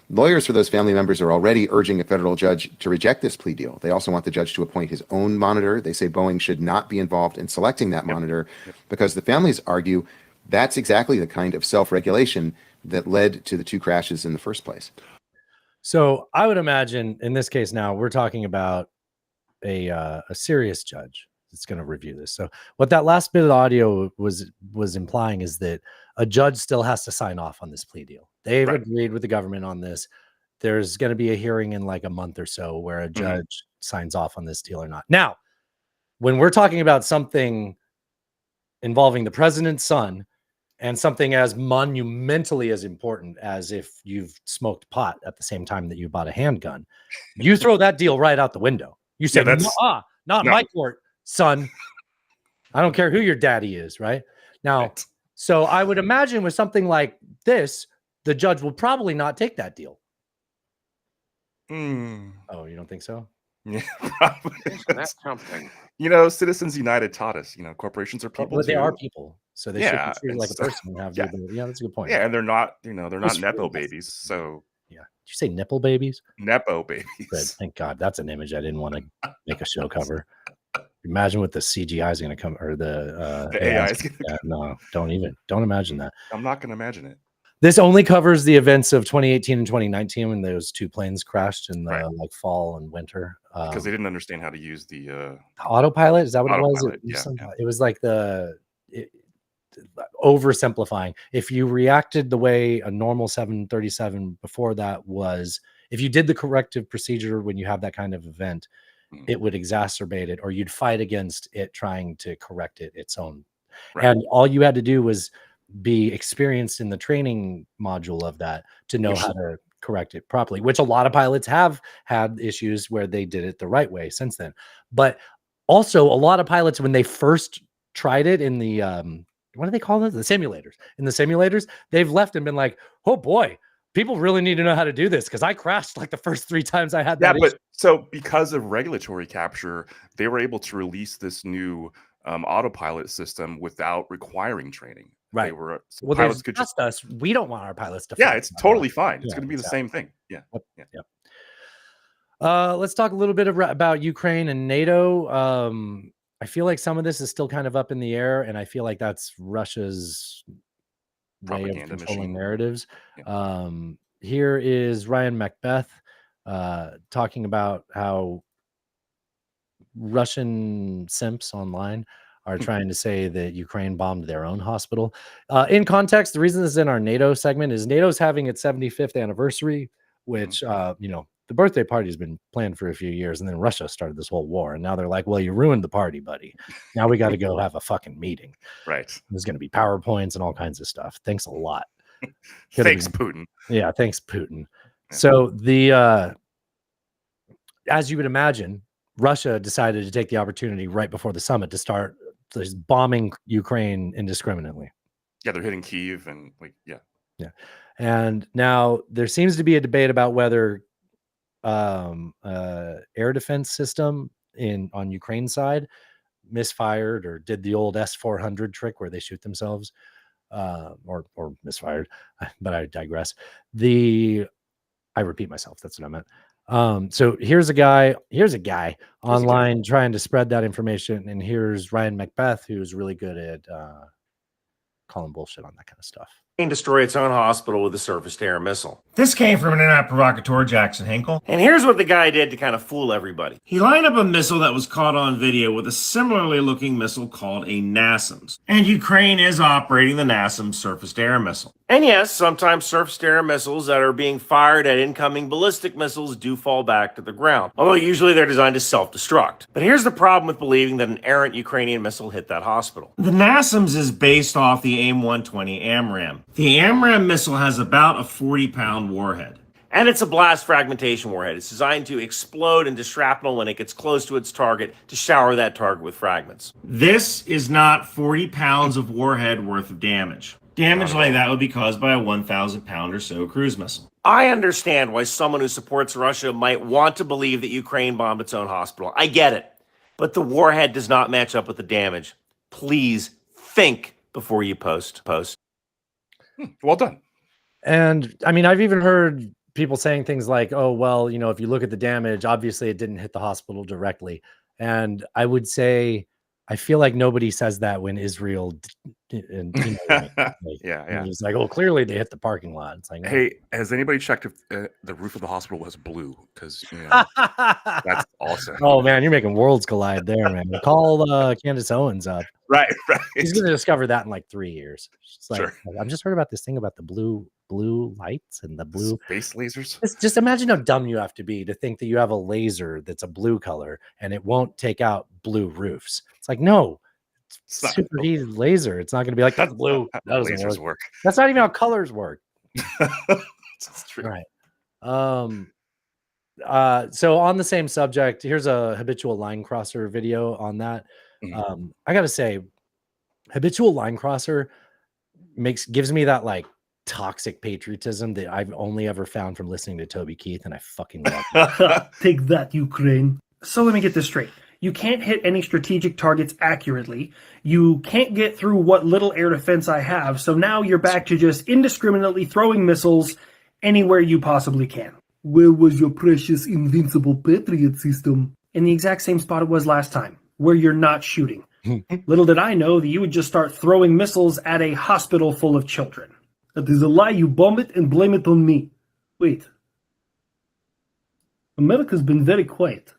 Lawyers for those family members are already urging a federal judge to reject this plea deal. They also want the judge to appoint his own monitor. They say Boeing should not be involved in selecting that monitor because the families argue that's exactly the kind of self-regulation that led to the 2 crashes in the first place. So I would imagine in this case now we're talking about a serious judge that's going to review this. So what that last bit of audio was implying is that a judge still has to sign off on this plea deal. They've agreed with the government on this. There's going to be a hearing in like a month or so where a judge signs off on this deal or not. Now, when we're talking about something involving the president's son and something as monumentally as important as if you've smoked pot at the same time that you bought a handgun, you throw that deal right out the window. You say, not my court, son. I don't care who your daddy is, right? Now, So I would imagine with something like this, the judge will probably not take that deal. Oh, you don't think so? Yeah, probably. That's something. You know, Citizens United taught us, you know, corporations are people. But they too. are people, so they should be treated and like a so- person and have the yeah. ability. Yeah, that's a good point. Yeah, and they're not, you know, they're not That's nepo really- babies. So Yeah. Did you say nipple babies? nepo Good. babies. Thank God. That's an image I didn't want to make a show cover. Imagine what the CGI is going to come, or the AI AI is gonna Yeah, no, don't imagine that. I'm not gonna imagine it. This only covers the events of 2018 and 2019 when those two planes crashed in the like fall and winter. Because they didn't understand how to use the Autopilot, is that what it was? Autopilot, It was, yeah, it was like oversimplifying. If you reacted the way a normal 737 before that was, if you did the corrective procedure when you have that kind of event, it would exacerbate it, or you'd fight against it trying to correct it its own. Right. And all you had to do was be experienced in the training module of that to know how to correct it properly, which a lot of pilots have had issues where they did it the right way since then. But also a lot of pilots, when they first tried it in the what do they call it? The simulators. In the simulators, they've left and been like, oh boy, people really need to know how to do this, because I crashed like the first 3 times I had that. but so because of regulatory capture, they were able to release this new autopilot system without requiring training. Right. They were Well, pilots they could just us. We don't want our pilots to. Yeah, fight it's that totally hard. fine. It's Yeah, going to be the exactly. same thing. Yeah. Yep. Let's talk a little bit about Ukraine and NATO. I feel like some of this is still kind of up in the air, and I feel like that's Russia's way of Propaganda controlling machine. narratives. Here is Ryan Macbeth talking about how Russian simps online are trying to say that Ukraine bombed their own hospital. In context, the reason this is in our NATO segment is NATO's having its 75th anniversary, which, you know, the birthday party has been planned for a few years, and then Russia started this whole war, and now they're like, well, you ruined the party, buddy. Now we got to go have a fucking meeting. Right. There's going to be PowerPoints and all kinds of stuff. Thanks a lot. Thanks, Putin. Yeah, thanks, Putin. So the as you would imagine, Russia decided to take the opportunity right before the summit to start just bombing Ukraine indiscriminately. Yeah, they're hitting Kyiv and Yeah. And now there seems to be a debate about whether air defense system on Ukraine's side misfired or did the old S-400 trick where they shoot themselves, or misfired, but I digress. I repeat myself. That's what I meant. So here's a guy online trying to spread that information. And here's Ryan Macbeth, who's really good at calling bullshit on that kind of stuff. Destroy its own hospital with a surface-to-air missile. This came from internet provocateur Jackson Hinkle. And here's what the guy did to kind of fool everybody. He lined up a missile that was caught on video with a similarly looking missile called a NASAMS. And Ukraine is operating the NASAMS surface-to-air missile. And yes, sometimes surface-to-air missiles that are being fired at incoming ballistic missiles do fall back to the ground, although usually they're designed to self-destruct. But here's the problem with believing that an errant Ukrainian missile hit that hospital. The NASAMS is based off the AIM-120 AMRAAM. The AMRAAM missile has about a 40-pound warhead. And it's a blast fragmentation warhead. It's designed to explode into shrapnel when it gets close to its target to shower that target with fragments. This is not 40 pounds of warhead worth of damage. Damage like that would be caused by a 1,000-pound or so cruise missile. I understand why someone who supports Russia might want to believe that Ukraine bombed its own hospital. I get it. But the warhead does not match up with the damage. Please think before you post. Well done. And I mean, I've even heard people saying things like, oh, well, you know, if you look at the damage, obviously it didn't hit the hospital directly. And I would say, I feel like nobody says that when Israel, it's like, oh, clearly they hit the parking lot. It's like, hey, has anybody checked if the roof of the hospital was blue? Because that's awesome. Oh man, you're making worlds collide there, man. Call Candace Owens up. Right. He's gonna discover that in like 3 years. It's like, Sure. I've just heard about this thing about the blue lights and the blue space lasers. Just imagine how dumb you have to be to think that you have a laser that's a blue color and it won't take out blue roofs. It's like, no, it's superheated laser. It's not going to be like, that's blue. That doesn't lasers work. That's not even how colors work. That's true. Right. So on the same subject, here's a habitual line crosser video on that. I got to say, habitual line crosser gives me that like toxic patriotism that I've only ever found from listening to Toby Keith, and I fucking love it. Take that, Ukraine. So let me get this straight. You can't hit any strategic targets accurately. You can't get through what little air defense I have. So now you're back to just indiscriminately throwing missiles anywhere you possibly can. Where was your precious invincible Patriot system? In the exact same spot it was last time, where you're not shooting. Little did I know that you would just start throwing missiles at a hospital full of children. That is a lie. You bomb it and blame it on me. Wait. America's been very quiet.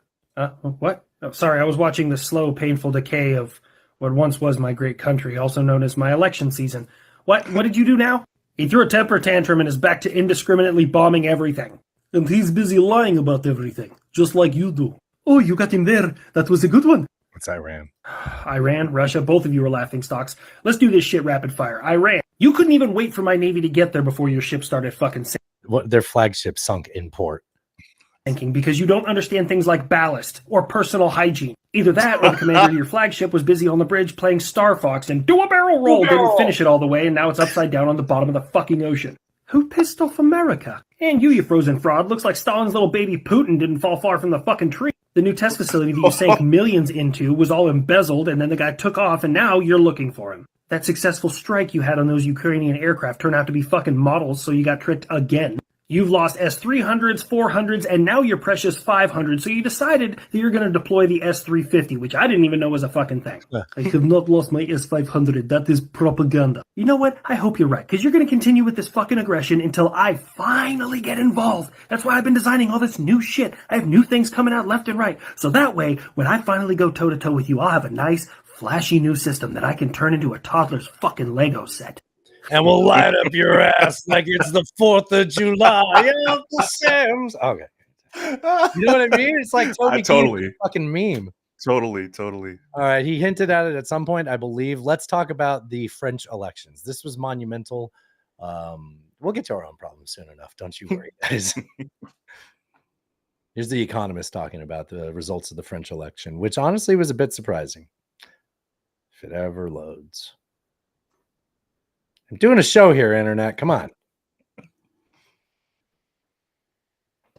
What? Oh, sorry, I was watching the slow, painful decay of what once was my great country, also known as my election season. What did you do now? He threw a temper tantrum and is back to indiscriminately bombing everything. And he's busy lying about everything, just like you do. Oh, you got him there. That was a good one. It's Iran. Iran, Russia, both of you are laughing stocks. Let's do this shit rapid fire. Iran. You couldn't even wait for my Navy to get there before your ship started fucking sinking. What, their flagship sunk in port. Because you don't understand things like ballast or personal hygiene. Either that or the commander of your flagship was busy on the bridge playing Star Fox and do a barrel roll, didn't finish it all the way, and now it's upside down on the bottom of the fucking ocean. Who pissed off America? And you frozen fraud. Looks like Stalin's little baby Putin didn't fall far from the fucking tree. The new test facility that you sank millions into was all embezzled, and then the guy took off, and now you're looking for him. That successful strike you had on those Ukrainian aircraft turned out to be fucking models, so you got tricked again. You've lost S-300s, 400s, and now your precious 500. So you decided that you're going to deploy the S-350, which I didn't even know was a fucking thing. I have not lost my S-500. That is propaganda. You know what? I hope you're right, because you're going to continue with this fucking aggression until I finally get involved. That's why I've been designing all this new shit. I have new things coming out left and right. So that way, when I finally go toe-to-toe with you, I'll have a nice, flashy new system that I can turn into a toddler's fucking Lego set. And we'll light up your ass like it's the 4th of July. Yeah, the Sims. Okay. You know what I mean? It's like Toby totally Keith's fucking meme. Totally. All right. He hinted at it at some point, I believe. Let's talk about the French elections. This was monumental. We'll get to our own problems soon enough. Don't you worry, guys. Here's the Economist talking about the results of the French election, which honestly was a bit surprising. If it ever loads. I'm doing a show here, Internet. Come on.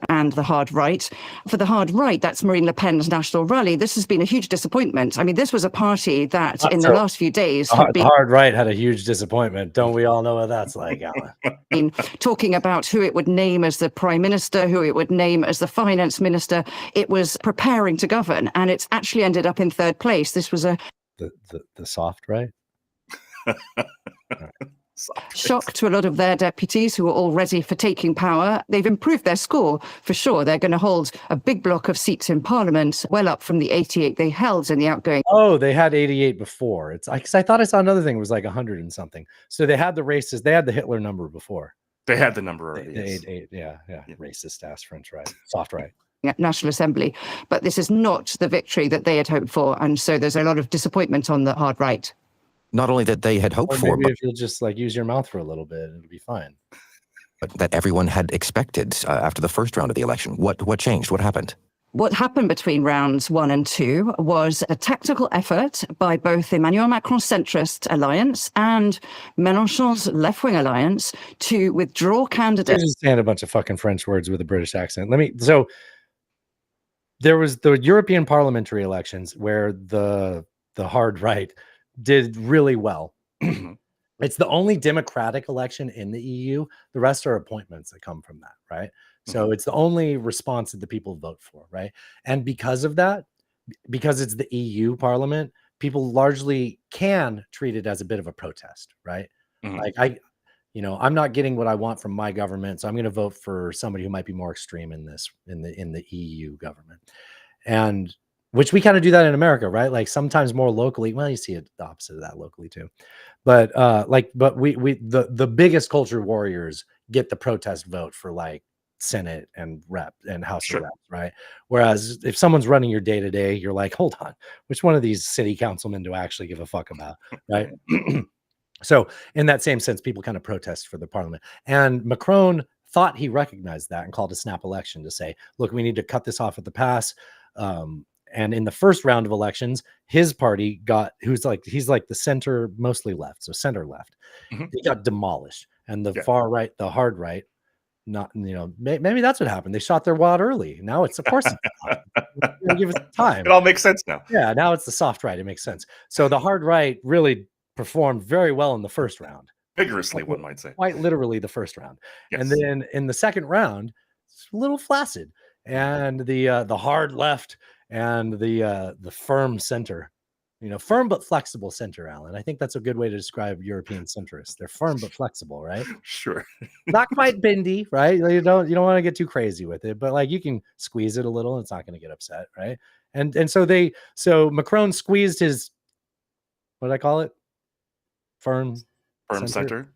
And the hard right. For the hard right, that's Marine Le Pen's National Rally. This has been a huge disappointment. I mean, this was a party that in the last few days the hard right had a huge disappointment. Don't we all know what that's like, Alan? Talking about who it would name as the prime minister, who it would name as the finance minister. It was preparing to govern, and it's actually ended up in third place. This was the soft right. Shock to a lot of their deputies who were all ready for taking power. They've improved their score for sure. They're going to hold a big block of seats in Parliament, well up from the 88 they held in the outgoing. Oh, they had 88 before. It's because I thought I saw another thing was like 100 and something. So they had the races. They had the Hitler number before. They had the number already. Yeah. Racist ass French right, soft right. National Assembly, but this is not the victory that they had hoped for, and so there's a lot of disappointment on the hard right. Not only that they had hoped for, but but if you'll just like use your mouth for a little bit, it'll be fine. But that everyone had expected after the first round of the election. What changed? What happened? What happened between rounds 1 and 2 was a tactical effort by both Emmanuel Macron's centrist alliance and Mélenchon's left-wing alliance to withdraw candidates. I just saying a bunch of fucking French words with a British accent. So there was the European parliamentary elections where the hard right did really well. It's the only democratic election in the EU. The rest are appointments that come from that, right? So it's the only response that the people vote for, right? And because of that, because it's the EU parliament, people largely can treat it as a bit of a protest, right? Like I'm not getting what I want from my government, so I'm going to vote for somebody who might be more extreme in the EU government. And which we kind of do that in America, right? Like sometimes more locally. Well, you see it the opposite of that locally too. But we the biggest culture warriors get the protest vote for like Senate and Rep and House of Reps, right? Whereas if someone's running your day to day, you're like, hold on, which one of these city councilmen do I actually give a fuck about, right? So in that same sense, people kind of protest for the parliament. And Macron thought he recognized that and called a snap election to say, look, we need to cut this off at the pass. And in the first round of elections, his party he's like the center, mostly left, so center left. He got demolished, and the far right, the hard right, not, maybe that's what happened. They shot their wad early. Now of course, give it time. It all makes sense now. Yeah, now it's the soft right. It makes sense. So the hard right really performed very well in the first round. Vigorously, one might say. Quite literally the first round. Yes. And then in the second round, it's a little flaccid. And the hard left and the firm center, firm but flexible center, Alan. I think that's a good way to describe European centrists. They're firm but flexible, right? Sure. Not quite bendy, right? You don't want to get too crazy with it, but like you can squeeze it a little, and it's not going to get upset, right? And so Macron squeezed his, what did I call it? Firm center.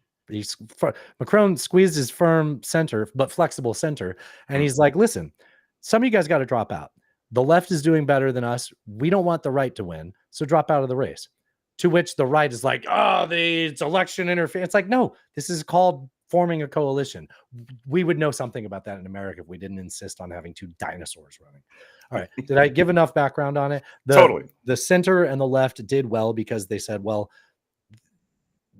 Macron squeezed his firm center but flexible center, and he's like, listen, some of you guys got to drop out. The left is doing better than us. We don't want the right to win, so drop out of the race. To which the right is like, it's election interference. It's like, no, this is called forming a coalition. We would know something about that in America if we didn't insist on having two dinosaurs running. All right. Did I give enough background on it? Totally. The center and the left did well because they said, well,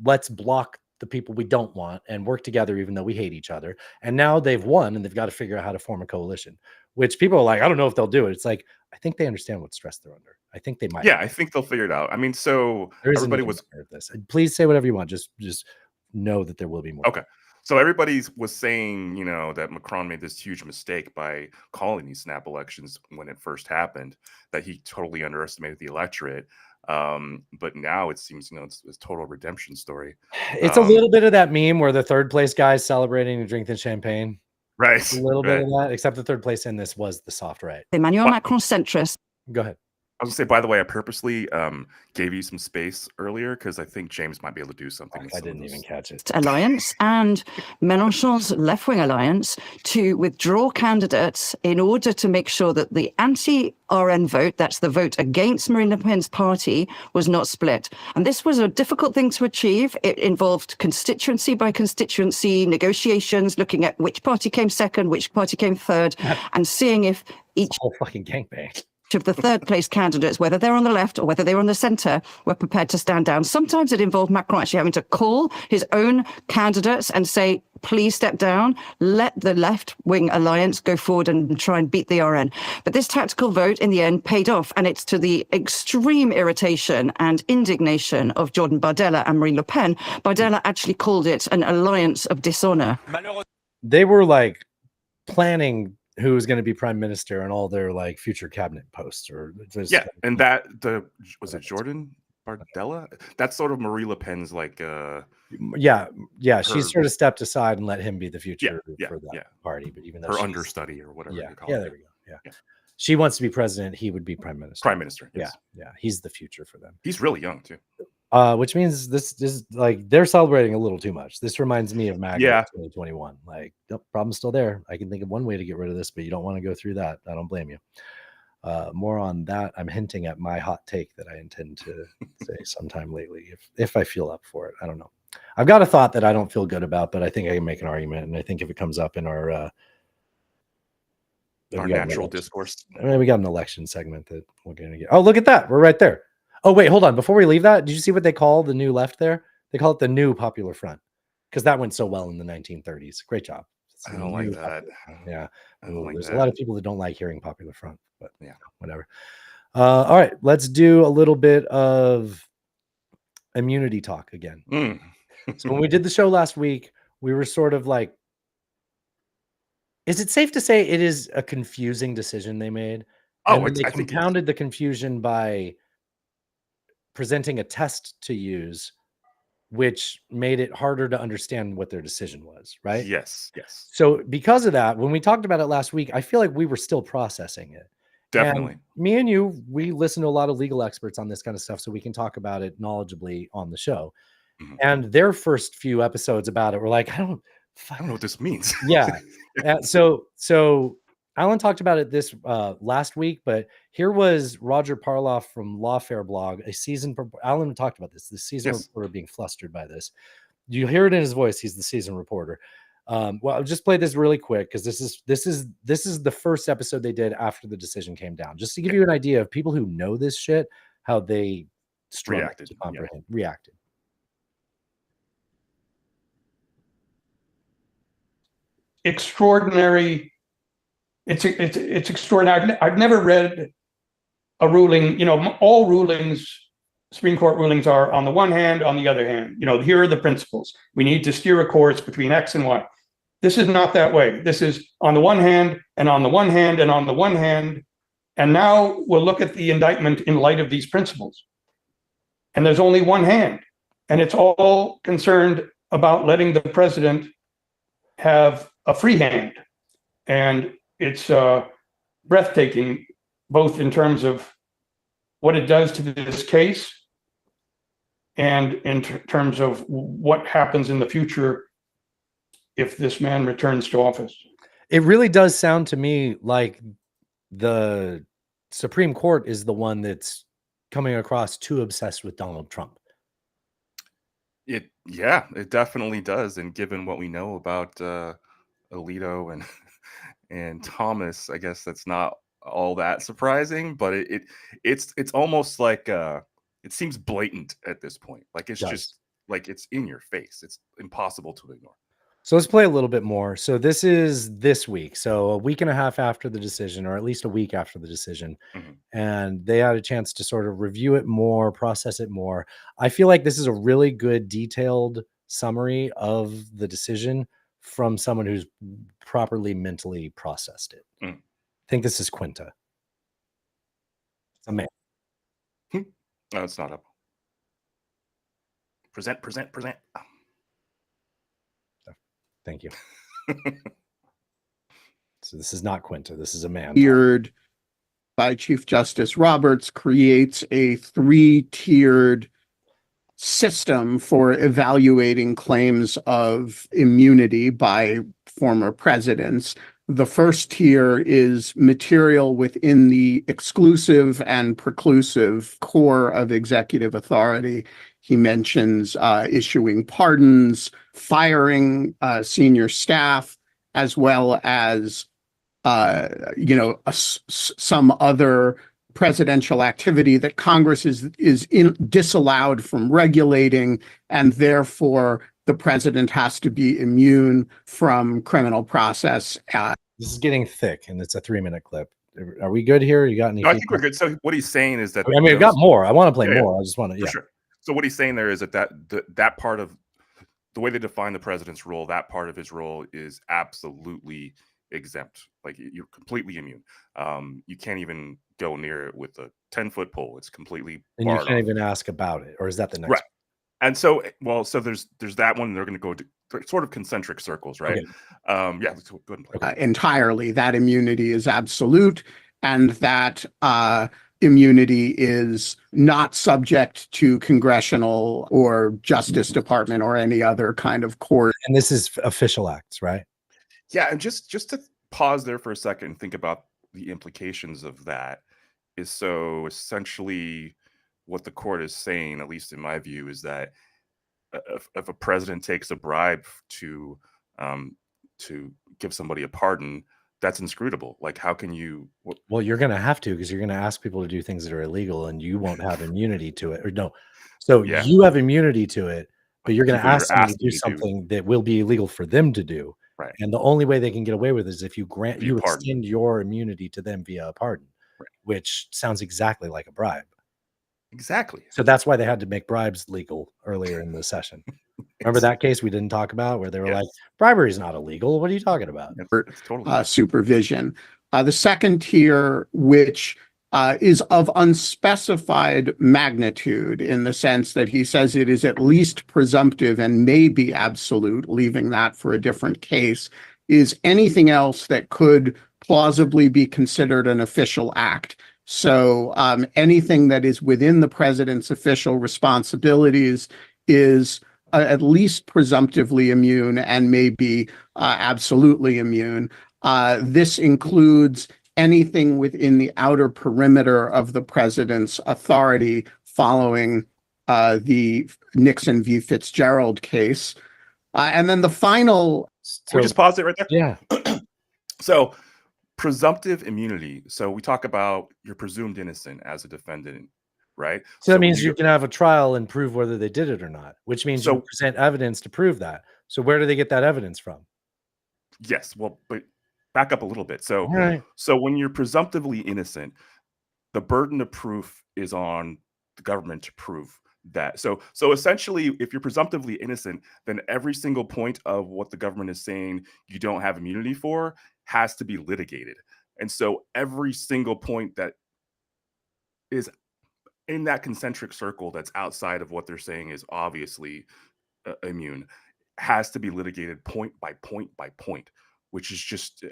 let's block the people we don't want and work together even though we hate each other. And now they've won, and they've got to figure out how to form a coalition, which people are like, I don't know if they'll do it. It's like, I think they understand what stress they're under. I think they might. Yeah, I think they'll figure it out. I mean, so everybody was this. Please say whatever you want. Just know that there will be more. Okay. So everybody was saying, that Macron made this huge mistake by calling these snap elections when it first happened, that he totally underestimated the electorate. But now it seems, it's a total redemption story. It's a little bit of that meme where the third place guy's celebrating and drinking champagne. Right. A little bit of that, except the third place in this was the soft right. Emmanuel Macron centrist. Go ahead. I was gonna say, by the way, I purposely gave you some space earlier because I think James might be able to do something. I didn't even catch it. Alliance and Mélenchon's left-wing alliance to withdraw candidates in order to make sure that the anti-RN vote, that's the vote against Marine Le Pen's party, was not split. And this was a difficult thing to achieve. It involved constituency by constituency negotiations, looking at which party came second, which party came third, and seeing if each whole fucking gangbang of the third place candidates, whether they're on the left or whether they're on the center, were prepared to stand down. Sometimes it involved Macron actually having to call his own candidates and say, please step down, let the left-wing alliance go forward and try and beat the RN. But this tactical vote in the end paid off, and it's to the extreme irritation and indignation of Jordan Bardella and Marine Le Pen. Bardella actually called it an alliance of dishonor. They were like planning who was going to be prime minister and all their like future cabinet posts, or and was it Jordan Bardella? That's sort of Marie Le Pen's like she sort of stepped aside and let him be the future for that party. But even though her understudy or whatever you call it. There we go. Yeah. She wants to be president, he would be prime minister. Yes. Yeah, he's the future for them. He's really young too. Which means this is like they're celebrating a little too much. This reminds me of MAGA 2021. Like, nope, problem's still there. I can think of one way to get rid of this, but you don't want to go through that. I don't blame you. More on that. I'm hinting at my hot take that I intend to say sometime lately, if I feel up for it. I don't know. I've got a thought that I don't feel good about, but I think I can make an argument, and I think if it comes up in our natural discourse, we got an election segment that we're gonna get. Oh, look at that! We're right there. Oh, wait, hold on. Before we leave that, did you see what they call the new left there? They call it the New Popular Front because that went so well in the 1930s. Great job. I don't like that. Yeah. There's that. A lot of people that don't like hearing Popular Front, but yeah, whatever. All right, let's do a little bit of immunity talk again. So when we did the show last week, we were sort of like, is it safe to say it is a confusing decision they made? Oh, they compounded the confusion by presenting a test to use, which made it harder to understand what their decision was, right? Yes. So because of that, when we talked about it last week, I feel like we were still processing it. Definitely. And me and you, we listen to a lot of legal experts on this kind of stuff, so we can talk about it knowledgeably on the show. And their first few episodes about it were like, I don't know what this means. Yeah. So Alan talked about it this last week, but here was Roger Parloff from Lawfare blog, Alan talked about this, the seasoned reporter being flustered by this. You hear it in his voice. He's the seasoned reporter. Well, I'll just play this really quick because this is the first episode they did after the decision came down, just to give you an idea of people who know this shit, how they Reacted, to reacted. Extraordinary. It's extraordinary. I've never read a ruling. All rulings, Supreme Court rulings are on the one hand, on the other hand. Here are the principles. We need to steer a course between X and Y. This is not that way. This is on the one hand, and on the one hand, and on the one hand. And now we'll look at the indictment in light of these principles. And there's only one hand. And it's all concerned about letting the president have a free hand. And it's breathtaking, both in terms of what it does to this case and in terms of what happens in the future if this man returns to office. It really does sound to me like the Supreme Court is the one that's coming across too obsessed with Donald Trump. It definitely does. And given what we know about Alito and Thomas, I guess that's not all that surprising, but it's almost like it seems blatant at this point. Like it's just like it's in your face. It's impossible to ignore. So let's play a little bit more. So this is this week. So a week and a half after the decision, or at least a week after the decision. And they had a chance to sort of review it more, process it more. I feel like this is a really good detailed summary of the decision from someone who's properly mentally processed it. I think this is Quinta. It's a man. No, it's not up. Present. Thank you. So this is not Quinta. This is a man. Tiered by Chief Justice Roberts creates a 3-tiered system for evaluating claims of immunity by former presidents. The first tier is material within the exclusive and preclusive core of executive authority. He mentions issuing pardons, firing senior staff, as well as some other presidential activity that Congress is disallowed from regulating, and therefore the president has to be immune from criminal process. This is getting thick, and it's a 3-minute clip. Are we good here? You got any? No, I think we're good. So what he's saying is that I mean, we've got more. I want to play more. I just want to. For sure. So what he's saying there is that part of the way they define the president's role, that part of his role is absolutely exempt. Like you're completely immune. You can't even go near it with a 10-foot pole. It's completely and you can't even ask about it, or is that the next? Right. And so, so there's that one. They're going to go to sort of concentric circles, right? Okay. Let's go ahead and play. Entirely, that immunity is absolute, and that immunity is not subject to congressional or Justice Department or any other kind of court. And this is official acts, right? Yeah, and just to pause there for a second and think about the implications of that is so essentially what the court is saying, at least in my view, is that if a president takes a bribe to give somebody a pardon, that's inscrutable. Like, how can you? Well, you're going to have to, because you're going to ask people to do things that are illegal, and you won't have immunity to it. Or no, so you have immunity to it, but you're going to ask them to do something that will be illegal for them to do. Right. And the only way they can get away with it is if you extend your immunity to them via a pardon, which sounds exactly like a bribe. Exactly. So that's why they had to make bribes legal earlier in the session. Remember that case we didn't talk about where they were like, bribery is not illegal. What are you talking about? Supervision. The second tier, which is of unspecified magnitude in the sense that he says it is at least presumptive and may be absolute, leaving that for a different case, is anything else that could plausibly be considered an official act. So anything that is within the president's official responsibilities is at least presumptively immune and may be absolutely immune. This includes anything within the outer perimeter of the president's authority following the Nixon v. Fitzgerald case. And then the final Can we just pause it right there? Yeah. So, presumptive immunity. So we talk about you're presumed innocent as a defendant, right? So that when means you can have a trial and prove whether they did it or not, which means you present evidence to prove that. So where do they get that evidence from? Yes, well, but back up a little bit. So, All right. so when you're presumptively innocent, the burden of proof is on the government to prove that. So essentially, if you're presumptively innocent, then every single point of what the government is saying you don't have immunity for has to be litigated. And so every single point that is in that concentric circle that's outside of what they're saying is obviously immune has to be litigated point by point by point, which is just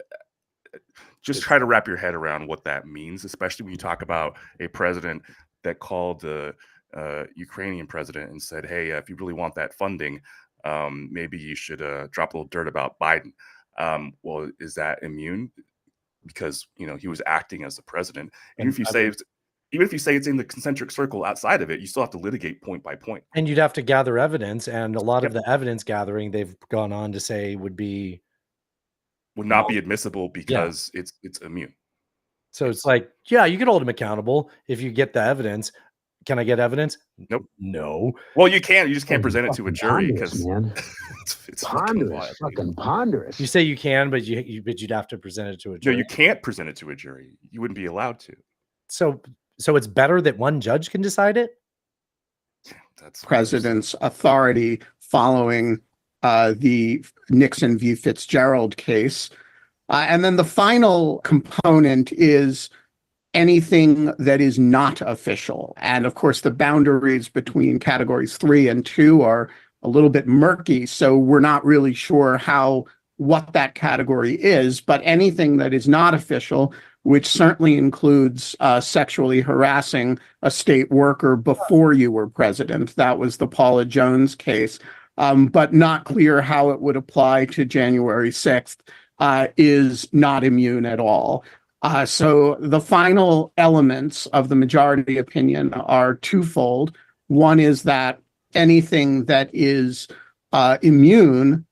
try to wrap your head around what that means, especially when you talk about a president that called the Ukrainian president and said, hey, if you really want that funding, maybe you should drop a little dirt about Biden. Well, is that immune? Because, you know, he was acting as the president. And if you say it's in the concentric circle outside of it, you still have to litigate point by point. And you'd have to gather evidence, and a lot of the evidence gathering they've gone on to say would not be admissible because it's immune. So it's like, yeah, you can hold him accountable if you get the evidence. Can I get evidence? Nope. No. Well, you can. You just can't present it to a jury because it's Ponderous, fucking ponderous. You say you can, but you'd have to present it to a jury. No, you can't present it to a jury. You wouldn't be allowed to. So it's better that one judge can decide it? That's president's authority following the Nixon v. Fitzgerald case. And then the final component is anything that is not official. And of course, the boundaries between categories 3 and 2 are a little bit murky. So we're not really sure what that category is, but anything that is not official, which certainly includes sexually harassing a state worker before you were president. That was the Paula Jones case, but not clear how it would apply to January 6th, is not immune at all. So the final elements of the majority opinion are twofold. One is that anything that is immune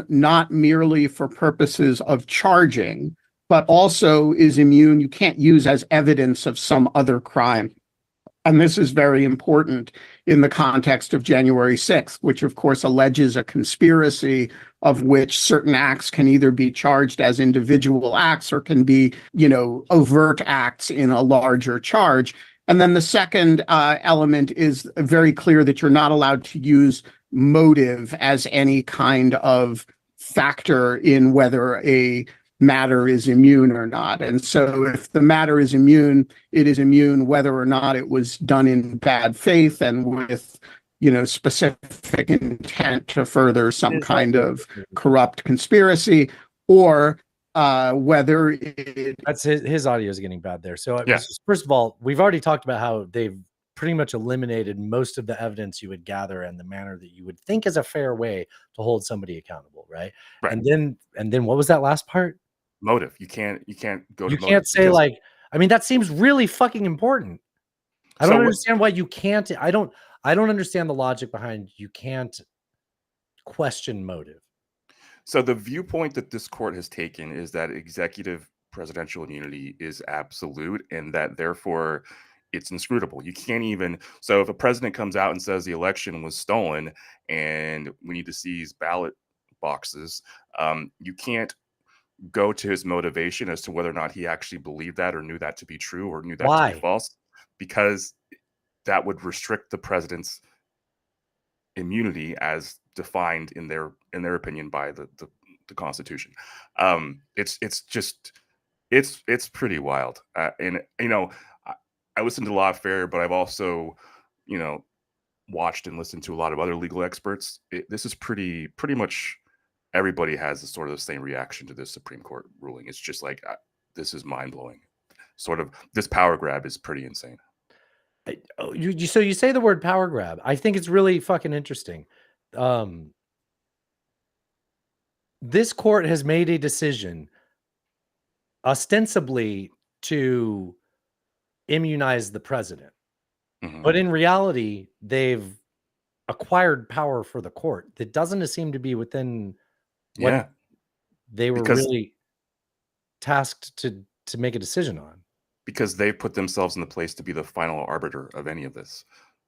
not merely for purposes of charging, but also is immune, you can't use as evidence of some other crime. And this is very important in the context of January 6th, which of course alleges a conspiracy of which certain acts can either be charged as individual acts or can be, overt acts in a larger charge. And then the second element is very clear that you're not allowed to use motive as any kind of factor in whether a matter is immune or not. And so if the matter is immune, it is immune whether or not it was done in bad faith and with, specific intent to further some kind of corrupt conspiracy, or whether that's his audio is getting bad there. So first of all, we've already talked about how they've pretty much eliminated most of the evidence you would gather and the manner that you would think is a fair way to hold somebody accountable, right? And then what was that last part? Motive. You can't go to you can't say that seems really fucking important. I don't understand why you can't. I don't understand the logic behind you can't question motive. So the viewpoint that this court has taken is that executive presidential immunity is absolute and that therefore it's inscrutable. You can't even, so if a president comes out and says the election was stolen and we need to seize ballot boxes, you can't go to his motivation as to whether or not he actually believed that or knew that to be true or knew that to be false, because that would restrict the president's immunity as defined in their opinion by the Constitution. It's pretty wild. And I listen to Lawfare, but I've also, watched and listened to a lot of other legal experts. This is pretty much everybody has a sort of the same reaction to this Supreme Court ruling. It's just like, this is mind blowing. Sort of this power grab is pretty insane. So you say the word power grab. I think it's really fucking interesting. This court has made a decision ostensibly to immunize the president. Mm-hmm. But in reality, they've acquired power for the court that doesn't seem to be within Yeah. they were Because- really tasked to make a decision on. Because they put themselves in the place to be the final arbiter of any of this.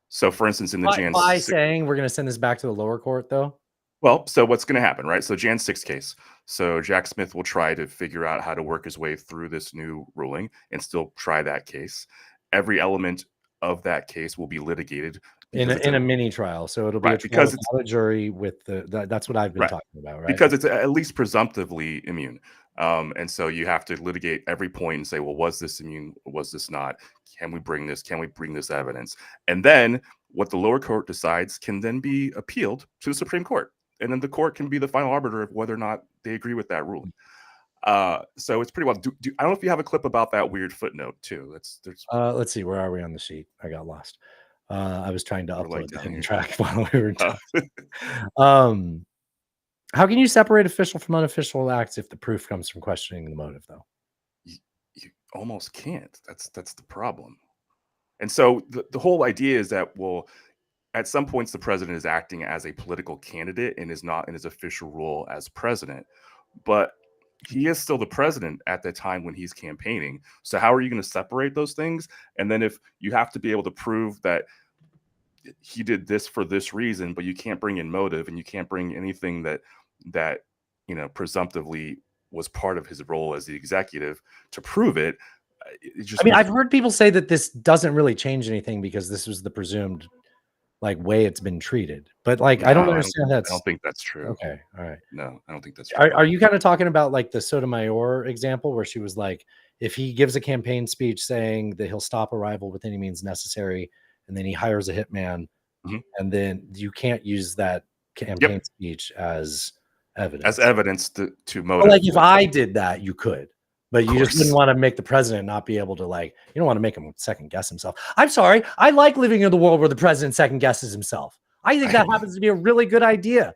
So, for instance, in the By, Jan by 6 saying we're going to send this back to the lower court, though. Well, so what's going to happen, right? So Jan 6 case. So Jack Smith will try to figure out how to work his way through this new ruling and still try that case. Every element of that case will be litigated In a mini trial, so it'll be Right, a trial because it's- without a jury with that's what I've been Right. talking about, right? because it's at least presumptively immune. And so you have to litigate every point and say, well, was this immune? Was this not? Can we bring this? Can we bring this evidence? And then what the lower court decides can then be appealed to the Supreme Court. And then the court can be the final arbiter of whether or not they agree with that ruling. So it's pretty well. I don't know if you have a clip about that weird footnote too. Let's see, where are we on the sheet? I got lost. I was trying to We're, like, upload the down hidden here. track while we were talking. How can you separate official from unofficial acts if the proof comes from questioning the motive, though? You almost can't. That's the problem. And so the whole idea is that, well, at some points the president is acting as a political candidate and is not in his official role as president, but he is still the president at the time when he's campaigning. So how are you going to separate those things? And then if you have to be able to prove that he did this for this reason, but you can't bring in motive and you can't bring anything that presumptively was part of his role as the executive to prove it. I mean, I've heard people say that this doesn't really change anything because this was the presumed way it's been treated. But I don't understand that. I don't think that's true. Okay. All right. No, I don't think that's true. Are you kind of talking about the Sotomayor example where she was like, if he gives a campaign speech saying that he'll stop a rival with any means necessary, and then he hires a hitman, and then you can't use that campaign speech as evidence. As evidence to motive. Well, if I did that, you could. But you just wouldn't want to make the president not be able to you don't want to make him second guess himself. I'm sorry. I like living in the world where the president second guesses himself. I think that happens to be a really good idea.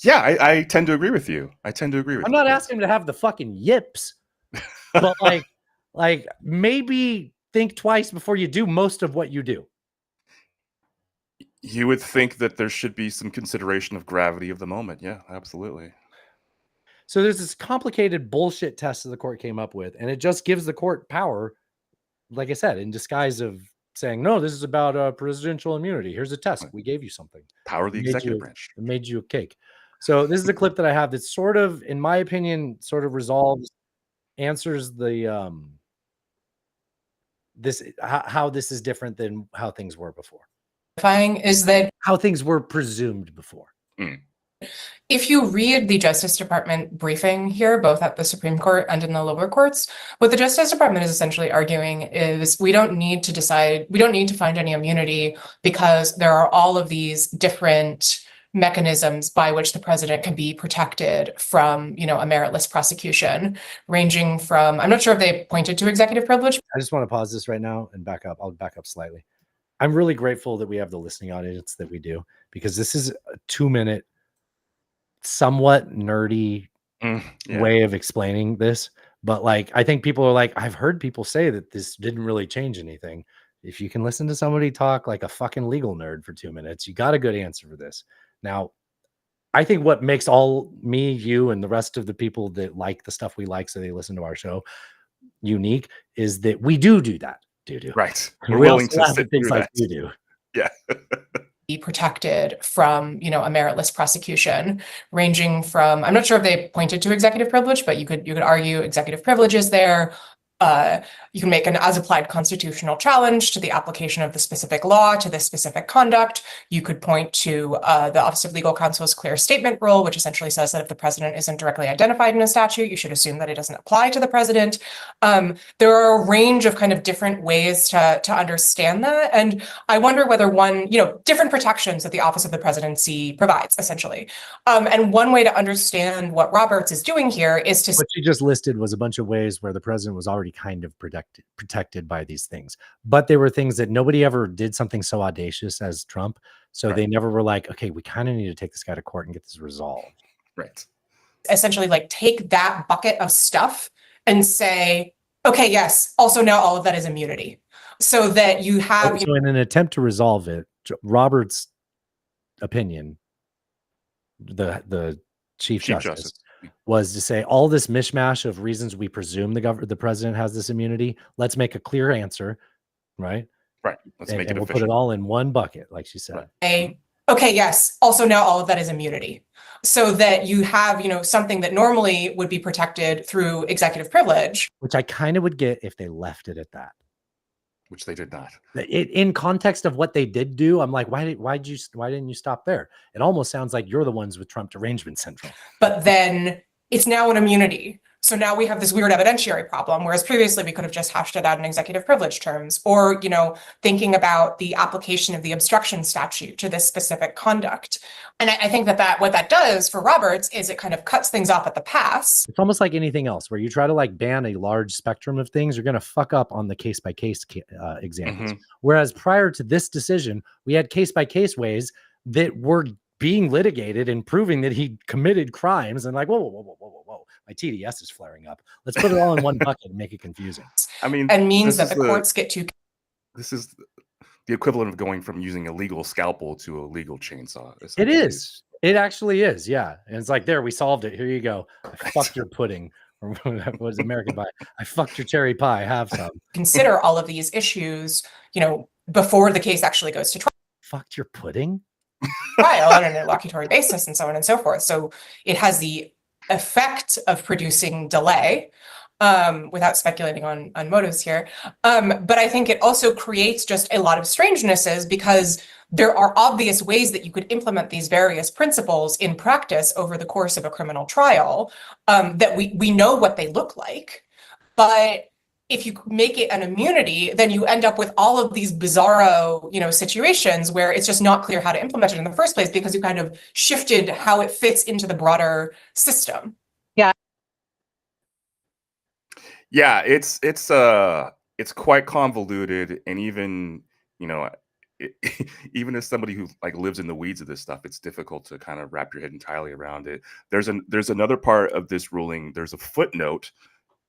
Yeah, I tend to agree with you. I'm not asking him to have the fucking yips, but maybe think twice before you do most of what you do. You would think that there should be some consideration of gravity of the moment. Yeah, absolutely. So there's this complicated bullshit test that the court came up with, and it just gives the court power, like I said, in disguise of saying, no, this is about presidential immunity. Here's a test. We gave you something. Power of the executive branch. It made you a cake. So this is a clip that I have that's sort of, in my opinion, answers the how this is different than how things were before. Is that how things were presumed before. If you read the Justice Department briefing here, both at the Supreme Court and in the lower courts, what the Justice Department is essentially arguing is we don't need to find any immunity because there are all of these different mechanisms by which the president can be protected from, a meritless prosecution, ranging from, I'm not sure if they pointed to executive privilege. I just want to pause this right now and back up. I'll back up slightly. I'm really grateful that we have the listening audience that we do, because this is a 2-minute, somewhat nerdy way of explaining this. But I think people are I've heard people say that this didn't really change anything. If you can listen to somebody talk like a fucking legal nerd for 2 minutes, you got a good answer for this. Now, I think what makes me, you, and the rest of the people that like the stuff we like, so they listen to our show, unique is that we do that. Right. We're willing to sit things like you do. Yeah. Be protected from, a meritless prosecution, ranging from, I'm not sure if they pointed to executive privilege, but you could argue executive privilege is there. You can make an as-applied constitutional challenge to the application of the specific law to this specific conduct. You could point to the Office of Legal Counsel's clear statement rule, which essentially says that if the president isn't directly identified in a statute, you should assume that it doesn't apply to the president. There are a range of kind of different ways to understand that. And I wonder whether different protections that the Office of the Presidency provides, essentially. And one way to understand what Roberts is doing here is to... What you just listed was a bunch of ways where the president was already kind of protected by these things, but there were things that nobody ever did something so audacious as Trump. So they never were like, okay, we kind of need to take this guy to court and get this resolved. Right. Essentially take that bucket of stuff and say, okay, yes, also now all of that is immunity. So that you have... So in an attempt to resolve it, Robert's opinion, the Chief Justice, was to say all this mishmash of reasons we presume the president has this immunity. Let's make a clear answer, right? Right. Let's make it and we'll official. put it all in one bucket, like she said. Okay, yes. Also now all of that is immunity. So that you have, something that normally would be protected through executive privilege. Which I kind of would get if they left it at that. Which they did not. In context of what they did do, I'm like, why didn't you stop there? It almost sounds like you're the ones with Trump derangement syndrome. But then it's now an immunity. So now we have this weird evidentiary problem, whereas previously we could have just hashed it out in executive privilege terms, or, thinking about the application of the obstruction statute to this specific conduct. And I think that what that does for Roberts is it kind of cuts things off at the pass. It's almost like anything else where you try to ban a large spectrum of things, you're going to fuck up on the case by case examples. Whereas prior to this decision, we had case by case ways that were being litigated and proving that he committed crimes, and whoa, my TDS is flaring up. Let's put it all in one bucket and make it confusing. I mean, and means that the courts get to. This is the equivalent of going from using a legal scalpel to a legal chainsaw. It is. It actually is. Yeah. And it's like, there, we solved it. Here you go. I fucked your pudding. Or what was American pie? I fucked your cherry pie. Have some. Consider all of these issues, before the case actually goes to trial. Fucked your pudding? Trial on an interlocutory basis and so on and so forth. So it has the effect of producing delay, without speculating on motives here. But I think it also creates just a lot of strangenesses because there are obvious ways that you could implement these various principles in practice over the course of a criminal trial, that we know what they look like. But if you make it an immunity, then you end up with all of these bizarro, situations where it's just not clear how to implement it in the first place because you kind of shifted how it fits into the broader system. Yeah, it's quite convoluted, and even even as somebody who lives in the weeds of this stuff, it's difficult to kind of wrap your head entirely around it. There's another part of this ruling. There's a footnote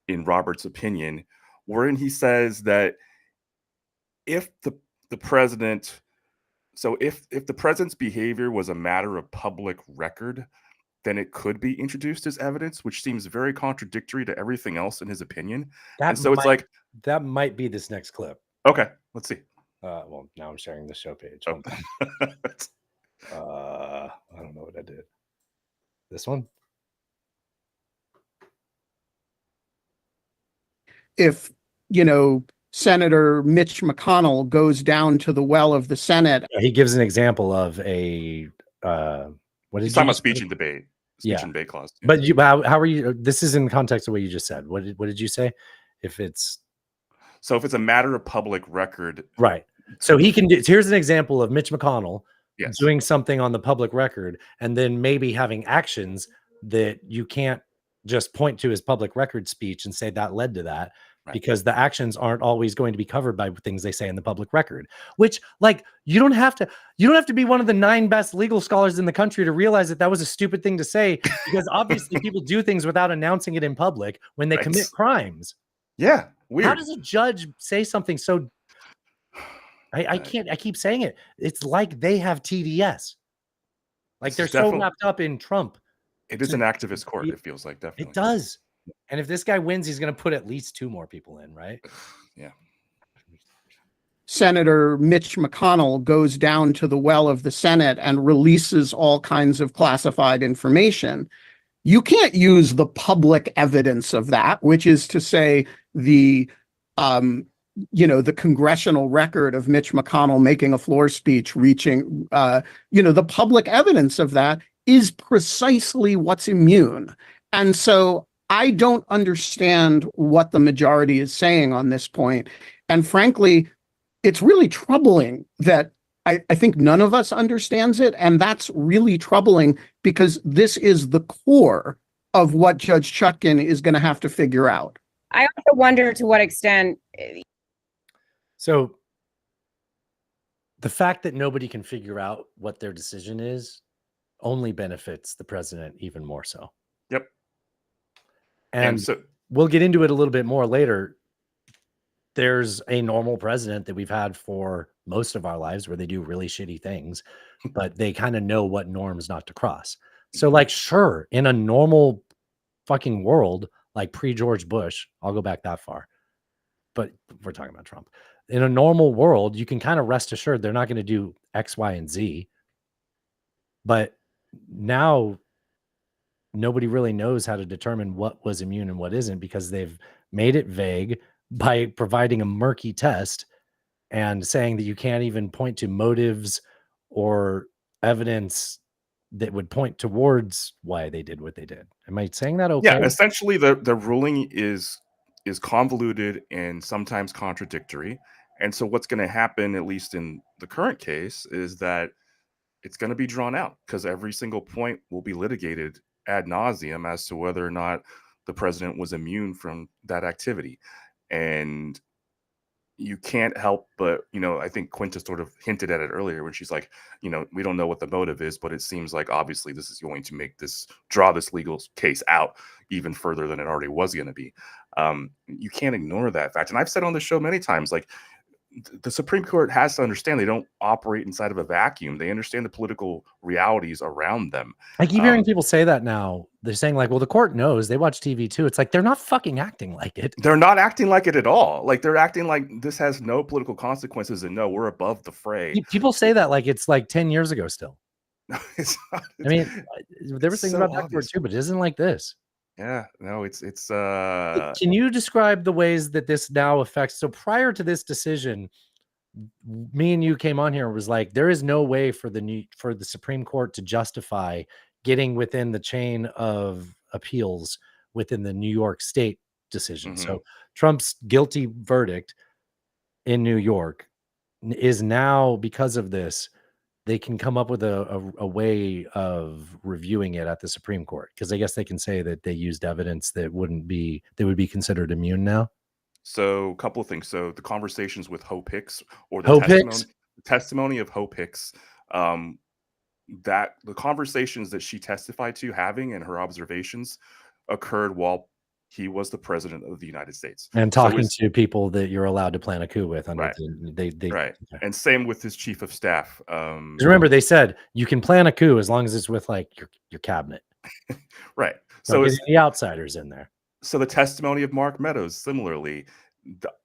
in Roberts' opinion wherein he says that if the president, if the president's behavior was a matter of public record, then it could be introduced as evidence, which seems very contradictory to everything else in his opinion. And so that might be this next clip. Okay, let's see. Well, now I'm sharing the show page. Oh. I don't know what I did. This one? If, Senator Mitch McConnell goes down to the well of the Senate. He gives an example of a, what is He's talking about speech and debate. Speech and debate clause. But how are you? This is in the context of what you just said. What did you say? If it's a matter of public record, right? So he can do. Here's an example of Mitch McConnell doing something on the public record, and then maybe having actions that you can't just point to his public record speech and say that led to that. Right. Because the actions aren't always going to be covered by things they say in the public record, which you don't have to be one of the 9 best legal scholars in the country to realize that was a stupid thing to say, because obviously people do things without announcing it in public when they commit crimes. Yeah. Weird. How does a judge say something so I keep saying it. It's like they have TDS. They're so wrapped up in Trump. It is an activist court, it feels like, definitely. It does. And if this guy wins, he's going to put at least 2 more people in, right? Yeah. Senator Mitch McConnell goes down to the well of the Senate and releases all kinds of classified information. You can't use the public evidence of that, which is to say the congressional record of Mitch McConnell making a floor speech reaching, the public evidence of that is precisely what's immune. And so I don't understand what the majority is saying on this point. And frankly, it's really troubling that I think none of us understands it. And that's really troubling because this is the core of what Judge Chutkan is going to have to figure out. I also wonder to what extent. So the fact that nobody can figure out what their decision is only benefits the president even more so. Yep. And so we'll get into it a little bit more later. There's a normal president that we've had for most of our lives where they do really shitty things, but they kind of know what norms not to cross. So, like, sure, in a normal fucking world, like pre-George Bush, I'll go back that far, but we're talking about Trump. In a normal world, you can kind of rest assured they're not going to do X, Y, and Z. But now nobody really knows how to determine what was immune and what isn't, because they've made it vague by providing a murky test and saying that you can't even point to motives or evidence that would point towards why they did what they did. Am I saying that okay? Yeah, essentially the ruling is convoluted and sometimes contradictory. And so what's going to happen, at least in the current case, is that it's going to be drawn out because every single point will be litigated ad nauseum as to whether or not the president was immune from that activity. And you can't help but, I think Quinta sort of hinted at it earlier when she's like, we don't know what the motive is, but it seems like obviously this is going to draw this legal case out even further than it already was going to be. You can't ignore that fact. And I've said on the show many times, like, the Supreme Court has to understand they don't operate inside of a vacuum. They understand the political realities around them. I keep hearing people say that now. They're saying like, well, the court knows, they watch TV too. It's like, they're not fucking acting like it. They're not acting like it at all. Like, they're acting like this has no political consequences and no, we're above the fray. People say that like it's like 10 years ago still. It's not, I mean, there were things so about that obvious. court too, but it isn't like this. Yeah, no, it's Can you describe the ways that this now affects? So prior to this decision, me and you came on here and was like, there is no way for the Supreme Court to justify getting within the chain of appeals within the New York State decision. So Trump's guilty verdict in New York is now, because of this, they can come up with a way of reviewing it at the Supreme Court, because I guess they can say that they used evidence that would be considered immune now. So a couple of things. So the conversations with Hope Hicks, or Hope testimony of Hope Hicks, that the conversations that she testified to having and her observations occurred while he was the president of the United States. And talking to people that you're allowed to plan a coup with. Under right. Right. And same with his chief of staff. Remember, they said you can plan a coup as long as it's with like your cabinet. Right. So it's the outsiders in there. So the testimony of Mark Meadows, similarly,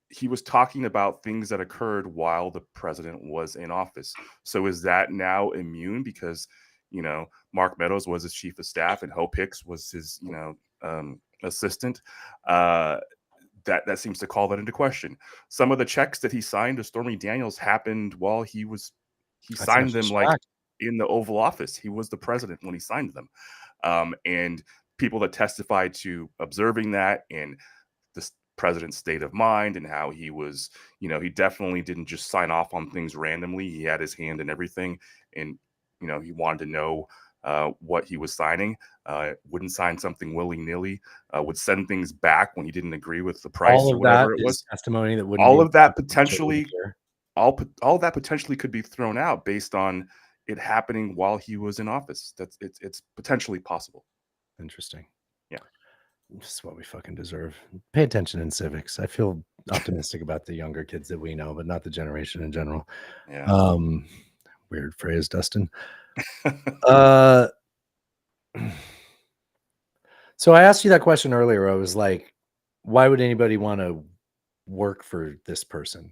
he was talking about things that occurred while the president was in office. So is that now immune because, Mark Meadows was his chief of staff and Hope Hicks was his, assistant? That seems to call that into question. Some of the checks that he signed to Stormy Daniels happened while he signed them like in the Oval Office. He was the president when he signed them. And people that testified to observing that and the president's state of mind and how he was, he definitely didn't just sign off on things randomly. He had his hand in everything, and he wanted to know what he was signing. Wouldn't sign something willy-nilly. Would send things back when he didn't agree with the price or whatever it was. Testimony that all of that potentially could be thrown out based on it happening while he was in office. It's potentially possible. Interesting. Yeah. This is what we fucking deserve. Pay attention in civics. I feel optimistic about the younger kids that we know, but not the generation in general. Yeah. Weird phrase, Dustin. So I asked you that question earlier. I was like, why would anybody want to work for this person?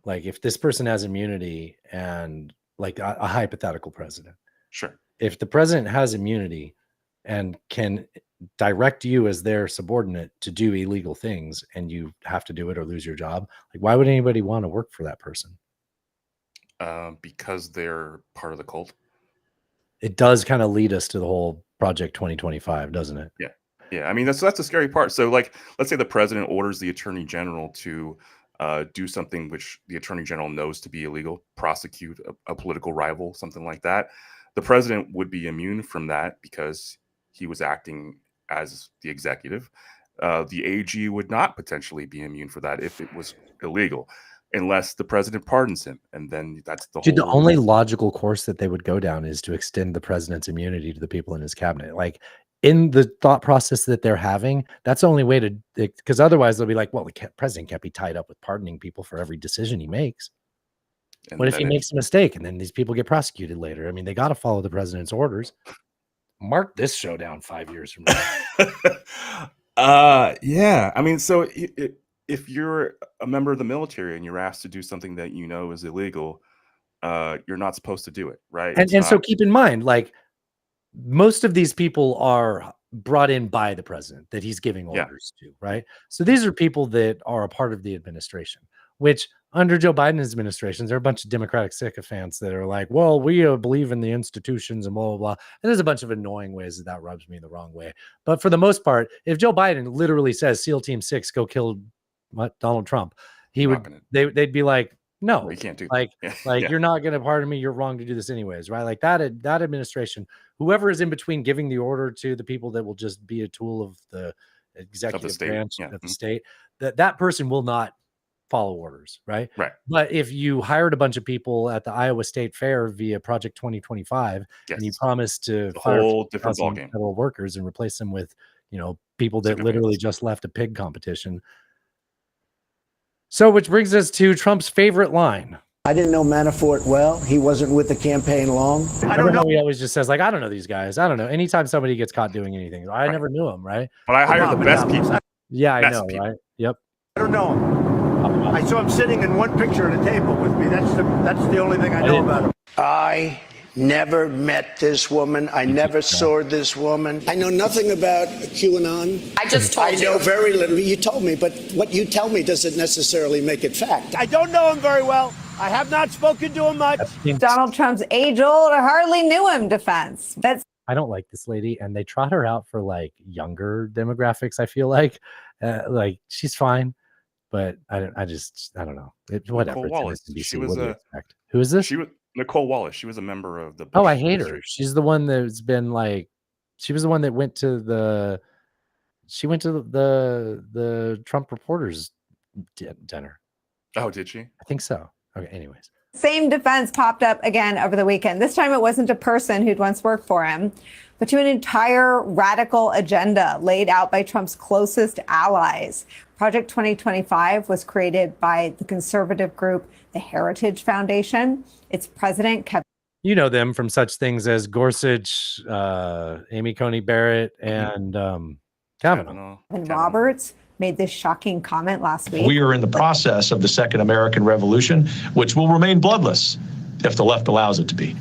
Like, if this person has immunity and like a hypothetical president. Sure. If the president has immunity and can direct you as their subordinate to do illegal things and you have to do it or lose your job, like, why would anybody want to work for that person? Because they're part of the cult. It does kind of lead us to the whole Project 2025, doesn't it? Yeah. I mean, that's the scary part. So, like, let's say the president orders the attorney general to do something which the attorney general knows to be illegal, prosecute a political rival, something like that. The president would be immune from that because he was acting as the executive. The AG would not potentially be immune for that if it was illegal, unless the president pardons him. And then that's the only logical course that they would go down is to extend the president's immunity to the people in his cabinet. Like, in the thought process that they're having, that's the only way to, because otherwise they'll be like, well, the president can't be tied up with pardoning people for every decision he makes. And What if then he makes a mistake and then these people get prosecuted later? I mean, they got to follow the president's orders. Mark this show down 5 years from now. Yeah. I mean, so if you're a member of the military and you're asked to do something that you know is illegal, you're not supposed to do it, right? And so keep in mind, like, most of these people are brought in by the president that he's giving orders to, right? So these are people that are a part of the administration, which under Joe Biden's administration, there are a bunch of Democratic sycophants that are like, well, we believe in the institutions and blah, blah, blah. And there's a bunch of annoying ways that rubs me the wrong way. But for the most part, if Joe Biden literally says SEAL Team 6, go kill Donald Trump, they'd be like, no, you can't do like, that. You're not going to pardon me. You're wrong to do this anyways, right? Like that administration, whoever is in between giving the order to the people that will just be a tool of the executive branch of the state, that person will not follow orders, right? Right. But if you hired a bunch of people at the Iowa State Fair via Project 2025, and you promised to fire whole different ballgame. federal workers and replace them with, people that literally just left a pig competition. So, which brings us to Trump's favorite line. I didn't know Manafort well. He wasn't with the campaign long. I don't know. He always just says, like, I don't know these guys. I don't know. Anytime somebody gets caught doing anything, I never knew him, right? But I hired the best people. Yeah, I Best know, people. right? Yep. I don't know him. I saw him sitting in one picture at a table with me. That's the only thing I know about him. I never met this woman. I never saw this woman. I know nothing about QAnon. I just told you. I know very little. You told me, but what you tell me doesn't necessarily make it fact. I don't know him very well. I have not spoken to him much. Donald Trump's age-old, I hardly knew him defense. I don't like this lady, and they trot her out for like younger demographics. I feel like she's fine, but I don't know. Whatever. Nicole Wallace. She was Who is this? She was Nicole Wallace. She was a member of the. Oh, I hate her. She's the one that's been like. She was the one that went to the. She went to the Trump reporters dinner. Oh, did she? I think so. Okay. Anyways. Same defense popped up again over the weekend. This time it wasn't a person who'd once worked for him, but to an entire radical agenda laid out by Trump's closest allies. Project 2025 was created by the conservative group, the Heritage Foundation. Its president, Kevin. You know them from such things as Gorsuch, Amy Coney Barrett, and Kavanaugh. Roberts made this shocking comment last week. We are in the process of the Second American Revolution, which will remain bloodless if the left allows it to be.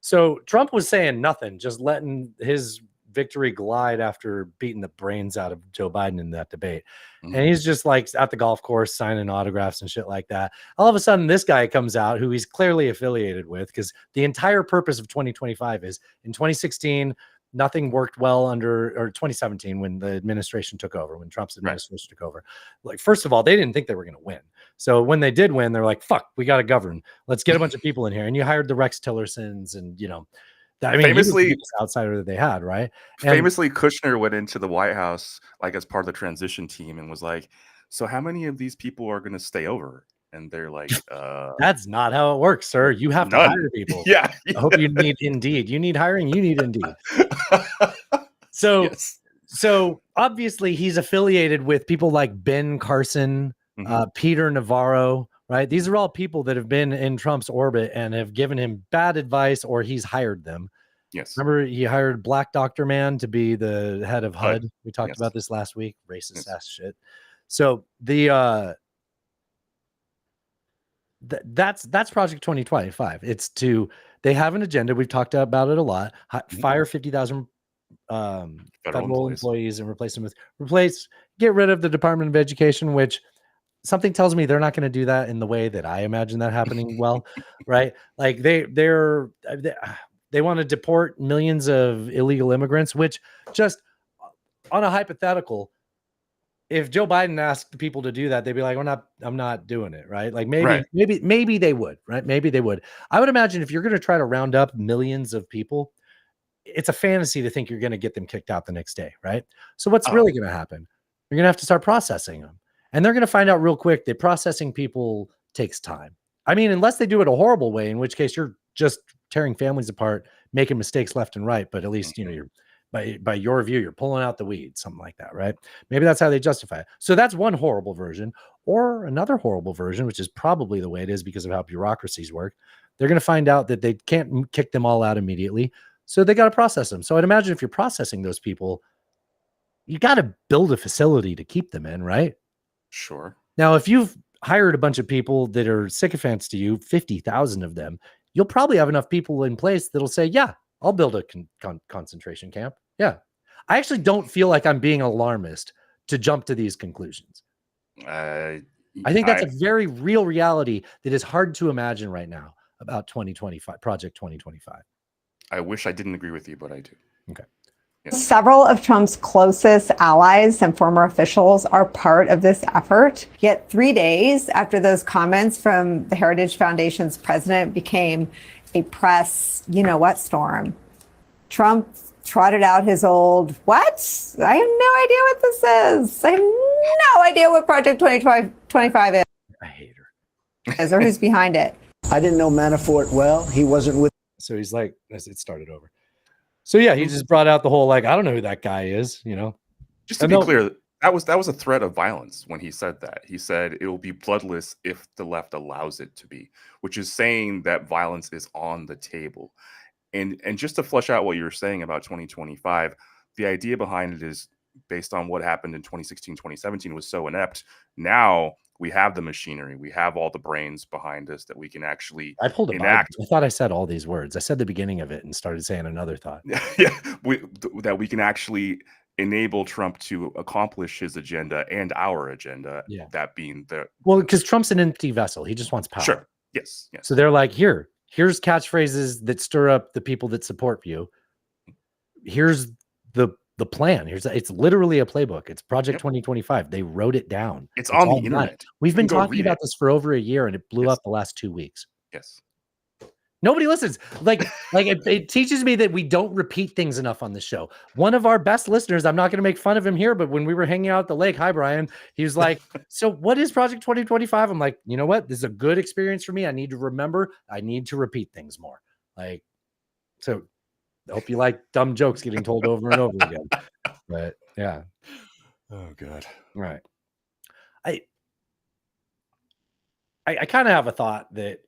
So Trump was saying nothing, just letting his victory glide after beating the brains out of Joe Biden in that debate. And he's just like at the golf course signing autographs and shit like that. All of a sudden, this guy comes out who he's clearly affiliated with, because the entire purpose of 2025 is in 2016, nothing worked well or 2017 when the administration took over, when Trump's administration took over. Like, first of all, they didn't think they were going to win. So when they did win, they're like, fuck, we got to govern. Let's get a bunch of people in here. And you hired the Rex Tillersons and, famously, he was the outsider that they had, right? And famously, Kushner went into the White House like as part of the transition team and was like, so how many of these people are going to stay over? And they're like, that's not how it works, sir. You have to hire people. Yeah. I hope you need Indeed. You need hiring. You need Indeed. So obviously he's affiliated with people like Ben Carson, Peter Navarro, right? These are all people that have been in Trump's orbit and have given him bad advice, or he's hired them. Yes. Remember, he hired Black Dr. Man to be the head of HUD. We talked about this last week. Racist ass shit. So that's Project 2025. It's they have an agenda. We've talked about it a lot. Fire 50,000 federal employees and get rid of the Department of Education, which something tells me they're not going to do that in the way that I imagine that happening. Well, right. Like they want to deport millions of illegal immigrants, which, just on a hypothetical, if Joe Biden asked people to do that, they'd be like, I'm not doing it. Right. Like maybe they would, right? Maybe they would. I would imagine if you're going to try to round up millions of people, it's a fantasy to think you're going to get them kicked out the next day. Right. So what's really going to happen? You're going to have to start processing them, and they're going to find out real quick that processing people takes time. I mean, unless they do it a horrible way, in which case you're just tearing families apart, making mistakes left and right. But at least, you're By your view, you're pulling out the weeds, something like that, right? Maybe that's how they justify it. So that's one horrible version. Or another horrible version, which is probably the way it is because of how bureaucracies work. They're going to find out that they can't kick them all out immediately. So they got to process them. So I'd imagine if you're processing those people, you got to build a facility to keep them in, right? Sure. Now, if you've hired a bunch of people that are sycophants to you, 50,000 of them, you'll probably have enough people in place that'll say, yeah, I'll build a concentration camp. Yeah. I actually don't feel like I'm being alarmist to jump to these conclusions. I think that's a very real reality that is hard to imagine right now about 2025, Project 2025. I wish I didn't agree with you, but I do. Okay. Yes. Several of Trump's closest allies and former officials are part of this effort. Yet 3 days after those comments from the Heritage Foundation's president became a press, you know what, storm, Trump trotted out his old, what? I have no idea what this is. I have no idea what Project 2025 is. I hate Or who's behind it. I didn't know Manafort well. He wasn't with. So he's like, as it started over. So yeah, he just brought out the whole, like, I don't know who that guy is, you know? Just to be clear, that was a threat of violence when he said that. He said it will be bloodless if the left allows it to be, which is saying that violence is on the table. And just to flesh out what you were saying about 2025, the idea behind it is based on what happened in 2016, 2017 was so inept. Now we have the machinery, we have all the brains behind us that we can actually enact. I thought I said all these words. I said the beginning of it and started saying another thought. Yeah, that we can actually enable Trump to accomplish his agenda and our agenda. Yeah. That being the because Trump's an empty vessel. He just wants power. Sure. Yes. So they're like, here's catchphrases that stir up the people that support you. Here's the plan. It's literally a playbook. It's Project 2025. They wrote it down. It's on the all internet. done. We've been You can go talking read about it. this for over a year, and it blew up the last 2 weeks. Yes. Nobody listens. Like it teaches me that we don't repeat things enough on the show. One of our best listeners, I'm not going to make fun of him here, but when we were hanging out at the lake, hi Brian, he was like, so what is Project 2025? I'm like, you know what? This is a good experience for me. I need to remember. I need to repeat things more. Like, so I hope you like dumb jokes getting told over and over again. But yeah. Oh God. Right. I kind of have a thought that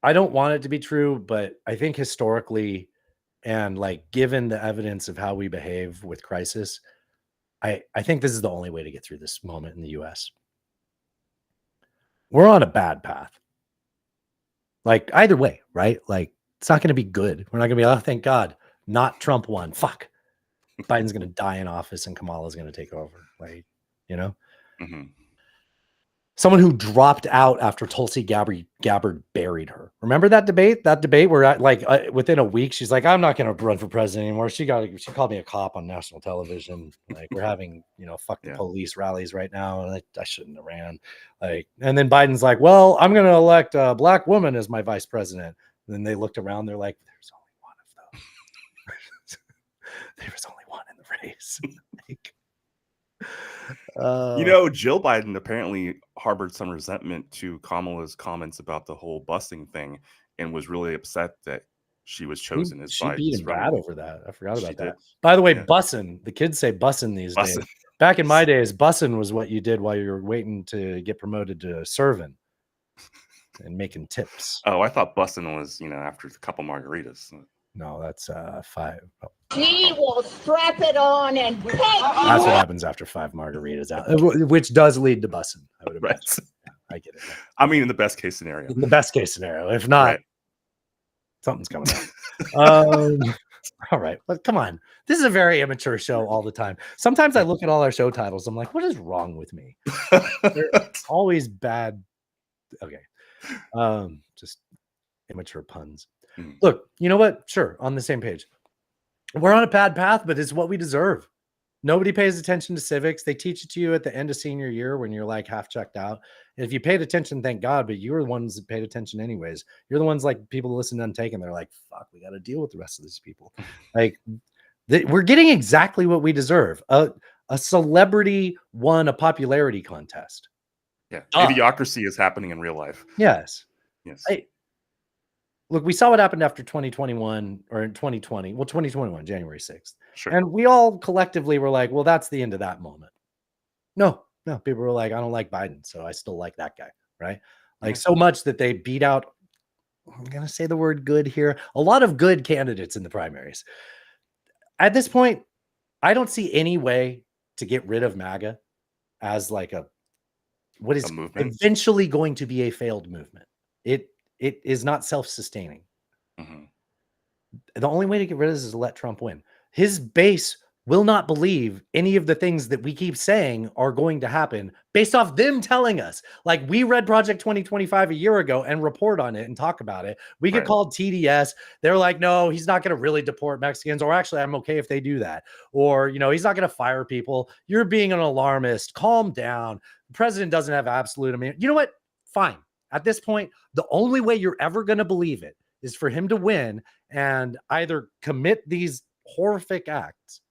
I don't want it to be true, but I think historically and like given the evidence of how we behave with crisis, I think this is the only way to get through this moment in the US. We're on a bad path. Like either way, right? Like it's not going to be good. We're not going to be, oh, thank God, not Trump won. Fuck. Biden's going to die in office and Kamala's going to take over. Like, you know? Mm-hmm. Someone who dropped out after Tulsi Gabbard buried her. Remember that debate? That debate where within a week, she's like, I'm not going to run for president anymore. She called me a cop on national television. Like we're having, fuck the police rallies right now. And I shouldn't have ran. Like, and then Biden's like, well, I'm going to elect a black woman as my vice president. And then they looked around. They're like, there's only one of those. There was only one in the race. Jill Biden apparently harbored some resentment to Kamala's comments about the whole busing thing and was really upset that she was chosen as She beat him bad over that. I forgot about that. did. By the way, bussin'. The kids say bussin' these days. Back in my days, bussin' was what you did while you were waiting to get promoted to serving and making tips. Oh, I thought busing was, after a couple margaritas. No, that's 5. He will strap it on and take That's what happens after 5 margaritas out, which does lead to busing. I would imagine. Right. I get it. I mean, in the best case scenario. In the best case scenario. If not, something's coming up. All right. But come on. This is a very immature show all the time. Sometimes I look at all our show titles. I'm like, what is wrong with me? They're always bad. Okay. Just immature puns. Look, you know what? Sure. On the same page. We're on a bad path, but it's what we deserve. Nobody pays attention to civics. They teach it to you at the end of senior year when you're like half checked out. And if you paid attention, thank God, but you were the ones that paid attention anyways. You're the ones like people who listen to Untaken. They're like, fuck, we got to deal with the rest of these people. Like we're getting exactly what we deserve. A celebrity won a popularity contest. Yeah. Idiocracy is happening in real life. Yes. Yes. look, we saw what happened after 2021 or in 2020. Well, 2021, January 6th. Sure. And we all collectively were like, well, that's the end of that moment. No, people were like, I don't like Biden, so I still like that guy, right? Like so much that they beat out, I'm going to say the word good here, a lot of good candidates in the primaries. At this point, I don't see any way to get rid of MAGA as like what is eventually going to be a failed movement. It is not self-sustaining. The only way to get rid of this is to let Trump win. His base will not believe any of the things that we keep saying are going to happen based off them telling us. Like, we read Project 2025 a year ago and report on it and talk about it. We get called TDS. They're like, no, he's not going to really deport Mexicans, or actually I'm okay if they do that. Or, you know, he's not going to fire people. You're being an alarmist. Calm down. The president doesn't have absolute immunity. You know what? Fine. At this point, the only way you're ever going to believe it is for him to win and either commit these horrific acts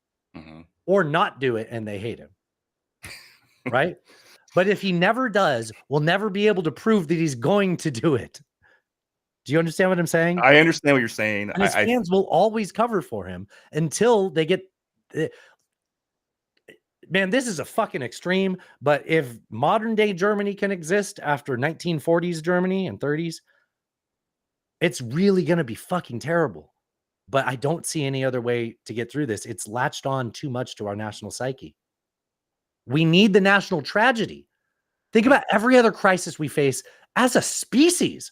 or not do it, and they hate him. Right? But if he never does, we'll never be able to prove that he's going to do it. Do you understand what I'm saying? I understand what you're saying. And his fans will always cover for him until they get... Man, this is a fucking extreme, but if modern day Germany can exist after 1940s Germany and 30s, it's really going to be fucking terrible. But I don't see any other way to get through this. It's latched on too much to our national psyche. We need the national tragedy. Think about every other crisis we face as a species.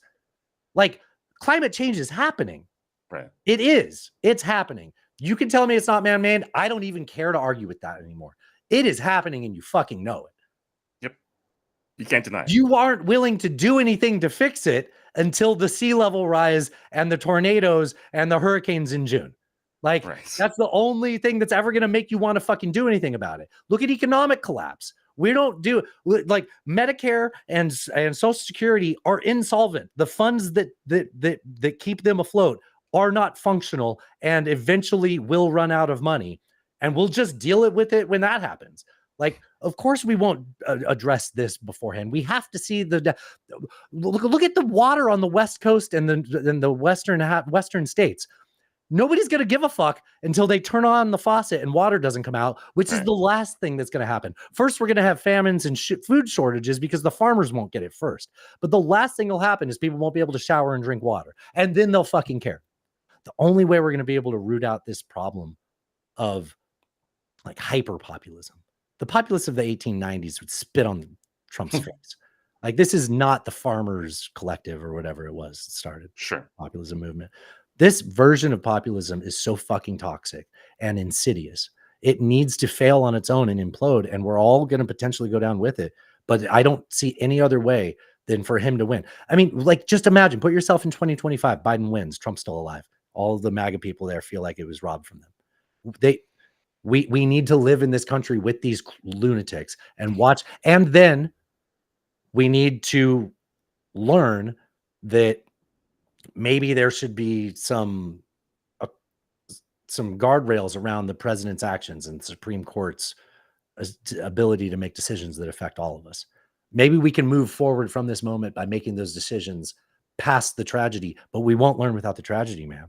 Like, climate change is happening. Right. It is. It's happening. You can tell me it's not man-made. I don't even care to argue with that anymore. It is happening, and you fucking know it. Yep. You can't deny it. You aren't willing to do anything to fix it until the sea level rise and the tornadoes and the hurricanes in June. Like, that's the only thing that's ever going to make you want to fucking do anything about it. Look at economic collapse. We don't do, like, Medicare and Social Security are insolvent. The funds that keep them afloat are not functional and eventually will run out of money. And we'll just deal with it when that happens. Like, of course, we won't address this beforehand. We have to see look at the water on the West Coast and the western states. Nobody's going to give a fuck until they turn on the faucet and water doesn't come out, which is the last thing that's going to happen. First, we're going to have famines and food shortages because the farmers won't get it first. But the last thing will happen is people won't be able to shower and drink water. And then they'll fucking care. The only way we're going to be able to root out this problem of, like, hyper populism. The populists of the 1890s would spit on Trump's face. Like, this is not the farmers collective or whatever it was that started populism movement. This version of populism is so fucking toxic and insidious. It needs to fail on its own and implode, and we're all going to potentially go down with it. But I don't see any other way than for him to win. I mean, like, just imagine, put yourself in 2025, Biden wins, Trump's still alive. All of the MAGA people there feel like it was robbed from them. We need to live in this country with these lunatics and watch. And then we need to learn that maybe there should be some guardrails around the president's actions and Supreme Court's ability to make decisions that affect all of us. Maybe we can move forward from this moment by making those decisions past the tragedy, but we won't learn without the tragedy, man.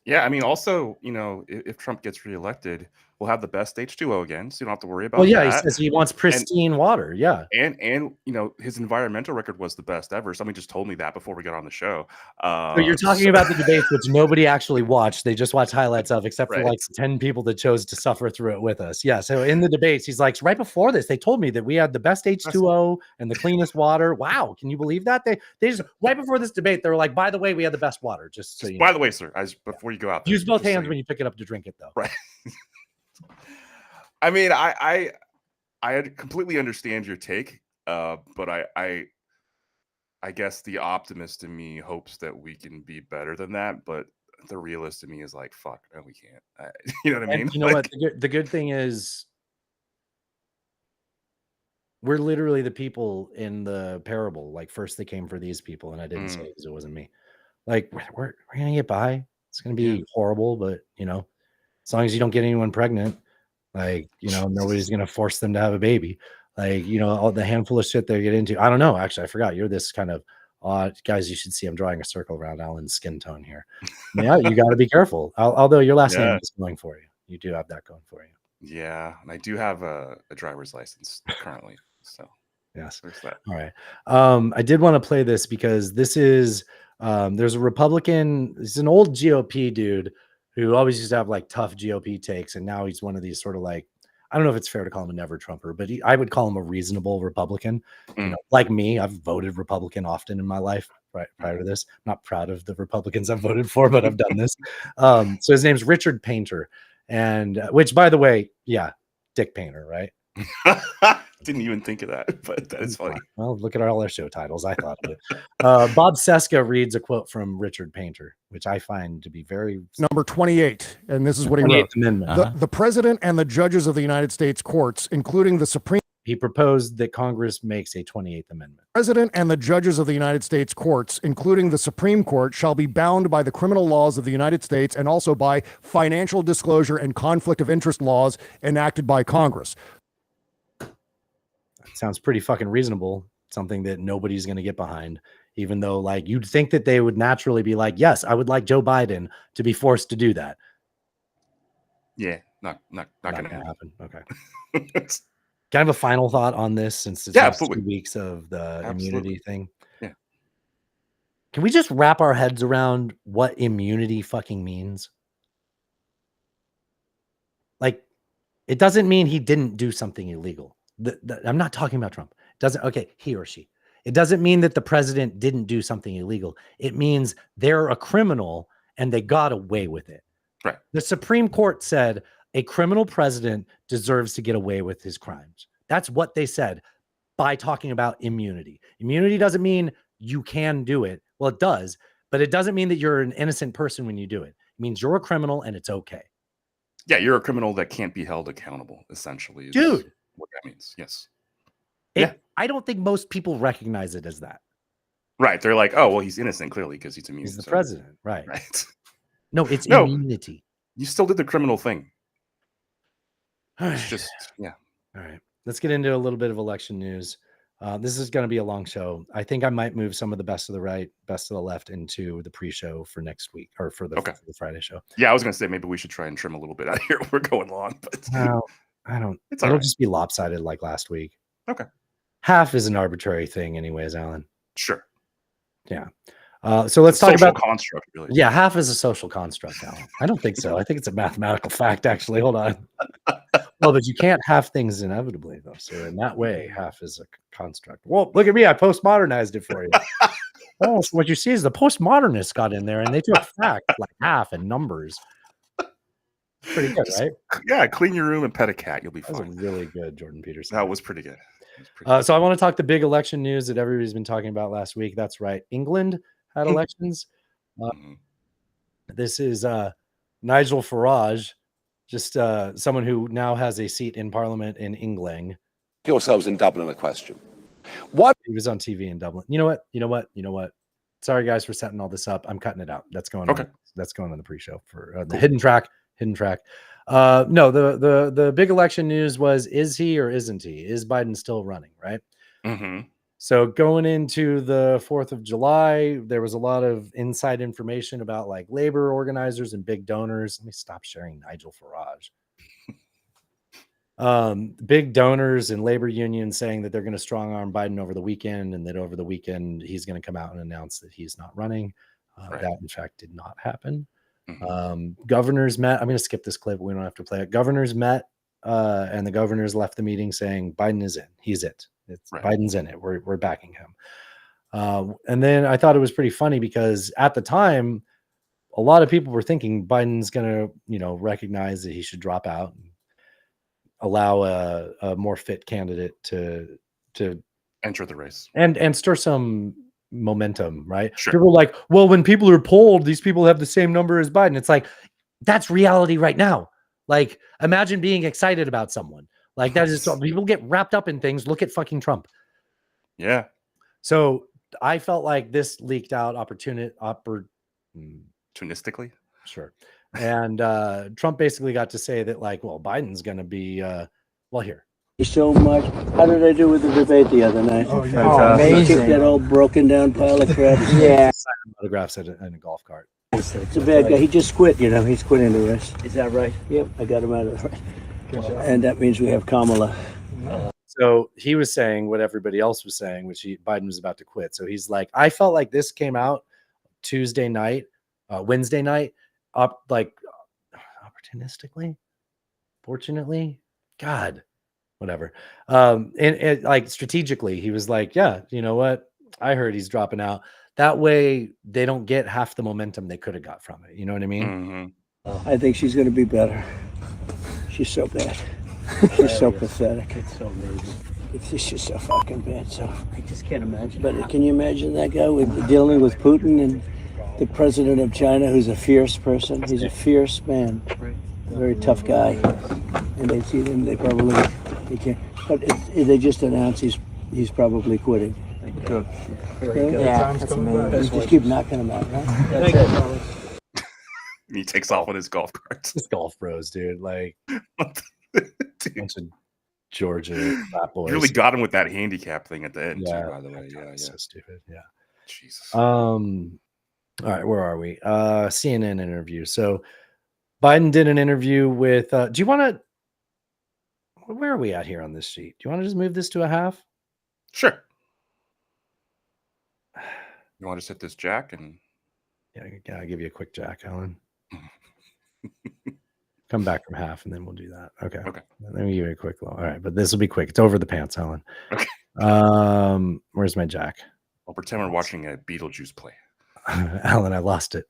Yeah, I mean, also, you know, if Trump gets reelected, we'll have the best H2O again, so you don't have to worry about Well, yeah, that. he says he wants pristine water. Yeah. And you know, his environmental record was the best ever. Somebody just told me that before we got on the show. So you're talking about the debates, which nobody actually watched. They just watched highlights of, except for like 10 people that chose to suffer through it with us. Yeah. So in the debates, he's like, right before this, they told me that we had the best H2O and the cleanest water. Wow. Can you believe that? They just, right before this debate, they were like, by the way, we had the best water. Just so you know. By the way, sir, before you go out there, use both hands when you pick it up to drink it, though. Right. I mean, I completely understand your take, but I guess the optimist in me hopes that we can be better than that. But the realist in me is like, fuck, no, we can't. You know what I mean? And you know what? The good thing is, we're literally the people in the parable. Like, first they came for these people, and I didn't say it because it wasn't me. Like, we're gonna get by. It's gonna be horrible, but you know, as long as you don't get anyone pregnant. Like, you know, nobody's going to force them to have a baby. Like, you know, all the handful of shit they get into. I don't know. Actually, I forgot. You're this kind of Guys, you should see I'm drawing a circle around Alan's skin tone here. Yeah, you got to be careful. Although your last name is going for you. You do have that going for you. Yeah, and I do have a driver's license currently. So yes, there's that. All right. I did want to play this because this is there's a Republican. He's an old GOP dude who always used to have like tough GOP takes, and now he's one of these sort of like, I don't know if it's fair to call him a never Trumper, but I would call him a reasonable Republican. You know, like me, I've voted Republican often in my life. Right prior to this, I'm not proud of the Republicans I've voted for, but I've done this. So his name's Richard Painter, and which, by the way, yeah, Dick Painter, right? Didn't even think of that, but that is funny. Well, look at all our show titles. I thought of it. Bob Seska reads a quote from Richard Painter, which I find to be very Number 28, and this is what he 28th wrote. Amendment. The president and the judges of the United States courts, including the Supreme He proposed that Congress makes a 28th Amendment. President and the judges of the United States courts, including the Supreme Court, shall be bound by the criminal laws of the United States and also by financial disclosure and conflict of interest laws enacted by Congress. Sounds pretty fucking reasonable. Something that nobody's going to get behind, even though like you'd think that they would naturally be like, yes, I would like Joe Biden to be forced to do that. Yeah, not going to happen. Okay. Can I have a final thought on this since it's absolutely. 2 weeks of the immunity thing? Yeah. Can we just wrap our heads around what immunity fucking means? Like, it doesn't mean he didn't do something illegal. I'm not talking about Trump. He or she. It doesn't mean that the president didn't do something illegal. It means they're a criminal and they got away with it. Right. The Supreme Court said a criminal president deserves to get away with his crimes. That's what they said by talking about immunity. Immunity doesn't mean you can do it. Well, it does, but it doesn't mean that you're an innocent person when you do it. It means you're a criminal and it's okay. Yeah, you're a criminal that can't be held accountable, essentially. Is Dude. what that means. Yes. I don't think most people recognize it as that. Right. They're like, oh, well, he's innocent clearly because he's immune. He's the president. Right. Right. No, it's immunity. You still did the criminal thing. It's just, yeah. All right. Let's get into a little bit of election news. This is going to be a long show. I think I might move some of the best of the right, best of the left into the pre-show for next week or for the Friday show. Yeah, I was going to say maybe we should try and trim a little bit out of here. We're going long, but no, I don't. It'll just be lopsided like last week. Okay. Half is an arbitrary thing, anyways, Alan. Sure. Yeah. So let's talk about construct. Really. Yeah, half is a social construct, Alan. I don't think so. I think it's a mathematical fact, actually. Hold on. Well, but you can't have things inevitably, though. So in that way, half is a construct. Well, look at me. I postmodernized it for you. Oh, so what you see is the postmodernists got in there and they took fact like half and numbers. Pretty good, right? Yeah, clean your room and pet a cat. You'll be fine. That was really good, Jordan Peterson. That was pretty good. So I want to talk the big election news that everybody's been talking about last week. That's right. England had elections. This is Nigel Farage, just someone who now has a seat in Parliament in England. Yourselves in Dublin a question. What? He was on TV in Dublin. You know what? Sorry, guys, for setting all this up. I'm cutting it out. That's going on. That's going on the pre-show for the hidden track. No, the big election news was, is he or isn't he? Is Biden still running, right? Mm-hmm. So going into the 4th of July, there was a lot of inside information about like labor organizers and big donors. Let me stop sharing Nigel Farage. Big donors and labor unions saying that they're going to strong arm Biden over the weekend, and that over the weekend he's going to come out and announce that he's not running. That in fact did not happen. Governors met. I'm going to skip this clip. We don't have to play it. Governors met, and the governors left the meeting saying Biden is in. He's it. Biden's in it. We're backing him. And then I thought it was pretty funny because at the time, a lot of people were thinking Biden's going to, recognize that he should drop out and allow a more fit candidate to enter the race and stir some momentum, right? Sure. People are like, well, when people are polled, these people have the same number as Biden. It's like, that's reality right now. Like, imagine being excited about someone. Like, that is, people get wrapped up in things. Look at fucking Trump. Yeah. So I felt like this leaked out opportunistically. Sure. And Trump basically got to say that, like, well, Biden's going to be, here. So much. How did I do with the debate the other night? Oh, yeah. Amazing. Kick that old broken down pile of crap. Yeah. Autographs in a golf cart. It's a bad guy. He just quit, He's quitting the race. Is that right? Yep, I got him out of the race. And that means we have Kamala. So he was saying what everybody else was saying, which Biden was about to quit. So he's like, I felt like this came out Wednesday night, up like opportunistically, fortunately, God, whatever. And like strategically, he was like, yeah, you know what? I heard he's dropping out. That way they don't get half the momentum they could have got from it. You know what I mean? I think she's going to be better. She's so bad. She's so pathetic. It's so amazing. It's just so fucking bad. So I just can't imagine. But can you imagine that guy dealing with Putin and the president of China, who's a fierce person? He's a fierce man, a very tough guy. And they see him. They can't. But they just announced he's probably quitting. Good. Very good. Yeah, that's amazing. Just keep knocking him out. Huh? That's it. He takes off on his golf carts. Just golf bros, dude. Like bunch of Georgia fat boys. You really got him with that handicap thing at the end, Yeah. too, by the way. Yeah, So stupid. Yeah. Jesus. All right, where are we? CNN interview. So Biden did an interview with do you want to where are we at here on this sheet? Do you want to just move this to a half? Sure. You want to set this jack and Yeah, I'll give you a quick jack, Alan. Come back from half and then we'll do that. Okay. Let me give you a quick low. All right, but this will be quick. It's over the pants, Alan. Okay. Where's my jack? I'll pretend we're watching a Beetlejuice play. Alan, I lost it.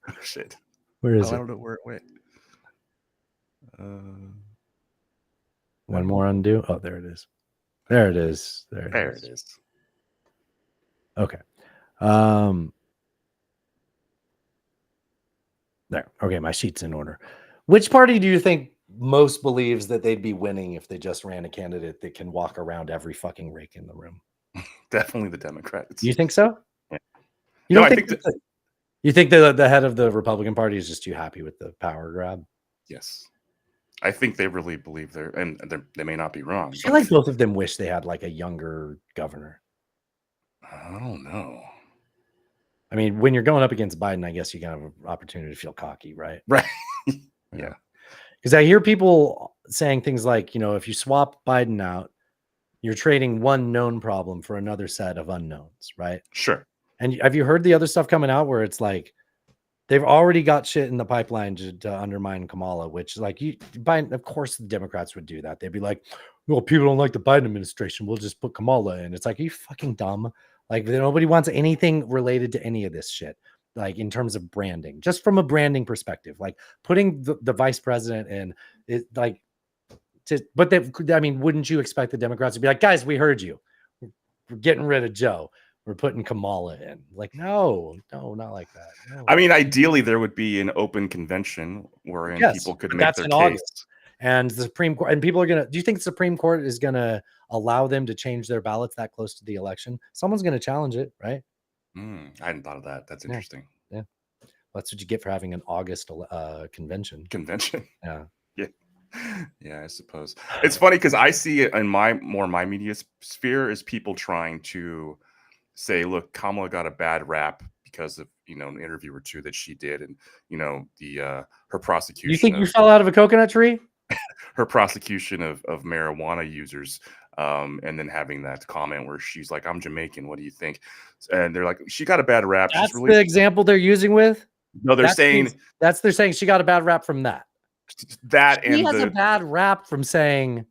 Oh, shit. Where is I it? don't know where it went. One more undo. Oh, there it is. There it is. There it is. Okay. There. Okay, my sheet's in order. Which party do you think most believes that they'd be winning if they just ran a candidate that can walk around every fucking rake in the room? Definitely the Democrats. You think so? Yeah. You No, don't I think think that you think the head of the Republican Party is just too happy with the power grab? Yes. I think they really believe they may not be wrong. I feel like both of them wish they had like a younger governor. I don't know. I mean, when you're going up against Biden, I guess you can have an opportunity to feel cocky, right? Right. Yeah. Because I hear people saying things like, if you swap Biden out, you're trading one known problem for another set of unknowns, right? Sure. And have you heard the other stuff coming out where it's like they've already got shit in the pipeline to undermine Kamala, which like Biden, of course the Democrats would do that. They'd be like, well, people don't like the Biden administration. We'll just put Kamala in. It's like, are you fucking dumb? Like nobody wants anything related to any of this shit. Like in terms of branding, just from a branding perspective, like putting the vice president in it, like, wouldn't you expect the Democrats to be like, guys, we heard you. We're getting rid of Joe. We're putting Kamala in. Like, no, not like that. No. I mean, ideally, there would be an open convention wherein people could make their case. August. And the Supreme Court, and people are do you think the Supreme Court is going to allow them to change their ballots that close to the election? Someone's going to challenge it, right? I hadn't thought of that. That's interesting. Yeah. That's what you get for having an August convention. Yeah. Yeah, I suppose. It's funny because I see it in my media sphere is people trying to say, look, Kamala got a bad rap because of, an interview or two that she did. And, her prosecution. You think you fell out of a coconut tree? Her prosecution of marijuana users. And then having that comment where she's like, I'm Jamaican. What do you think? And they're like, she got a bad rap. That's the example they're using with? No, they're saying she got a bad rap from that. He has a bad rap from saying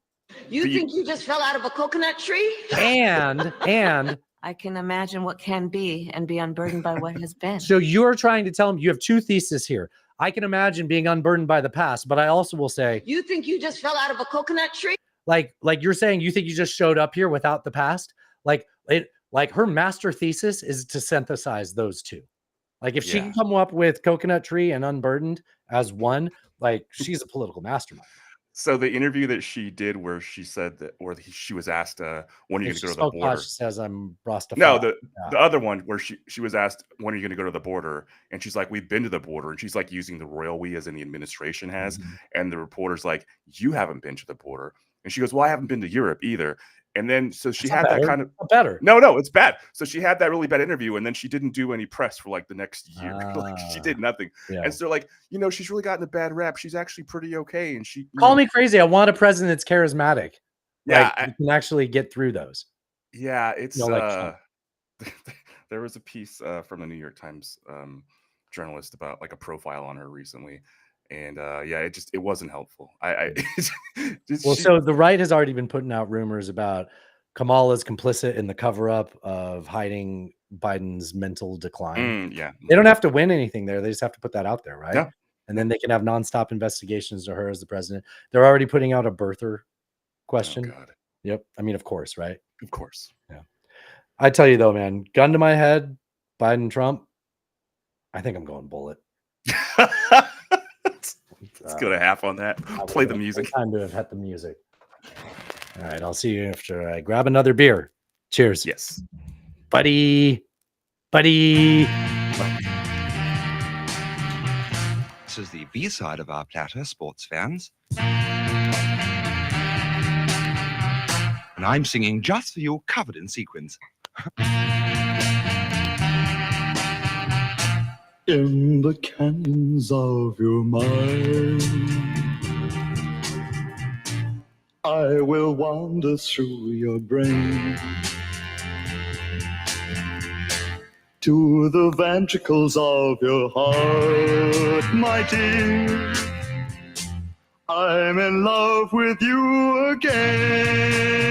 You think you just fell out of a coconut tree? and I can imagine what can be and be unburdened by what has been. So you're trying to tell him you have two theses here. I can imagine being unburdened by the past, but I also will say You think you just fell out of a coconut tree? Like you're saying you think you just showed up here without the past? Like her master thesis is to synthesize those two. Like if she can come up with coconut tree and unburdened as one, like she's a political mastermind. So the interview that she did where she said that, or she was asked, when are you going to go to the border? She says, I'm Rastafari. No, the other one where she was asked, when are you going to go to the border? And she's like, we've been to the border. And she's like using the royal we as in the administration has. And the reporter's like, you haven't been to the border. And she goes, well, I haven't been to Europe either. And then so she It's had not that better. kind of Not better. no, it's bad. So she had that really bad interview, and then she didn't do any press for like the next year. Like she did nothing. Yeah. And so like, she's really gotten a bad rap. She's actually pretty okay. And she Call me crazy. I want a president that's charismatic. Yeah, Like, you can actually get through those. Yeah, it's like Trump. there was a piece from the New York Times journalist about like a profile on her recently, and it wasn't helpful. Well, so the right has already been putting out rumors about Kamala's complicit in the cover-up of hiding Biden's mental decline. They don't have to win anything there; they just have to put that out there, right? Yeah. And then they can have nonstop investigations to her as the president. They're already putting out a birther question. Oh, God. Yep. I mean, of course, right? Of course. Yeah. I tell you though, man, gun to my head, Biden, Trump. I think I'm going bullet. Let's go to half on that. Play the music. Time to have had the music. All right, I'll see you after I grab another beer. Cheers. Yes. Buddy. This is the B side of our platter, sports fans. And I'm singing just for you, covered in sequins. In the canyons of your mind, I will wander through your brain to the ventricles of your heart, my dear. I'm in love with you again.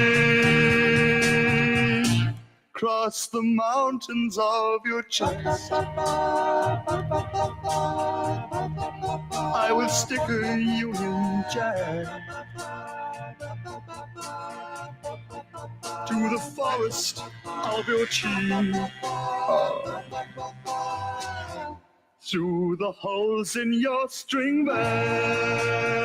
Cross the mountains of your chest, I will stick a Union Jack to the forest of your cheek, through the holes in your string bag.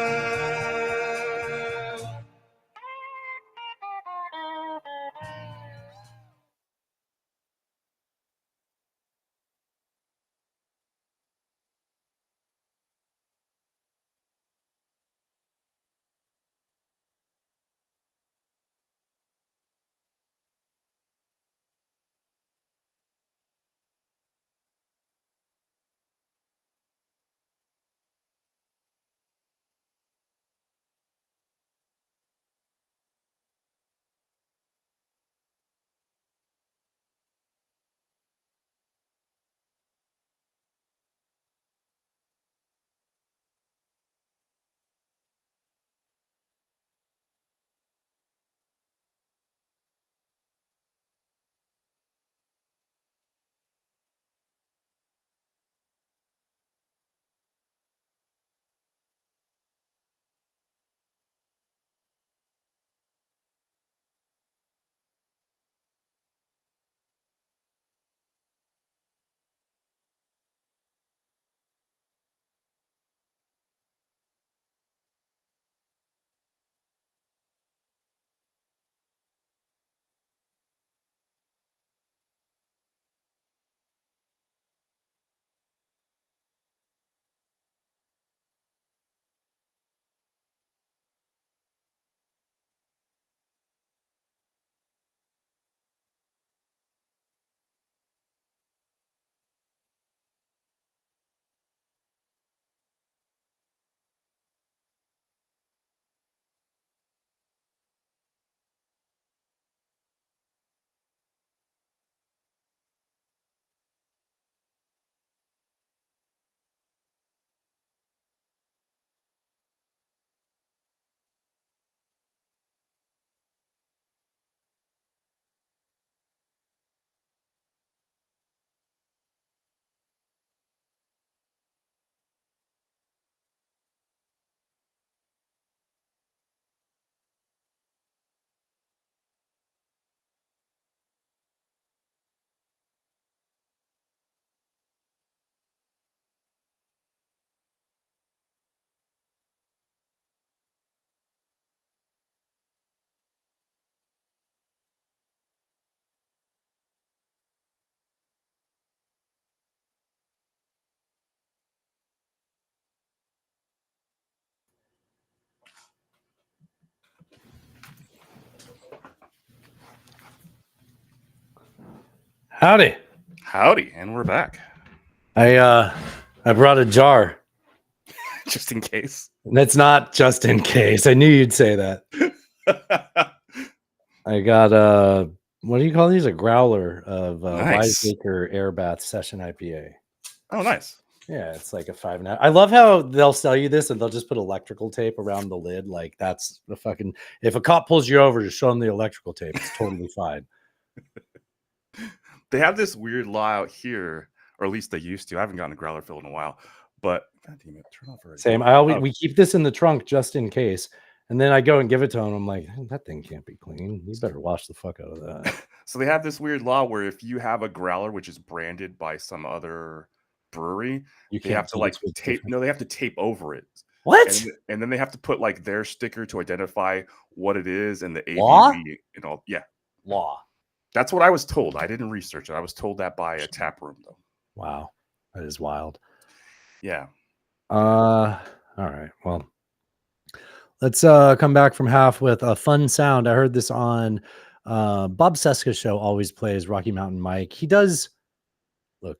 Howdy. Howdy, and we're back. I brought a jar. Just in case. That's not just in case. I knew you'd say that. I got what do you call these? A growler of Nice. Wiseacre Air Bath Session IPA. Oh, nice. Yeah, it's like a 5.5. I love how they'll sell you this and they'll just put electrical tape around the lid. Like that's the fucking. If a cop pulls you over, just show them the electrical tape. It's totally fine. They have this weird law out here, or at least they used to. I haven't gotten a growler filled in a while, but God damn it, turn off already. Same. We keep this in the trunk just in case, and then I go and give it to him. I'm like, that thing can't be clean. You better wash the fuck out of that. So they have this weird law where if you have a growler which is branded by some other brewery, You they have can't to like taste what's tape. different. No, they have to tape over it. What? And then they have to put like their sticker to identify what it is and the ABV Law? and all. Yeah, Law. that's what I was told. I didn't research it. I was told that by a tap room though. Wow, that is wild. Yeah. All right. Well, let's come back from half with a fun sound. I heard this on Bob Seska's show. Always plays Rocky Mountain Mike. He does. Look,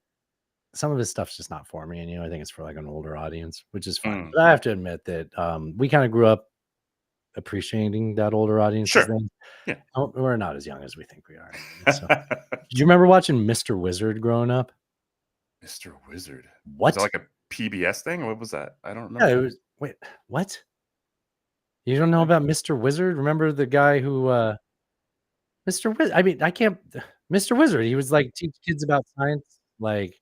some of his stuff's just not for me, and I think it's for like an older audience, which is fine. But I have to admit that we kind of grew up appreciating that older audience. Sure. Yeah. We're not as young as we think we are. So. Did you remember watching Mr. Wizard growing up? Mr. Wizard. What? Was it like a PBS thing? What was that? I don't remember. Yeah, it was. Wait, what? You don't know about Mr. Wizard? Remember the guy who, Mr. Wizard? I mean, I can't. Mr. Wizard. He was like teach kids about science, like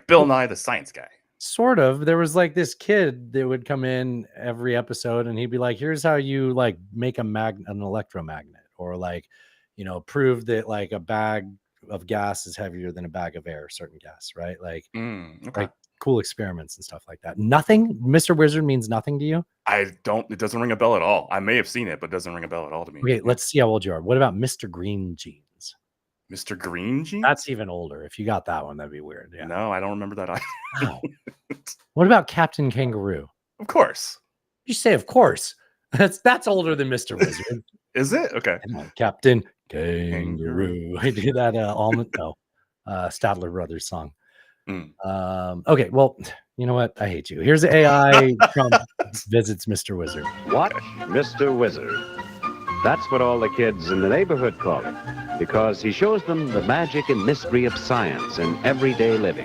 Bill Nye the Science Guy. Sort of. There was like this kid that would come in every episode, and he'd be like, "Here's how you like make an electromagnet, or like, prove that like a bag of gas is heavier than a bag of air, certain gas, right? Like, Okay. like cool experiments and stuff like that. Nothing. Mr. Wizard means nothing to you. It doesn't ring a bell at all. I may have seen it, but it doesn't ring a bell at all to me. Okay, let's see how old you are. What about Mr. Green Jeans? Mr. Green Jeans? That's even older. If you got that one, that'd be weird. Yeah. No, I don't remember that either. Wow. What about Captain Kangaroo? Of course. You say, of course. That's older than Mr. Wizard. Is it? Okay. Come on, Captain Kangaroo. I do that Statler Brothers song. Okay, well, you know what? I hate you. Here's the AI Trump visits Mr. Wizard. Watch Mr. Wizard. That's what all the kids in the neighborhood call him, because he shows them the magic and mystery of science and everyday living.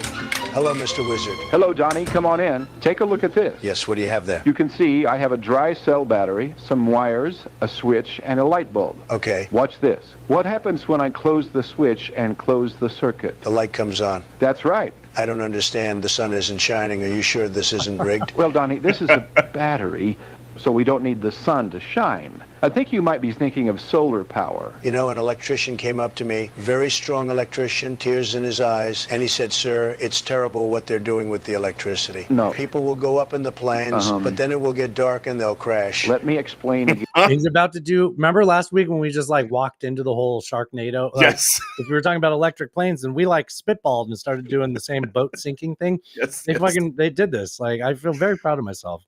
Hello, Mr. Wizard. Hello, Donnie. Come on in. Take a look at this. Yes, what do you have there? You can see I have a dry cell battery, some wires, a switch, and a light bulb. Okay. Watch this. What happens when I close the switch and close the circuit? The light comes on. That's right. I don't understand. The sun isn't shining. Are you sure this isn't rigged? Well, Donnie, this is a battery, so we don't need the sun to shine. I think you might be thinking of solar power. You know, an electrician came up to me, very strong electrician, tears in his eyes, and he said, "Sir, it's terrible what they're doing with the electricity. No. People will go up in the planes, but then it will get dark and they'll crash." Let me explain again. He's about to do. Remember last week when we just like walked into the whole Sharknado? Like, Yes. If we were talking about electric planes, and we like spitballed and started doing the same boat sinking thing. Yes. They did this. Like, I feel very proud of myself.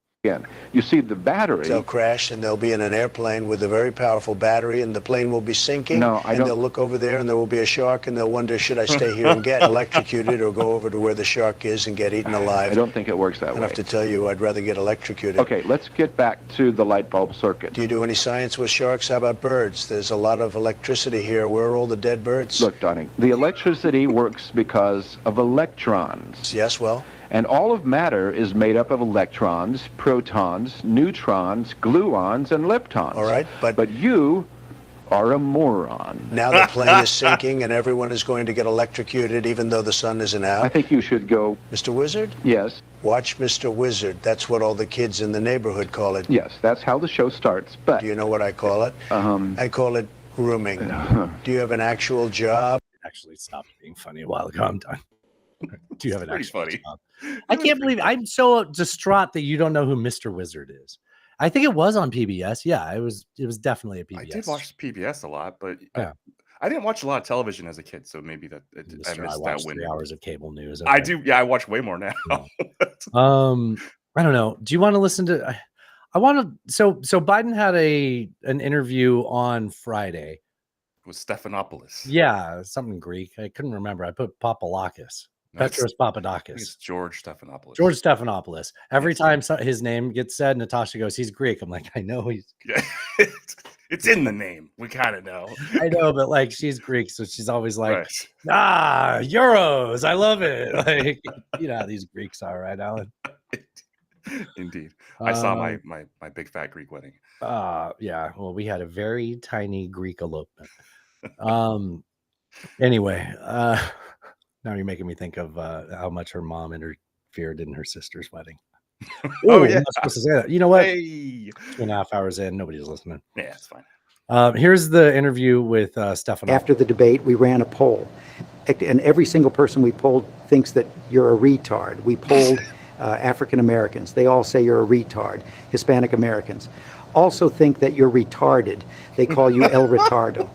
You see, the battery. They'll crash and they'll be in an airplane with a very powerful battery and the plane will be sinking. No, I and don't- they'll look over there and there will be a shark and they'll wonder, should I stay here and get electrocuted or go over to where the shark is and get eaten alive? I don't think it works that I way. have to tell you, I'd rather get electrocuted. Okay, let's get back to the light bulb circuit. Do you do any science with sharks? How about birds? There's a lot of electricity here. Where are all the dead birds? Look, Donnie, the electricity works because of electrons. Yes, well? And all of matter is made up of electrons, protons, neutrons, gluons, and leptons. All right, but you are a moron. Now the plane is sinking and everyone is going to get electrocuted even though the sun isn't out. I think you should go. Mr. Wizard? Yes. Watch Mr. Wizard. That's what all the kids in the neighborhood call it. Yes, that's how the show starts. But do you know what I call it? I call it grooming. Do you have an actual job? Actually stopped being funny a while ago. I'm done. Do you have an Pretty actual funny. job? I can't believe I'm so distraught that you don't know who Mr. Wizard is. I think it was on PBS. Yeah, it was definitely a PBS. I did watch PBS a lot, but Yeah. I didn't watch a lot of television as a kid, so maybe that I missed that watched window. 3 hours of cable news. I Okay. do. Yeah, I watch way more now. I don't know. Do you want to listen to? I want to. So Biden had an interview on Friday was Stephanopoulos. Yeah, something Greek. I couldn't remember. I put Papadakis. No, it's- Petros I think Papadakis. it's George Stephanopoulos. George Stephanopoulos. Every time his name gets said, Natasha goes, "He's Greek." I'm like, I know he's. Yeah. It's in the name. We kind of know. I know, but like she's Greek, so she's always like, Right. Euros. I love it. Like, you know how these Greeks are, right, Alan? Indeed. I saw Um, my big fat Greek wedding. Yeah. Well, we had a very tiny Greek elopement. Anyway, now you're making me think of how much her mom interfered in her sister's wedding. Oh, Ooh, yeah. I'm not supposed to say that. You know what? Hey. 2.5 hours in, nobody's listening. Yeah, it's fine. Here's the interview with Stephanopoulos. After the debate, we ran a poll, and every single person we polled thinks that you're a retard. We polled African Americans. They all say you're a retard. Hispanic Americans also think that you're retarded. They call you El Retardo.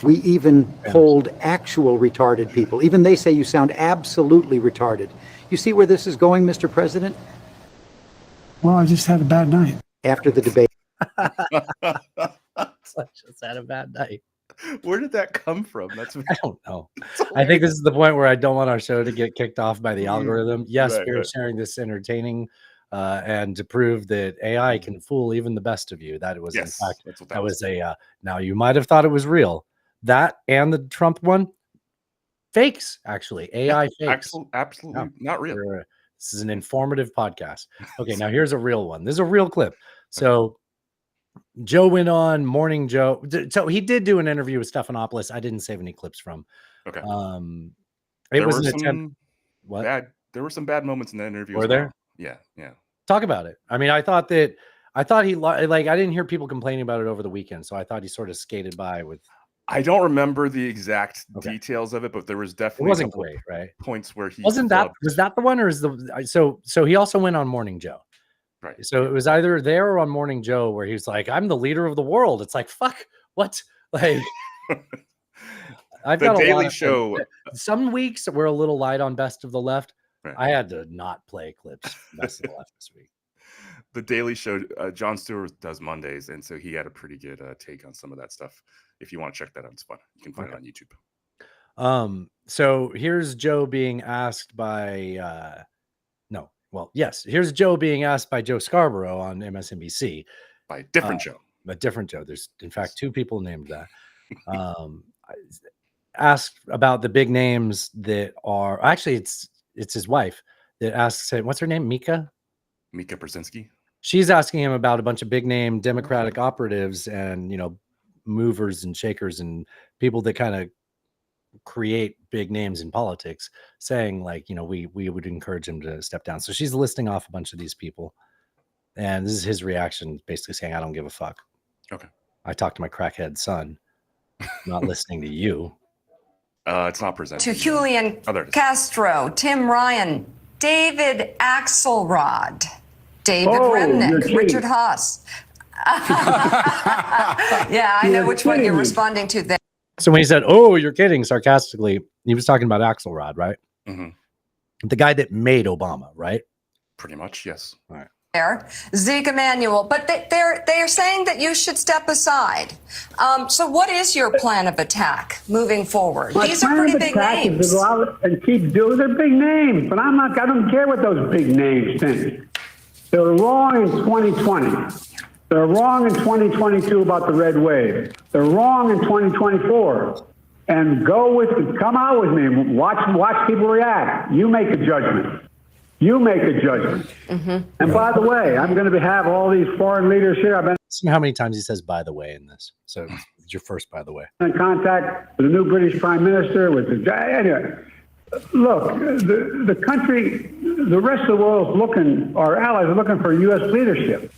We even polled actual retarded people. Even they say you sound absolutely retarded. You see where this is going, Mr. President? Well, I just had a bad night. After the debate. So I just had a bad night. Where did that come from? I don't know. I think this is the point where I don't want our show to get kicked off by the algorithm. Yes, Right, we're right. sharing this entertaining and to prove that AI can fool even the best of you. That was, Yes, in fact, that's what that was a. Now you might have thought it was real. That and the Trump one, fakes actually. AI fakes. Absolutely Yeah. not real. This is an informative podcast. Okay, now here's a real one. This is a real clip. So Joe went on Morning Joe. So he did do an interview with Stephanopoulos. I didn't save any clips from. Okay. It There was were an some attempt. What? There were some bad moments in that interview. Were as well. there? Yeah, yeah. Talk about it. I mean, I thought he like I didn't hear people complaining about it over the weekend, so I thought he sort of skated by with. I don't remember the exact details of it, but there was It definitely wasn't a couple great, right? points where he Wasn't that flubbed. was that the one or is the so he also went on Morning Joe. Right. So it was either there or on Morning Joe where he was like, "I'm the leader of the world." It's like, fuck, what? Like, I've The got a Daily lot of, Show. Some weeks we're a little light on Best of the Left. Right. I had to not play clips from Best of the Left this week. The Daily Show, Jon Stewart does Mondays, and so he had a pretty good take on some of that stuff. If you want to check that out, it's fun. You can find it on YouTube. So here's Joe being asked by here's Joe being asked by Joe Scarborough on MSNBC. By a different Joe. A different Joe. There's in fact two people named that. Asked about the big names that are actually it's his wife that asks him, what's her name? Mika Brzezinski. She's asking him about a bunch of big name Democratic operatives and, you know, movers and shakers and people that kind of create big names in politics, saying like, you know, we would encourage him to step down. So she's listing off a bunch of these people. And this is his reaction, basically saying, I don't give a fuck. Okay. I talked to my crackhead son, not listening to you. It's not presented. To Julian Oh, there it is. Castro, Tim Ryan, David Axelrod, David Oh, you're Remnick, kidding. Richard Haas. Yeah, I know which one you're responding to there. So when he said, "Oh, you're kidding," sarcastically, he was talking about Axelrod, right? Mm-hmm. The guy that made Obama, right? Pretty much, yes. All right. Zeke Emanuel, but they're saying that you should step aside. So what is your plan of attack moving forward? My These are plan pretty of big attack names. is to go out and keep doing their big names, but I don't care what those big names think. They were wrong in 2020. They're wrong in 2022 about the red wave. They're wrong in 2024. And come out with me. Watch people react. You make a judgment. You make a judgment. Mm-hmm. And by the way, I'm going to have all these foreign leaders here. I've been See how many times he says "by the way" in this. So it's your first "by the way." in contact with the new British Prime Minister, with the anyway. Look, the country, the rest of the world is looking, our allies are looking for U.S. leadership.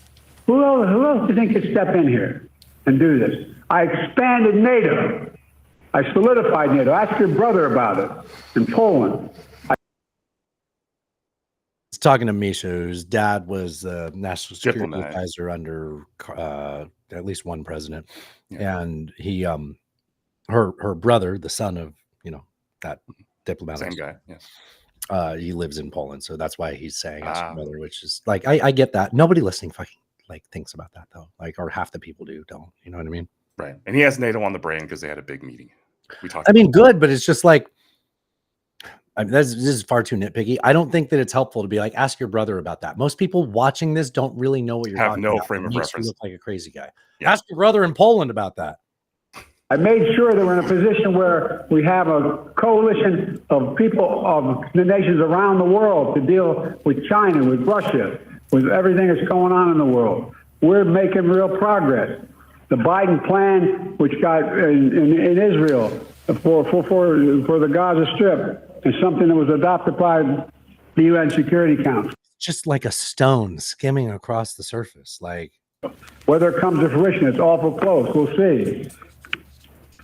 Who else do you think could step in here and do this? I expanded NATO. I solidified NATO. Ask your brother about it in Poland. He's talking to Misha, whose dad was the national security Diplomat. advisor under at least one president, and he, her brother, the son of that diplomat, Same guy. Yes. he lives in Poland, so that's why he's saying his Ah. brother, which is like I get that. Nobody listening fucking like thinks about that though, like or half the people don't. You know what I mean? Right. And he has NATO on the brain because they had a big meeting. We talked. I mean, good, but it's just like, this is far too nitpicky. I don't think that it's helpful to be like, ask your brother about that. Most people watching this don't really know what you're Have talking no about. frame It of makes reference. You look like a crazy guy. Yeah. Ask your brother in Poland about that. I made sure that we're in a position where we have a coalition of people of the nations around the world to deal with China, with Russia, with everything that's going on in the world. We're making real progress. The Biden plan, which got in Israel for the Gaza Strip, is something that was adopted by the UN Security Council. Just like a stone skimming across the surface. Like, whether it comes to fruition, it's awful close. We'll see.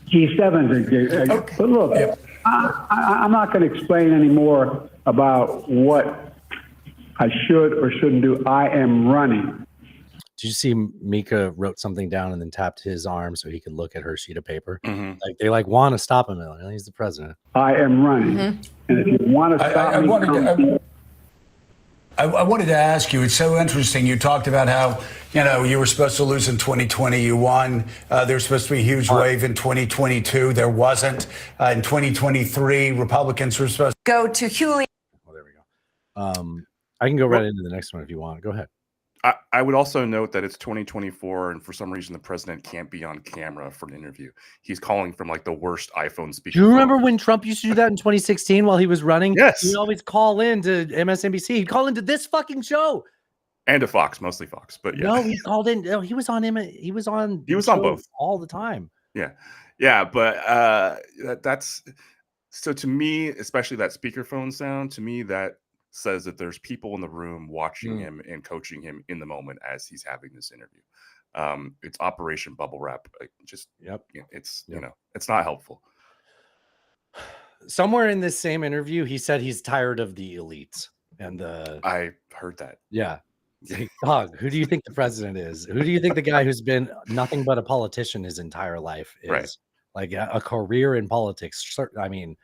G7's okay. But look, I'm not going to explain any more about what I should or shouldn't do. I am running. Did you see Mika wrote something down and then tapped his arm so he could look at her sheet of paper? Mm-hmm. Like they want to stop him. He's the president. I am running. And if you want to stop me, I wanted to ask you, it's so interesting. You talked about how, you were supposed to lose in 2020. You won. There was supposed to be a huge wave in 2022. There wasn't. In 2023, Republicans were supposed to go to Hewley. Oh, there we go. I can go right into the next one if you want. Go ahead. I would also note that it's 2024, and for some reason, the president can't be on camera for an interview. He's calling from like the worst iPhone speaker. Do you remember when Trump used to do that in 2016 while he was running? Yes. He'd always call in to MSNBC. He'd call into this fucking show. And to Fox, mostly Fox, but yeah. No, he called in. No, he was on He was on both all the time. Yeah, but that's so to me, especially that speakerphone sound. To me, that says that there's people in the room watching him and coaching him in the moment as he's having this interview. It's Operation Bubble Wrap. It's it's not helpful. Somewhere in this same interview, he said he's tired of the elites and I heard that. Yeah. Like, dog, who do you think the president is? Who do you think the guy who's been nothing but a politician his entire life is? Right. Like a career in politics. I mean,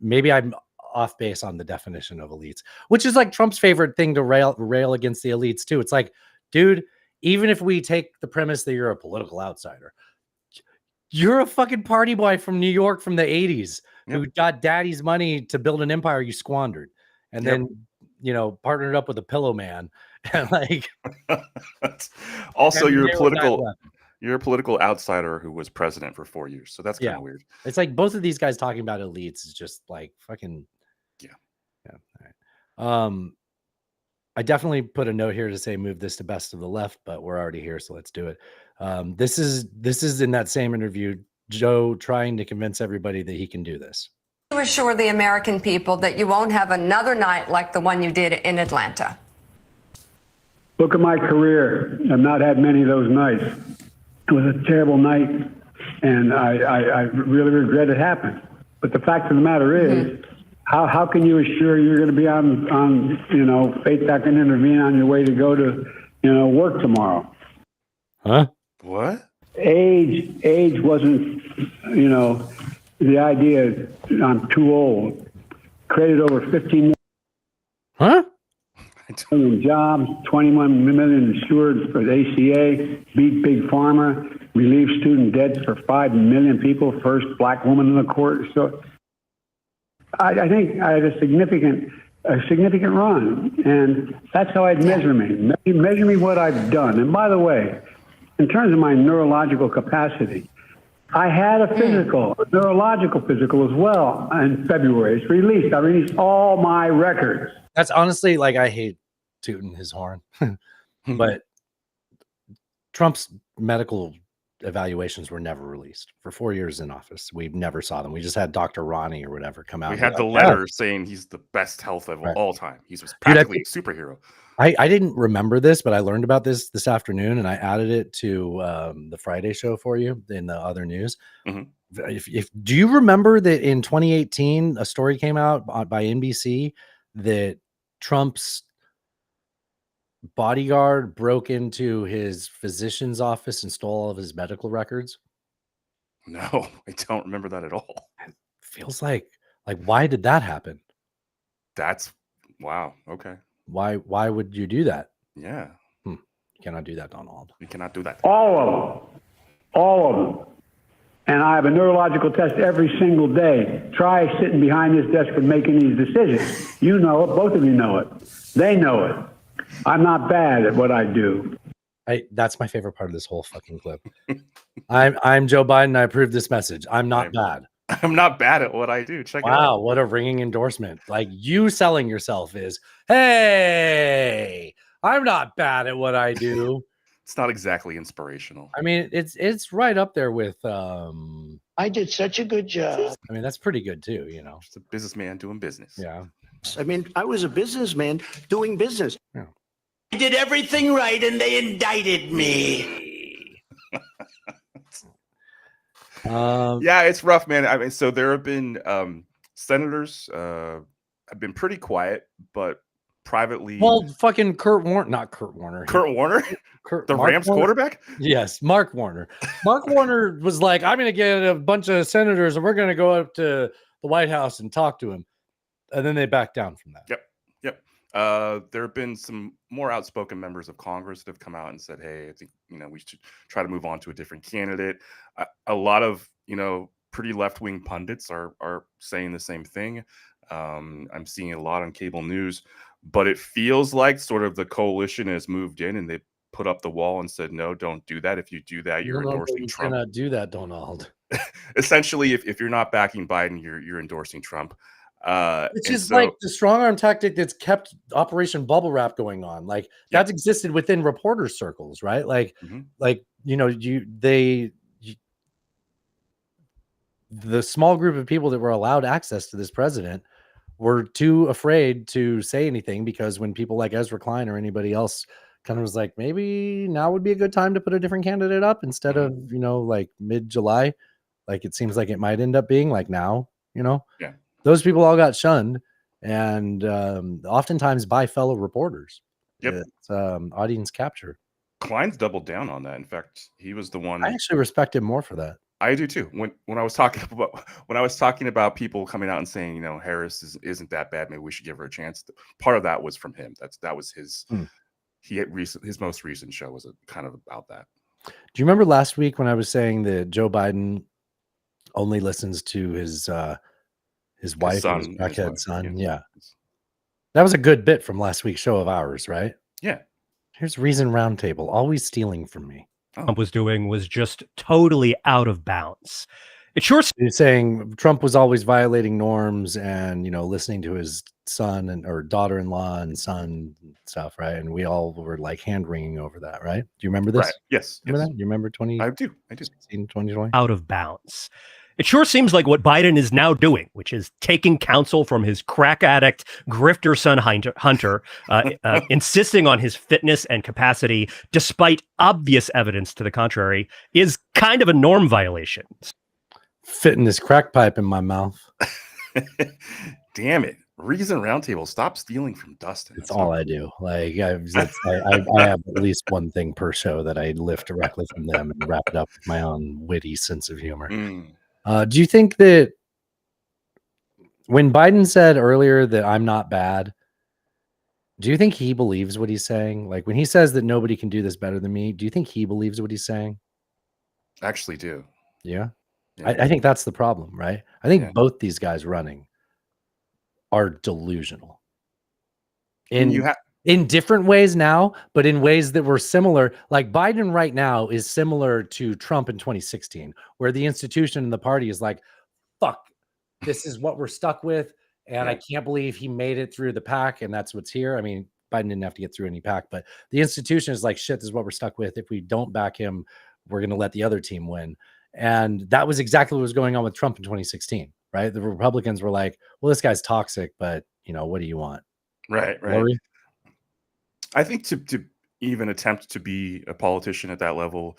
maybe I'm off base on the definition of elites, which is like Trump's favorite thing to rail against the elites too. It's like, dude, even if we take the premise that you're a political outsider, you're a fucking party boy from New York from the 80s who got daddy's money to build an empire you squandered and then, partnered up with a pillow man. And like, also you're a political outsider who was president for 4 years. So that's kind of weird. It's like both of these guys talking about elites is just like fucking. All right. I definitely put a note here to say move this to best of the left, but we're already here, so let's do it. This is in that same interview, Joe trying to convince everybody that he can do this. You assure the American people that you won't have another night like the one you did in Atlanta. look at my career. I've not had many of those nights. It was a terrible night, and I really regret it happened. But the fact of the matter is, how can you assure you're going to be on faith that can intervene on your way to go to, work tomorrow? Huh? What? Age wasn't, the idea I'm too old. Created over 15 million jobs, 21 million insured for the ACA, beat Big Pharma, relieved student debts for 5 million people, first black woman in the court. So I think I had a significant run, and that's how I'd measure me. Measure me what I've done. And by the way, in terms of my neurological capacity, I had a neurological physical as well in February. It's released. I released all my records. That's honestly, like, I hate tooting his horn, but Trump's medical evaluations were never released for 4 years in office. We never saw them. We just had Dr. Ronnie or whatever come out. We had the letter saying he's the best health of all time. He was practically a superhero. I didn't remember this, but I learned about this afternoon, and I added it to the Friday show for you in the other news. Do you remember that in 2018, a story came out by NBC that Trump's bodyguard broke into his physician's office and stole all of his medical records? No, I don't remember that at all. It feels like why did that happen? That's wow. Okay. Why would you do that? Yeah. You cannot do that, Donald. You cannot do that. All of them. All of them. And I have a neurological test every single day. Try sitting behind this desk and making these decisions. You know it. Both of you know it. They know it. I'm not bad at what I do. That's my favorite part of this whole fucking clip. I'm Joe Biden. I approve this message. I'm not bad. I'm not bad at what I do. Check it out. Wow, what a ringing endorsement. Like, you selling yourself is, hey, I'm not bad at what I do. It's not exactly inspirational. I mean, it's right up there with I did such a good job. I mean, that's pretty good too, you know. Just a businessman doing business. Yeah. I mean, I was a businessman doing business. Yeah. I did everything right and they indicted me. Yeah, it's rough, man. I mean, so there have been senators have been pretty quiet, but privately. Well, fucking Kurt Warner, not Kurt Warner. Kurt Warner? The Mark Rams Warner? quarterback? Yes, Mark Warner. Mark Warner was like, I'm going to get a bunch of senators and we're going to go up to the White House and talk to him. And then they backed down from that. Yep. There have been some more outspoken members of Congress that have come out and said, hey, I think, we should try to move on to a different candidate. A lot of, pretty left-wing pundits are saying the same thing. I'm seeing a lot on cable news, but it feels like sort of the coalition has moved in and they put up the wall and said, no, don't do that. If you do that, you're endorsing Trump. You cannot do that, Donald. Essentially, if you're not backing Biden, you're endorsing Trump. Which is like the strong arm tactic that's kept Operation Bubble Wrap going on. Like that's existed within reporter circles, right? Like, the small group of people that were allowed access to this president were too afraid to say anything, because when people like Ezra Klein or anybody else kind of was like, maybe now would be a good time to put a different candidate up instead of, like mid-July, like it seems like it might end up being like now, Yeah. Those people all got shunned, and oftentimes by fellow reporters. Yep. It's audience capture. Klein's doubled down on that. In fact, he was the one. I actually respect him more for that. I do too. When I was talking about people coming out and saying, Harris isn't that bad, maybe we should give her a chance. Part of that was from him. That was his. His most recent show was kind of about that. Do you remember last week when I was saying that Joe Biden only listens to his wife, his crackhead son? Yeah. That was a good bit from last week's show of ours, right? Yeah. Here's Reason Roundtable, always stealing from me. Trump was doing was just totally out of bounds. It sure seems saying Trump was always violating norms and, listening to his son or daughter-in-law and son and stuff, right? And we all were like hand-wringing over that, right? Do you remember this? Right. Yes. Remember that? You remember 2020? Out of bounds. It sure seems like what Biden is now doing, which is taking counsel from his crack addict grifter son Hunter, insisting on his fitness and capacity, despite obvious evidence to the contrary, is kind of a norm violation. Fitting this crack pipe in my mouth. Damn it. Reason Roundtable, stop stealing from Dustin. That's all I do. Like I have at least one thing per show that I lift directly from them and wrap it up with my own witty sense of humor. Do you think that when Biden said earlier that I'm not bad, do you think he believes what he's saying? Like when he says that nobody can do this better than me, do you think he believes what he's saying? I actually do. Yeah. I think that's the problem, right? I think both these guys running are delusional in different ways now, but in ways that were similar. Like Biden right now is similar to Trump in 2016, where the institution and the party is like, fuck, this is what we're stuck with. And I can't believe he made it through the pack. And that's what's here. I mean, Biden didn't have to get through any pack, but the institution is like, shit, this is what we're stuck with. If we don't back him, we're going to let the other team win. And that was exactly what was going on with Trump in 2016, right? The Republicans were like, well, this guy's toxic, but what do you want? Right. Lori? I think to even attempt to be a politician at that level,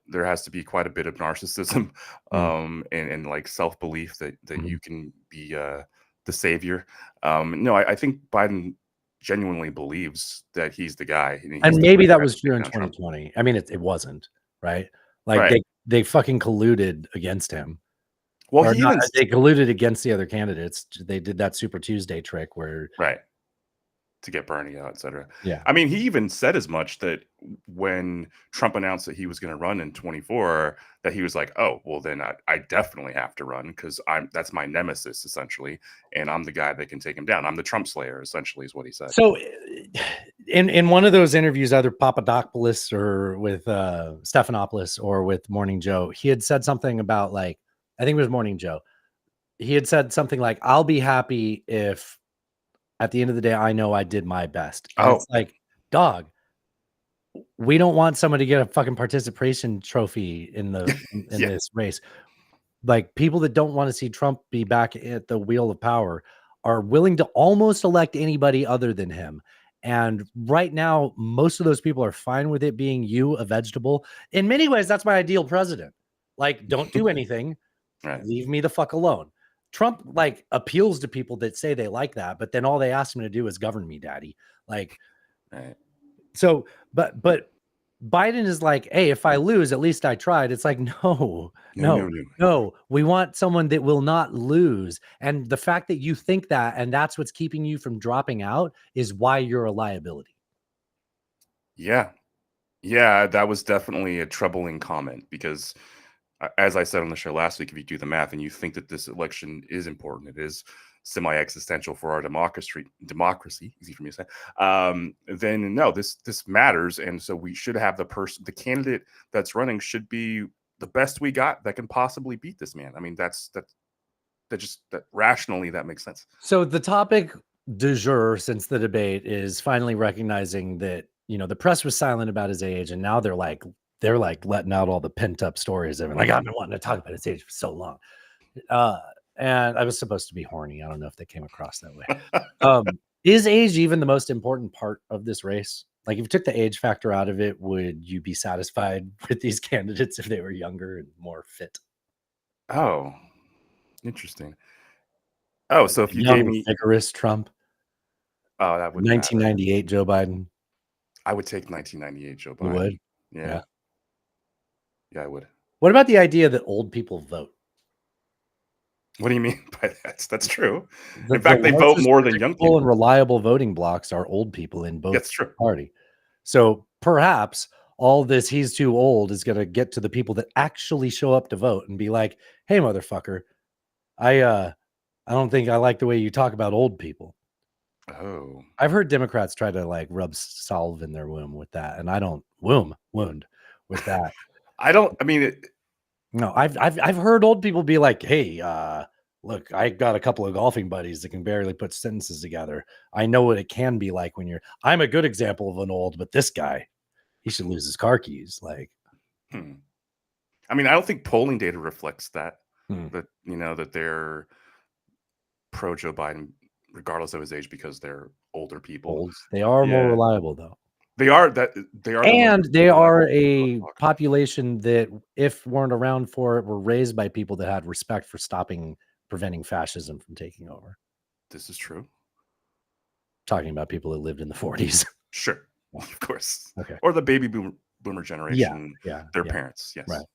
there has to be quite a bit of narcissism and like self-belief that you can be the savior. No, I think Biden genuinely believes that he's the guy. And maybe that was true in 2020. I mean, it wasn't, right? Like they fucking colluded against him. Well, they colluded against the other candidates. They did that Super Tuesday trick where to get Bernie out, etc. Yeah. I mean, he even said as much that when Trump announced that he was going to run in 24, that he was like, "Oh, well, then I definitely have to run because that's my nemesis essentially, and I'm the guy that can take him down. I'm the Trump slayer, essentially, is what he said." So, in one of those interviews, either Papadopoulos or with Stephanopoulos or with Morning Joe, he had said something about like, I think it was Morning Joe. He had said something like, "I'll be happy if at the end of the day I know I did my best." And it's like, dog, we don't want somebody to get a fucking participation trophy in this race. Like, people that don't want to see Trump be back at the wheel of power are willing to almost elect anybody other than him. And right now, most of those people are fine with it being you, a vegetable. In many ways, that's my ideal president. Like, don't do anything. Right. Leave me the fuck alone. Trump like appeals to people that say they like that, but then all they ask him to do is govern me, daddy. Like, right. So, but Biden is like, hey, if I lose, at least I tried. It's like, no. We want someone that will not lose. And the fact that you think that, and that's what's keeping you from dropping out, is why you're a liability. Yeah. Yeah, that was definitely a troubling comment because, as I said on the show last week, if you do the math and you think that this election is important, it is semi-existential for our democracy, easy for me to say, then no, this matters. And so we should have the candidate that's running should be the best we got that can possibly beat this man. I mean, that rationally, that makes sense. So the topic du jour since the debate is finally recognizing that, you know, the press was silent about his age, and now they're like letting out all the pent up stories. I've been wanting to talk about his age for so long. And I was supposed to be horny. I don't know if they came across that way. Is age even the most important part of this race? Like, if you took the age factor out of it, would you be satisfied with these candidates if they were younger and more fit? Oh, interesting. Oh, so if you Young, gave me vigorous Trump. Oh, that would 1998 Joe Biden. I would take 1998 Joe Biden. You would? Yeah. Yeah, I would. What about the idea that old people vote? What do you mean by that? That's true. In fact, they vote more than young people. And reliable voting blocks are old people in both That's true. party. So perhaps all this "he's too old" is going to get to the people that actually show up to vote and be like, "Hey, motherfucker, I don't think I like the way you talk about old people." Oh, I've heard Democrats try to like rub salve in their womb with that, and I don't wound with that. No, I've heard old people be like, "Hey, look, I got a couple of golfing buddies that can barely put sentences together. I know what it can be like when I'm a good example of an old, but this guy, he should lose his car keys." Like, I mean, I don't think polling data reflects that. That that they're pro Joe Biden, regardless of his age, because they're older people. They are more reliable, though. They are, and they are a population that, if weren't around for it, were raised by people that had respect for preventing fascism from taking over. This is true. Talking about people that lived in the 40s. Sure, of course. Okay. Or the baby boomer generation. Their parents. Yes. Right.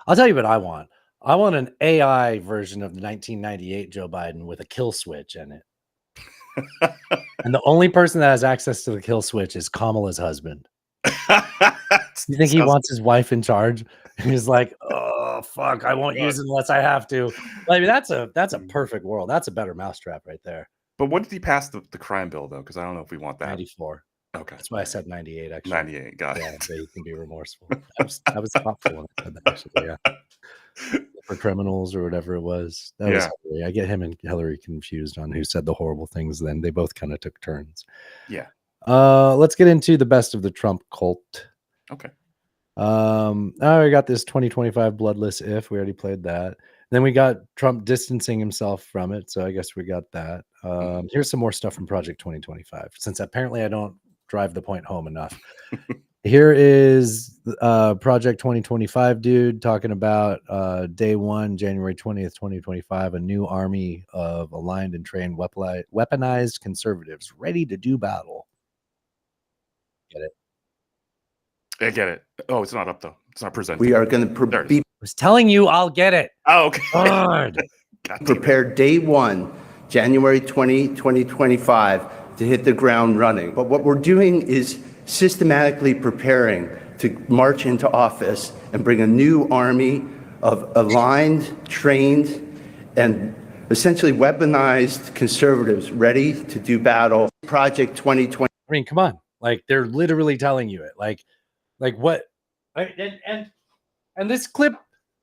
I'll tell you what I want. I want an AI version of the 1998 Joe Biden with a kill switch in it. And the only person that has access to the kill switch is Kamala's husband. You think he wants his wife in charge? He's like, "Oh fuck, I won't use it unless I have to." I mean, that's a perfect world. That's a better mousetrap right there. But when did he pass the crime bill though? Because I don't know if we want that. 94. Okay, that's why I said 98. Actually, 98. Got it. So you can be remorseful. I was thoughtful when I said that. Actually, yeah. For criminals or whatever it was. That was Hillary. I get him and Hillary confused on who said the horrible things. Then they both kind of took turns. Yeah. Let's get into the best of the Trump cult. Okay. I got this 2025 bloodless if. We already played that. Then we got Trump distancing himself from it. So I guess we got that. Here's some more stuff from Project 2025, since apparently I don't drive the point home enough. Here is Project 2025 dude talking about day one, January 20th, 2025, a new army of aligned and trained weaponized conservatives ready to do battle. Get it? I get it. Oh, it's not up though. It's not presented. We are going to be. I was telling you, I'll get it. Oh, okay. Prepare day one, January 20, 2025, to hit the ground running. But what we're doing is systematically preparing to march into office and bring a new army of aligned, trained, and essentially weaponized conservatives ready to do battle. Project 2020. I mean, come on. Like, they're literally telling you it. Like what? And this clip,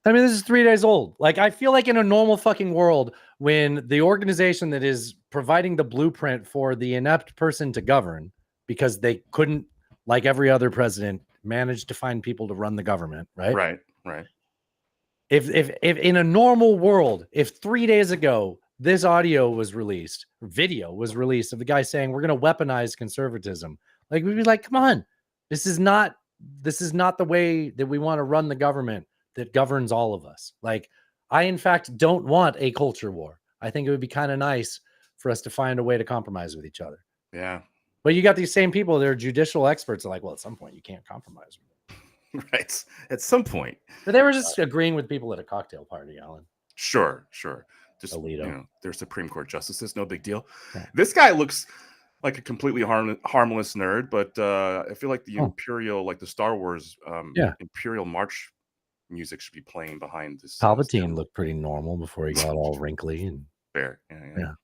I mean, this is 3 days old. Like, I feel like in a normal fucking world, when the organization that is providing the blueprint for the inept person to govern, because they couldn't, like every other president, manage to find people to run the government, right? Right. If in a normal world, if 3 days ago this audio was released, video was released of the guy saying we're going to weaponize conservatism, like, we'd be like, come on, this is not the way that we want to run the government that governs all of us. Like, I in fact don't want a culture war. I think it would be kind of nice for us to find a way to compromise with each other. Yeah. But you got these same people, they're judicial experts, are like, well, at some point you can't compromise. Right. At some point. But they were just agreeing with people at a cocktail party, Alan. Sure. Just Alito. They're Supreme Court justices, no big deal. Yeah. This guy looks like a completely harmless nerd, but I feel like the Imperial, like the Star Wars Imperial March music should be playing behind this. Palpatine looked pretty normal before he got all wrinkly and fair. Yeah.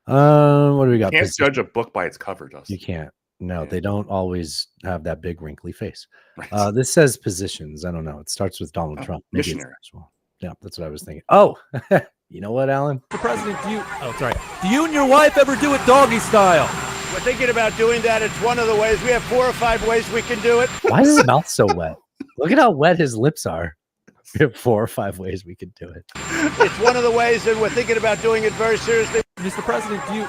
What do we got? You can't judge a book by its cover, Justin. You can't. No, they don't always have that big wrinkly face. Right. This says positions. I don't know. It starts with Donald Trump. Maybe missionary. Yeah, that's what I was thinking. Oh, you know what, Alan? The president, do you and your wife ever do it doggy style? We're thinking about doing that. It's one of the ways. We have 4 or 5 ways we can do it. Why is his mouth so wet? Look at how wet his lips are. We have 4 or 5 ways we could do it. It's one of the ways, and we're thinking about doing it very seriously. Mr. President, do you...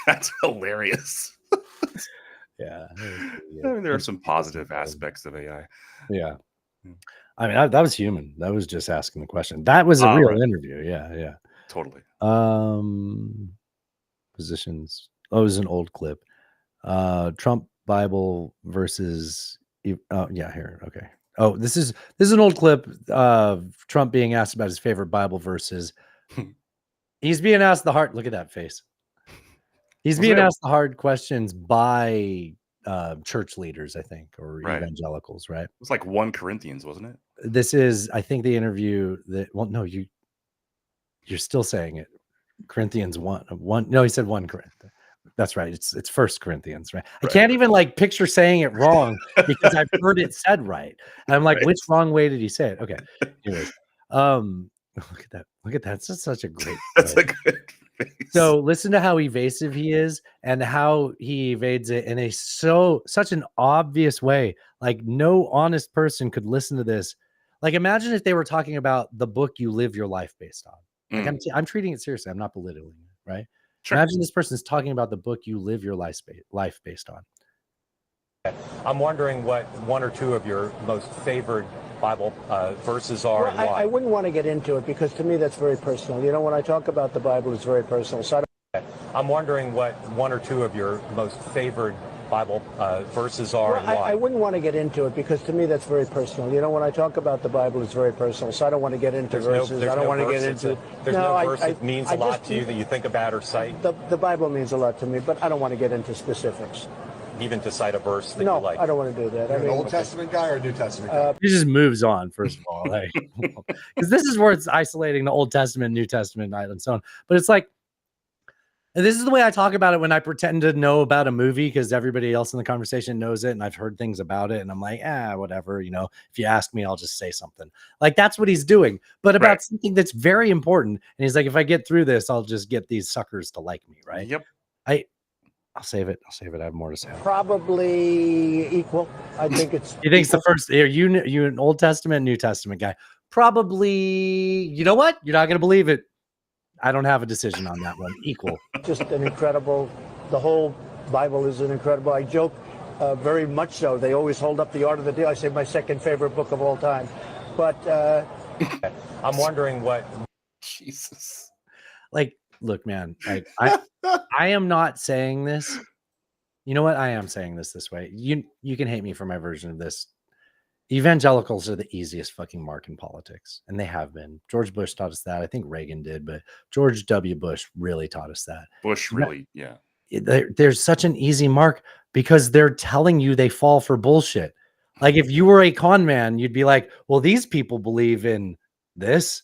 That's hilarious. Yeah. I mean, there are some positive aspects of AI. Yeah. I mean, that was human. That was just asking the question. That was a real interview. Yeah. Totally. Positions. Oh, it was an old clip. Trump Bible versus here. Okay. Oh, this is an old clip of Trump being asked about his favorite Bible verses. He's being asked look at that face. He's being asked the hard questions by church leaders, I think, or evangelicals, right? It's like 1 Corinthians, wasn't it? This is, I think, the interview that. Well, no, you're still saying it. Corinthians 1. No, he said 1 Corinthians. That's right. It's 1 Corinthians, right? I can't even like picture saying it wrong because I've heard it said right. And I'm like, which wrong way did he say it? Okay. Anyways, look at that. Look at that. It's just such a great. That's a good face. So listen to how evasive he is and how he evades it in such an obvious way. Like, no honest person could listen to this. Like, imagine if they were talking about the book you live your life based on. Like, I'm treating it seriously. I'm not belittling it, right? Sure. Imagine this person's talking about the book you live your life based on. I'm wondering what 1 or 2 of your most favored Bible verses are. Well, I wouldn't want to get into it because to me that's very personal. You know, when I talk about the Bible, it's very personal. So I'm wondering what 1 or 2 of your most favored Bible verses are. Well, I wouldn't want to get into it because to me that's very personal. You know, when I talk about the Bible, it's very personal. So I don't want to get into verses. I don't want to get into. There's no verse that means a lot to you that you think about or cite. The Bible means a lot to me, but I don't want to get into specifics. Even to cite a verse that no, you like. I don't want to do that. You're an Old Testament guy or a New Testament guy? He just moves on, first of all, because this is where it's isolating the Old Testament, New Testament, and so on. But it's like, and this is the way I talk about it when I pretend to know about a movie because everybody else in the conversation knows it and I've heard things about it and I'm like, whatever, you know, if you ask me, I'll just say something. Like, that's what he's doing, but about something that's very important. And he's like, if I get through this, I'll just get these suckers to like me, right? Yep. I'll save it. I have more to say. Probably equal. I think it's. He thinks the first. Are you an Old Testament, New Testament guy? Probably. You know what? You're not going to believe it. I don't have a decision on that one. Equal. Just an incredible. The whole Bible is an incredible. I joke very much so. They always hold up the Art of the Deal. I say my second favorite book of all time. But I'm wondering what. Jesus. Like, look, man. I am not saying this. You know what? I am saying this way. You can hate me for my version of this. evangelicals are the easiest fucking mark in politics, and they have been. George Bush taught us that. I think Reagan did, but George W. Bush really taught us that. Bush really, yeah. There's such an easy mark because they're telling you they fall for bullshit. Like if you were a con man, you'd be like, well, these people believe in this.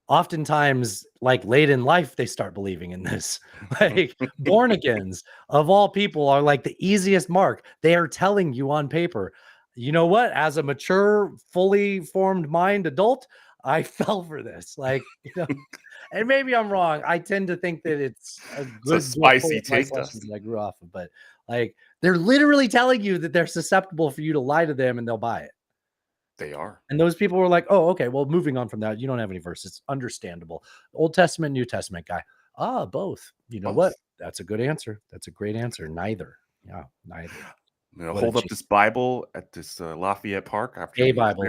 Oftentimes, like late in life, they start believing in this. Like born agains of all people are like the easiest mark. They are telling you on paper, you know what? As a mature, fully formed mind adult, I fell for this. Like, you know, and maybe I'm wrong. I tend to think that it's a good spicy take, that I grew off of, but like they're literally telling you that they're susceptible for you to lie to them and they'll buy it. They are. And those people were like, oh, okay, well, moving on from that, you don't have any verses. Understandable. Old Testament, New Testament guy. Both. You know what? That's a good answer. That's a great answer. Neither. Yeah, neither. I'm going to hold up this Bible at this Lafayette Park after a Bible.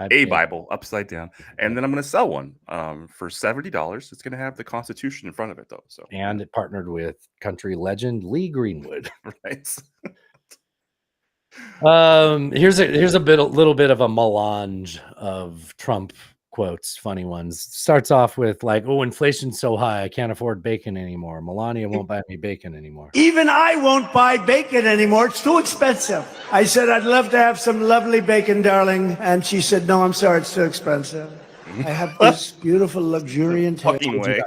A Bible upside down. And then I'm going to sell one for $70. It's going to have the Constitution in front of it, though. So and it partnered with country legend Lee Greenwood. Right. Here's a little bit of a melange of Trump quotes, funny ones. Starts off with like, oh, inflation's so high, I can't afford bacon anymore. Melania won't buy me bacon anymore. Even I won't buy bacon anymore. It's too expensive. I said, I'd love to have some lovely bacon, darling. And she said, no, I'm sorry, it's too expensive. I have this beautiful luxuriant fucking way.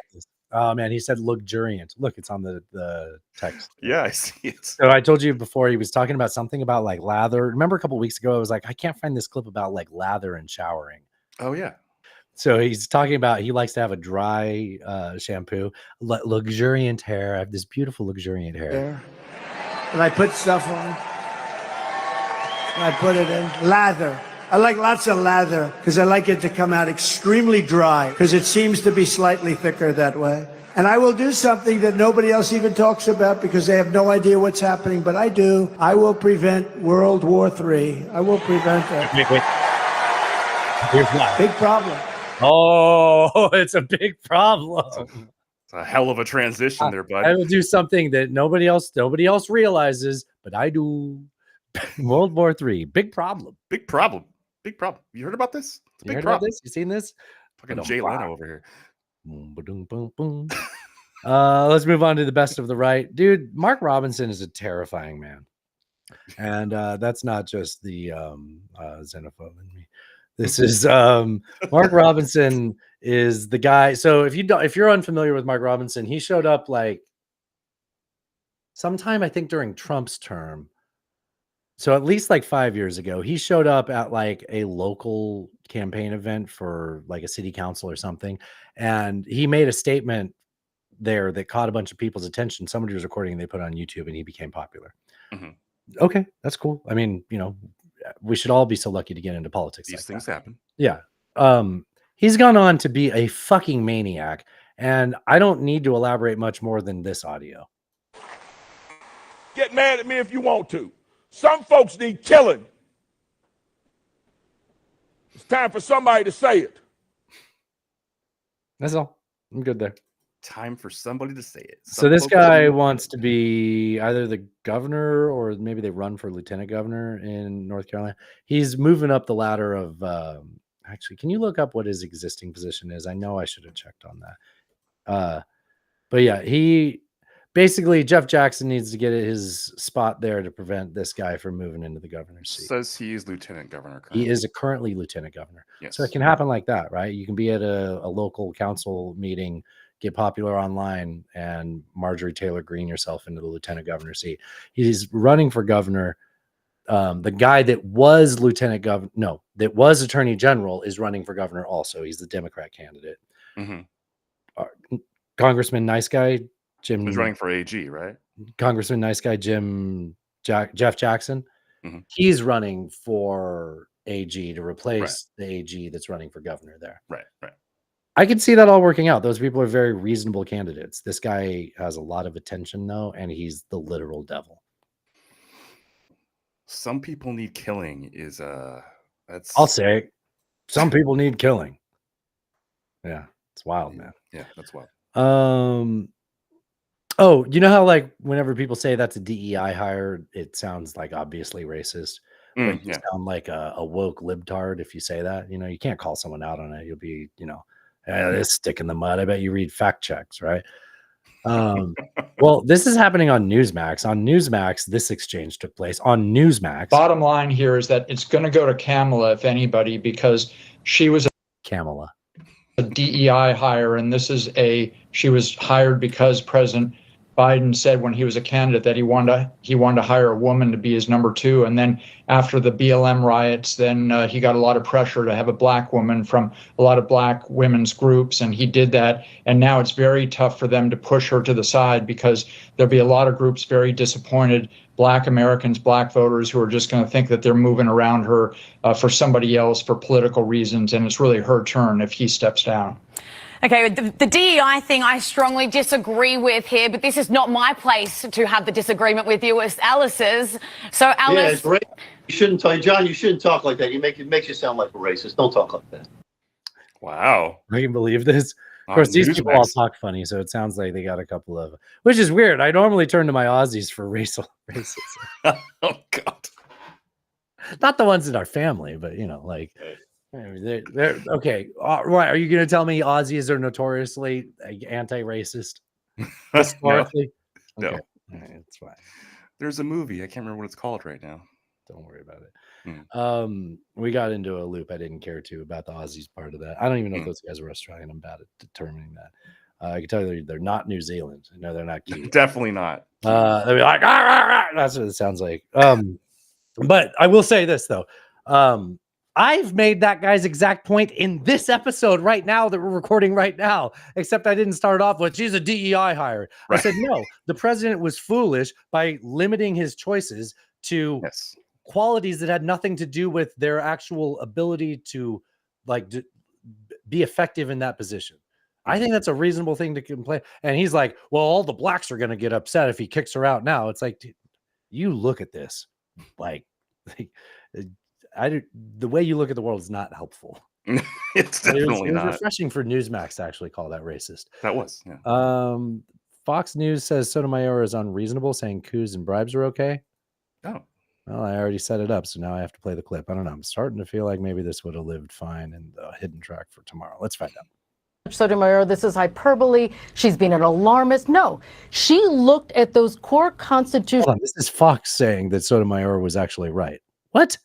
Oh man, he said luxuriant. Look, it's on the text. Yeah, I see it. So I told you before he was talking about something about like lather. Remember a couple weeks ago, I was like, I can't find this clip about like lather and showering. Oh yeah. So he's talking about he likes to have a dry shampoo, luxuriant hair. I have this beautiful luxuriant hair. And I put stuff on. And I put it in lather. I like lots of lather because I like it to come out extremely dry because it seems to be slightly thicker that way. And I will do something that nobody else even talks about because they have no idea what's happening, but I do. I will prevent World War III. I will prevent it. Wait. Here's why. Big problem. Oh, it's a big problem. It's a hell of a transition there, bud. I will do something that nobody else realizes, but I do. World War III. Big problem. Big problem. Big problem. You heard about this? It's a You big heard problem. about this? You seen this? Fucking Jay Leno over here. Boom, boom, boom, boom. Let's move on to the best of the right. Dude, Mark Robinson is a terrifying man. And that's not just the xenophobe in me. This is Mark Robinson is the guy. So if you're unfamiliar with Mark Robinson, he showed up like sometime I think during Trump's term. So at least like 5 years ago, he showed up at like a local campaign event for like a city council or something. And he made a statement there that caught a bunch of people's attention. Somebody was recording and they put it on YouTube and he became popular. Mm-hmm. Okay, that's cool. I mean, you know, we should all be so lucky to get into politics. These things happen. Yeah. He's gone on to be a fucking maniac. And I don't need to elaborate much more than this audio. Get mad at me if you want to. Some folks need killing. It's time for somebody to say it. That's all. I'm good there. Time for somebody to say it. So this guy wants to be either the governor or maybe they run for lieutenant governor in North Carolina. He's moving up the ladder of actually, can you look up what his existing position is? I know I should have checked on that. But yeah, he basically Jeff Jackson needs to get his spot there to prevent this guy from moving into the governor's seat. Says he is lieutenant governor. Currently. He is currently lieutenant governor. Yes. So it can happen like that, right? You can be at a local council meeting, get popular online, and Marjorie Taylor Greene yourself into the lieutenant governor seat. He's running for governor. The guy that was lieutenant governor, no, that was attorney general is running for governor also. He's the Democrat candidate. Mm-hmm. Congressman Nice Guy Jim. He's running for AG, right? Congressman Nice Guy Jeff Jackson. Mm-hmm. He's running for AG to replace the AG that's running for governor there. Right. I can see that all working out. Those people are very reasonable candidates. This guy has a lot of attention, though, and he's the literal devil. Some people need killing is that's I'll say some people need killing. Yeah, it's wild, man. Yeah, that's wild. Oh, you know how like whenever people say that's a DEI hire, it sounds like obviously racist. Like you sound like a woke libtard if you say that. You know, you can't call someone out on it. You'll be, this stick in the mud. I bet you read fact checks, right? Well, this is happening on Newsmax. On Newsmax, this exchange took place on Newsmax. Bottom line here is that it's going to go to Kamala, if anybody, because she was Kamala, a DEI hire, and she was hired because President Biden said when he was a candidate that he wanted to hire a woman to be his number 2. And then after the BLM riots, then he got a lot of pressure to have a black woman from a lot of black women's groups. And he did that. And now it's very tough for them to push her to the side because there'll be a lot of groups very disappointed, black Americans, black voters who are just going to think that they're moving around her for somebody else for political reasons. And it's really her turn if he steps down. Okay, the DEI thing I strongly disagree with here, but this is not my place to have the disagreement with you. It's Alice's. So, Alice... Yeah, it's right. You shouldn't talk, John, you shouldn't talk like that. It makes you sound like a racist. Don't talk like that. Wow. I can believe this. Of course, these people all talk funny, so it sounds like they got a couple of... Which is weird. I normally turn to my Aussies for racism. Oh, God. Not the ones in our family, but, like... They're okay. Right. Are you going to tell me Aussies are notoriously anti-racist? Historically? No. Okay. All right, that's fine. There's a movie. I can't remember what it's called right now. Don't worry about it. We got into a loop I didn't care to about the Aussies part of that. I don't even know if those guys are Australian. I'm bad at determining that. I can tell you they're not New Zealand. No, they're not Kiwi. Definitely not. They'll be like, that's what it sounds like. But I will say this, though. I've made that guy's exact point in this episode right now that we're recording right now, except I didn't start off with, she's a DEI hire. Right. I said, no, the president was foolish by limiting his choices to qualities that had nothing to do with their actual ability to be effective in that position. I think that's a reasonable thing to complain. And he's like, well, all the blacks are going to get upset if he kicks her out now. It's like, dude, you look at this, the way you look at the world is not helpful. It's definitely it was not. refreshing for Newsmax to actually call that racist. That was, yeah. Fox News says Sotomayor is unreasonable, saying coups and bribes are okay. Oh. Well, I already set it up, so now I have to play the clip. I don't know. I'm starting to feel like maybe this would have lived fine in the hidden track for tomorrow. Let's find out. Sotomayor, this is hyperbole. She's been an alarmist. No, she looked at those core constitutional... This is Fox saying that Sotomayor was actually right. What?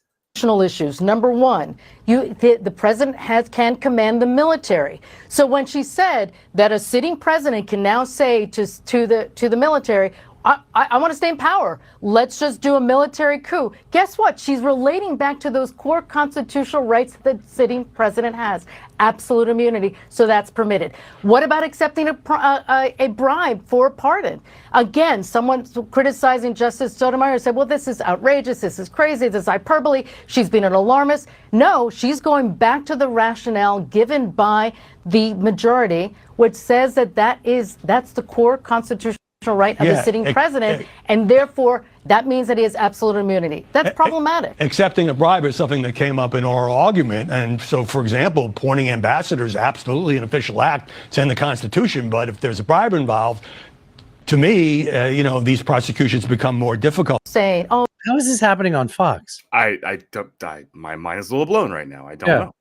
Issues. Number one, the president can command the military. So when she said that a sitting president can now say to the military, I want to stay in power. Let's just do a military coup. Guess what? She's relating back to those core constitutional rights that sitting president has. Absolute immunity. So that's permitted. What about accepting a bribe for a pardon? Again, someone criticizing Justice Sotomayor said, well, this is outrageous. This is crazy. This is hyperbole. She's been an alarmist. No, she's going back to the rationale given by the majority, which says that's the core constitutional right of the sitting president, and therefore that means that he has absolute immunity. That's problematic. Accepting a bribe is something that came up in oral argument, and so, for example, appointing ambassadors, absolutely an official act. It's in the Constitution, but if there's a bribe involved, to me, these prosecutions become more difficult. Saying, oh, how is this happening on Fox? My mind is a little blown right now. I don't know.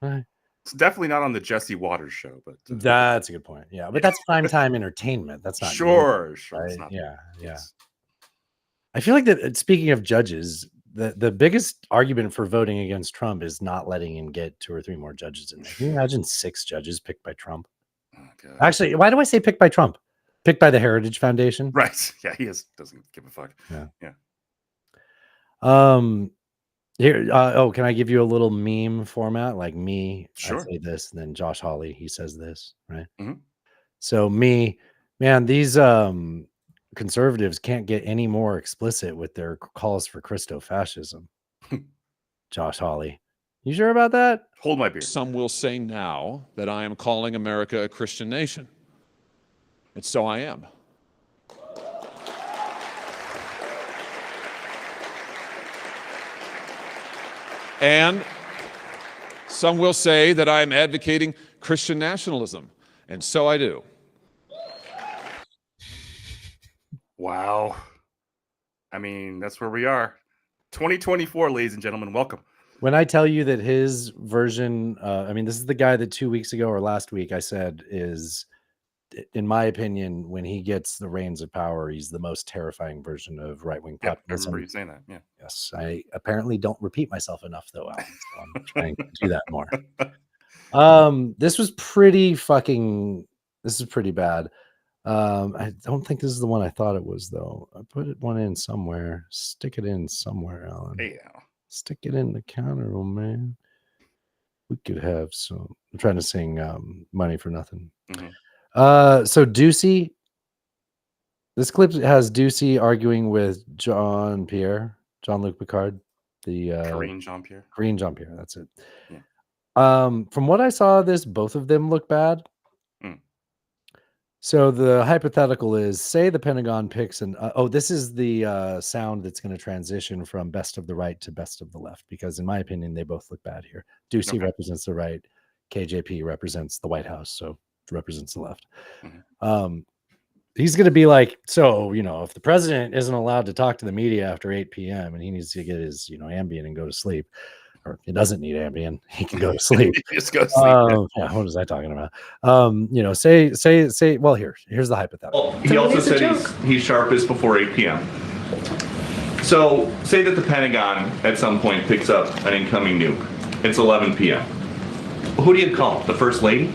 Right. It's definitely not on the Jesse Waters show, but that's a good point. Yeah, but that's primetime entertainment. That's not sure. Right? Yeah. I feel like that. Speaking of judges, the biggest argument for voting against Trump is not letting him get 2 or 3 more judges in there. Can you imagine 6 judges picked by Trump? Oh, God. Actually, why do I say picked by Trump? Picked by the Heritage Foundation? Right. Yeah, he doesn't give a fuck. Yeah. Here, can I give you a little meme format? Like me, sure. I say this, and then Josh Hawley, he says this, right? Mm-hmm. So these conservatives can't get any more explicit with their calls for Christo-fascism. Josh Hawley, you sure about that? Hold my beer. Some will say now that I am calling America a Christian nation. And so I am. And some will say that I am advocating Christian nationalism, and so I do. Wow. I mean, that's where we are. 2024, ladies and gentlemen, welcome. When I tell you that his version, I mean, this is the guy that 2 weeks ago or last week I said is, in my opinion, when he gets the reins of power, he's the most terrifying version of right-wing Yeah, I populism. remember you saying that. Yeah. Yes, I apparently don't repeat myself enough, though, Alan. So I'm trying to do that more. This was pretty fucking. This is pretty bad. I don't think this is the one I thought it was, though. I put one in somewhere. Stick it in somewhere, Alan. Yeah. Stick it in the counter, old man. We could have some. I'm trying to sing "Money for Nothing." So Ducey. This clip has Ducey arguing with Jean-Luc Picard, the Karine Jean-Pierre. Karine Jean-Pierre. That's it. Yeah. From what I saw, both of them look bad. So the hypothetical is, say the Pentagon picks an this is the sound that's going to transition from best of the right to best of the left, because in my opinion they both look bad here. Ducey represents the right, KJP represents the White House, so represents the left. He's going to be like, so, if the president isn't allowed to talk to the media after 8 p.m. and he needs to get his, Ambien and go to sleep, or he doesn't need Ambien, he can go to sleep. He just goes to sleep. Yeah, what was I talking about? Say, well, here's the hypothetical. Well, he also said he's sharpest before 8 p.m. So say that the Pentagon at some point picks up an incoming nuke. It's 11 p.m. Who do you call? The First Lady?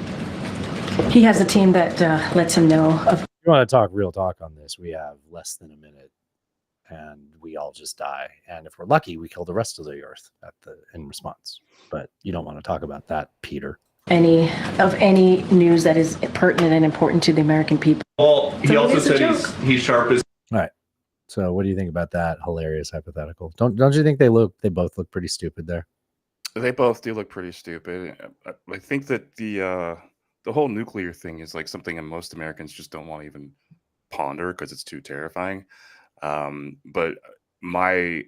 He has a team that lets him know of. If you want to talk real talk on this, we have less than a minute and we all just die. And if we're lucky, we kill the rest of the earth in response. But you don't want to talk about that, Peter. Any news that is pertinent and important to the American people. Well, he also said he's sharpest. All right. So what do you think about that hilarious hypothetical? Don't you think they both look pretty stupid there? They both do look pretty stupid. I think that the whole nuclear thing is like something that most Americans just don't want to even ponder because it's too terrifying. But I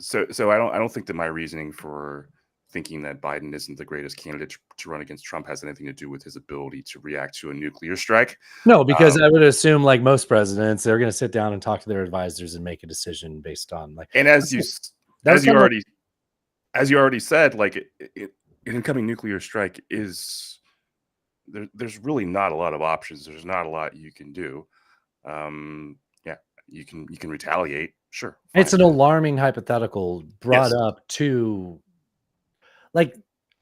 don't think that my reasoning for thinking that Biden isn't the greatest candidate to run against Trump has anything to do with his ability to react to a nuclear strike. No, because I would assume, like most presidents, they're going to sit down and talk to their advisors and make a decision based on like. And as you already said, like an incoming nuclear strike is. There's really not a lot of options. There's not a lot you can do. You can retaliate. Sure. Fine. It's an alarming hypothetical brought up to, like,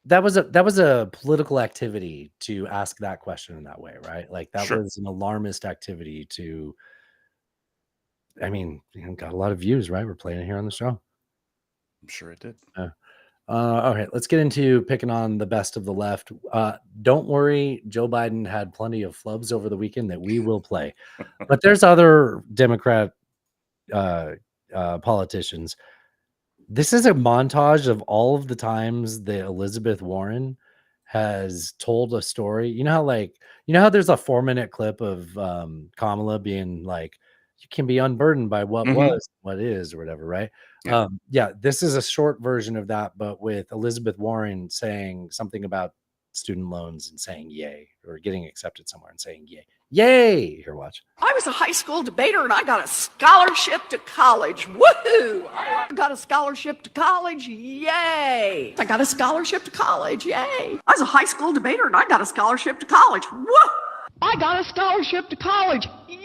that was a political activity to ask that question in that way, right? Like that was an alarmist activity to. I mean, got a lot of views, right? We're playing it here on the show. I'm sure it did. All right, let's get into picking on the best of the left. Don't worry, Joe Biden had plenty of flubs over the weekend that we will play. But there's other Democrat politicians. This is a montage of all of the times that Elizabeth Warren has told a story. You know how there's a 4-minute clip of Kamala being like, you can be unburdened by what was, what is, or whatever, right? Yeah. This is a short version of that, but with Elizabeth Warren saying something about student loans and saying yay, or getting accepted somewhere and saying yay. Yay! Here, watch. I was a high school debater and I got a scholarship to college. Woohoo! I got a scholarship to college. Yay! I got a scholarship to college. Yay! I was a high school debater and I got a scholarship to college. Woo! I got a scholarship to college. Yay!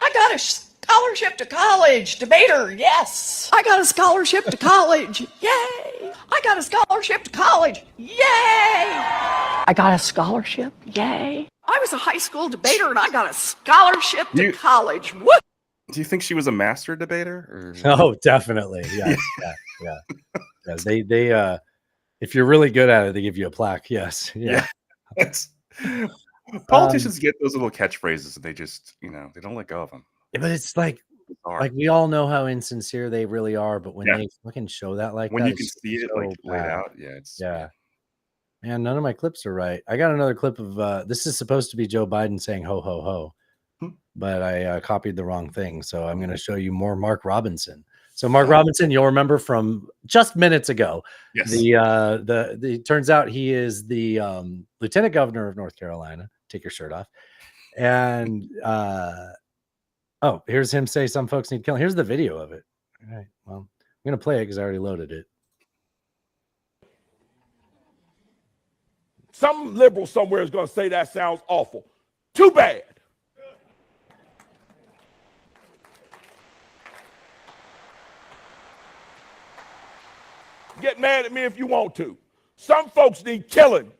I got a scholarship to college. Debater, yes. I got a scholarship to college. Yay! I got a scholarship to college. Yay! I got a scholarship. Yay! I was a high school debater and I got a scholarship to college. Woo! Do you think she was a master debater? Or? Oh, definitely. Yeah. They if you're really good at it, they give you a plaque. Yes. Yeah. Politicians get those little catchphrases and they just, they don't let go of them. But it's like we all know how insincere they really are, but when they fucking show that when you can see it like laid out, Man, none of my clips are right. I got another clip of this is supposed to be Joe Biden saying ho ho ho, but I copied the wrong thing. So I'm going to show you more Mark Robinson. So Mark Robinson, you'll remember from just minutes ago. Yes. The turns out he is the lieutenant governor of North Carolina. Take your shirt off, and Oh, here's him say some folks need killing. Here's the video of it. All right. Well, I'm going to play it because I already loaded it. Some liberal somewhere is going to say that sounds awful. Too bad. Get mad at me if you want to. Some folks need killing.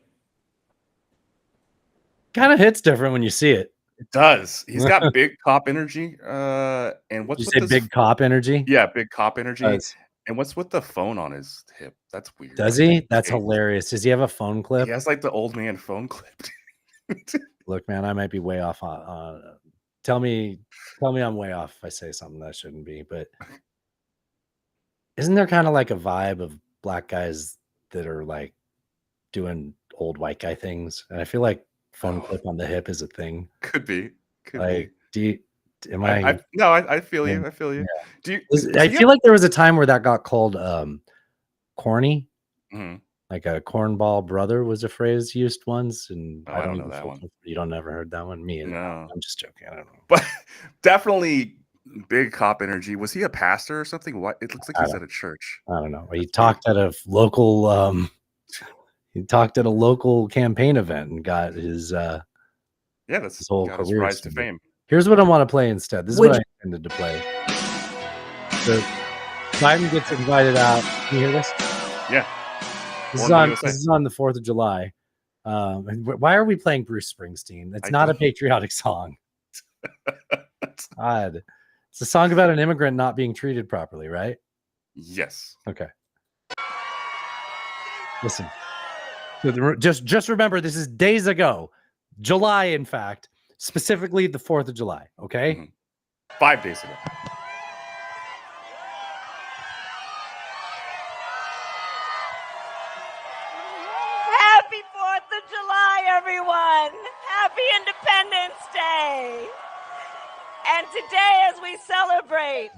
Kind of hits different when you see it. It does. He's got big cop energy. And what's You with say this? big cop energy? Yeah, big cop energy. Does. And what's with the phone on his hip? That's weird. Does he? That's hilarious. Does he have a phone clip? He has like the old man phone clip. Look, man, I might be way off on. Tell me I'm way off if I say something that shouldn't be. But isn't there kind of like a vibe of black guys that are like doing old white guy things? And I feel like phone clip on the hip is a thing. Could be. Could like, be. Am I? No, I feel you. I feel you. Yeah. Do you? I feel like there was a time where that got called corny. Mhm. Like a cornball brother was a phrase used once, and Oh, I don't know that one. You don't never heard that one? Me? No. I'm just joking. I don't know. But definitely big cop energy. Was he a pastor or something? What? It looks like he's at a church. I don't know. He talked at a local. He talked at a local campaign event and got his. Yeah, that's his whole got his career. rise to started. fame. Here's what I want to play instead. This is what I intended to play. So Biden gets invited out. Can you hear this? Yeah. This is on the 4th of July. And why are we playing Bruce Springsteen? It's not a patriotic song. Odd. It's a song about an immigrant not being treated properly, right? Yes. Okay. Listen. So just remember, this is days ago. July, in fact. Specifically the 4th of July, okay? Mm-hmm. 5 days ago. Happy 4th of July, everyone! Happy Independence Day! And today, as we celebrate,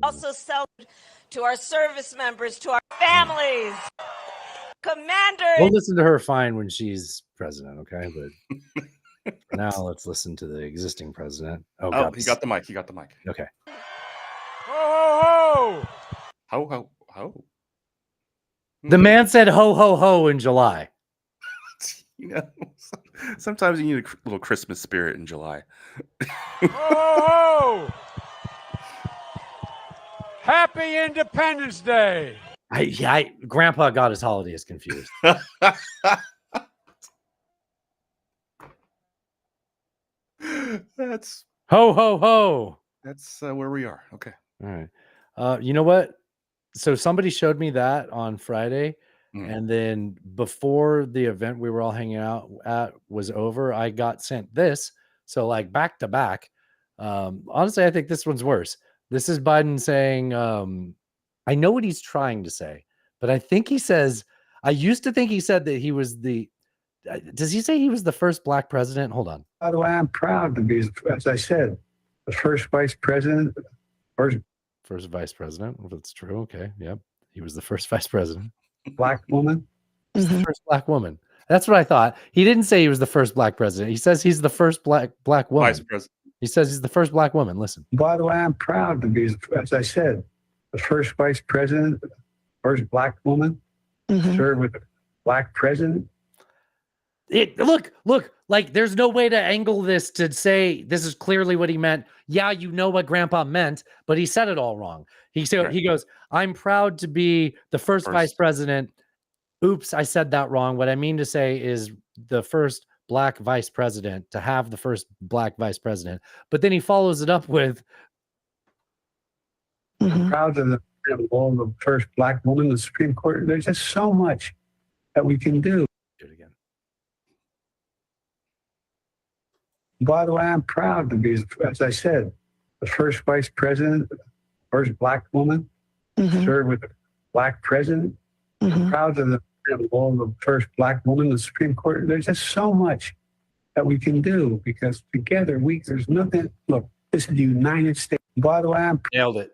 also celebrate to our service members, to our families, commanders. We'll listen to her fine when she's president, okay? But for now, let's listen to the existing president. Oh, God. he got the mic. He got the mic. Okay. Ho, ho, ho! Ho, ho, ho. The man said ho, ho, ho in July. You know, sometimes you need a little Christmas spirit in July. Ho, ho, ho! Happy Independence Day! Grandpa got his holidays confused. That's ho, ho, ho. That's where we are. Okay. All right. You know what? So somebody showed me that on Friday. And then before the event we were all hanging out at was over, I got sent this. So like back to back. Honestly, I think this one's worse. This is Biden saying, I know what he's trying to say, but I think he says, I used to think he said that he was does he say he was the first black president? Hold on. By the way, I'm proud to be, as I said, the first vice president. First vice president, if it's true. Okay. Yep. He was the first vice president. Black woman. The first black woman. That's what I thought. He didn't say he was the first black president. He says he's the first black woman. Vice president. He says he's the first black woman. Listen. By the way, I'm proud to be, as I said, the first vice president, first black woman, served with a black president. Look, like there's no way to angle this to say this is clearly what he meant. Yeah, you know what Grandpa meant, but he said it all wrong. He goes, I'm proud to be the first vice president. Oops, I said that wrong. What I mean to say is the first black vice president, to have the first black vice president. But then he follows it up with, I'm proud to the first black woman in the Supreme Court. There's just so much that we can do. Do it again. By the way, I'm proud to be, as I said, the first vice president, first black woman, served with a black president. I'm proud to the first black woman in the Supreme Court. There's just so much that we can do because together there's nothing. Look, this is the United States. By the way, I'm nailed it.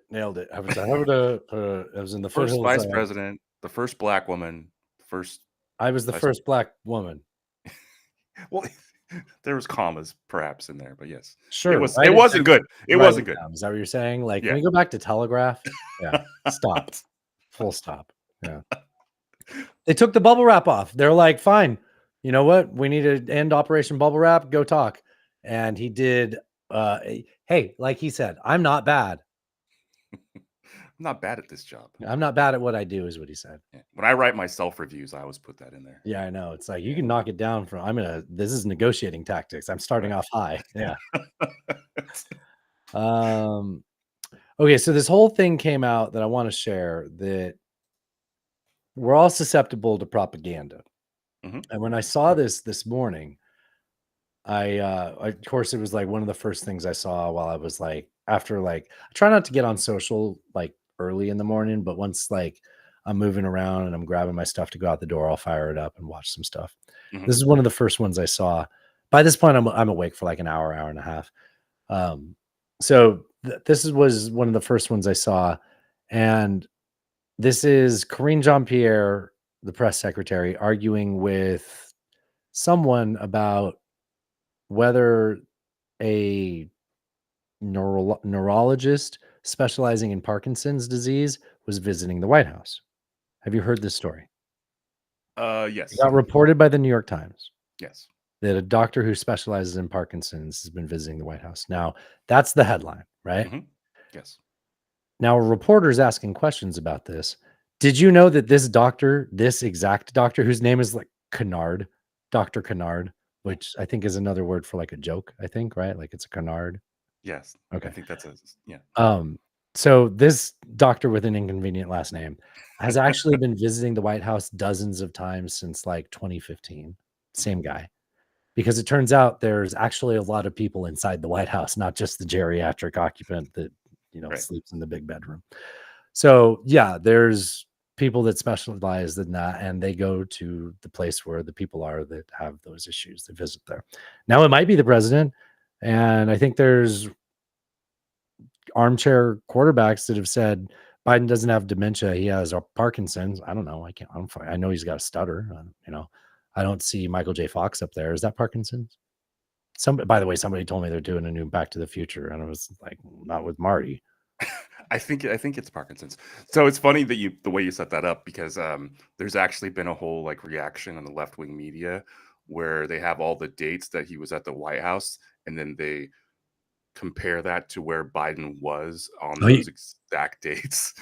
I was in the first vice president, the first black woman, I was the first black woman. Well, There was commas perhaps in there, but yes. Sure. It was. write It wasn't down. good. It Write wasn't good. down. Is that what you're saying? Like, Yeah. can we go back to Telegraph? Yeah. Stop. Full stop. Yeah. They took the bubble wrap off. They're like, fine. You know what? We need to end Operation Bubble Wrap. Go talk. And he did. Hey, like he said, I'm not bad. I'm not bad at this job. I'm not bad at what I do, is what he said. Yeah. When I write my self reviews, I always put that in there. Yeah, I know. It's like you can knock it down from. This is negotiating tactics. I'm starting off high. Yeah. Okay, so this whole thing came out that I want to share, that we're all susceptible to propaganda. Mhm. And when I saw this morning, of course, it was like one of the first things I saw while I was like, after like, I try not to get on social like early in the morning, but once like I'm moving around and I'm grabbing my stuff to go out the door, I'll fire it up and watch some stuff. Mhm. This is one of the first ones I saw. By this point, I'm awake for like an hour and a half. So this was one of the first ones I saw, and this is Karine Jean-Pierre, the press secretary, arguing with someone about whether a neurologist specializing in Parkinson's disease was visiting the White House. Have you heard this story? Yes. It got reported by the New York Times Yes. that a doctor who specializes in Parkinson's has been visiting the White House. Now, that's the headline, right? Mhm. Yes. Now, a reporter is asking questions about this. Did you know that this doctor, this exact doctor, whose name is like Kennard, Dr. Kennard, which I think is another word for like a joke, I think, right? Like it's a canard. Yes. Okay. I think that's yeah. So this doctor with an inconvenient last name has actually been visiting the White House dozens of times since like 2015. Same guy. Because it turns out there's actually a lot of people inside the White House, not just the geriatric occupant that, Right. sleeps in the big bedroom. So yeah, there's people that specialize in that, and they go to the place where the people are that have those issues. They visit there. Now it might be the president, and I think there's armchair quarterbacks that have said Biden doesn't have dementia; he has Parkinson's. I don't know. I know he's got a stutter. I don't see Michael J. Fox up there. Is that Parkinson's? By the way, somebody told me they're doing a new Back to the Future, and I was like, not with Marty. I think it's Parkinson's. So it's funny that the way you set that up, because there's actually been a whole like reaction on the left wing media where they have all the dates that he was at the White House, and then they compare that to where Biden was on those exact dates.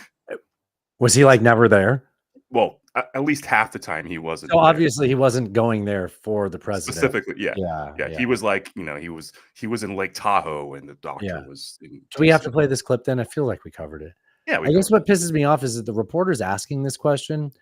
Was he like never there? Well, at least half the time he wasn't. So there. obviously he wasn't going there for the president. Specifically, yeah. Yeah. He was like, he was in Lake Tahoe, and the doctor was in. Do we have to play this clip then? I feel like we covered it. Yeah, I guess what pisses me off is that the reporter's asking this question,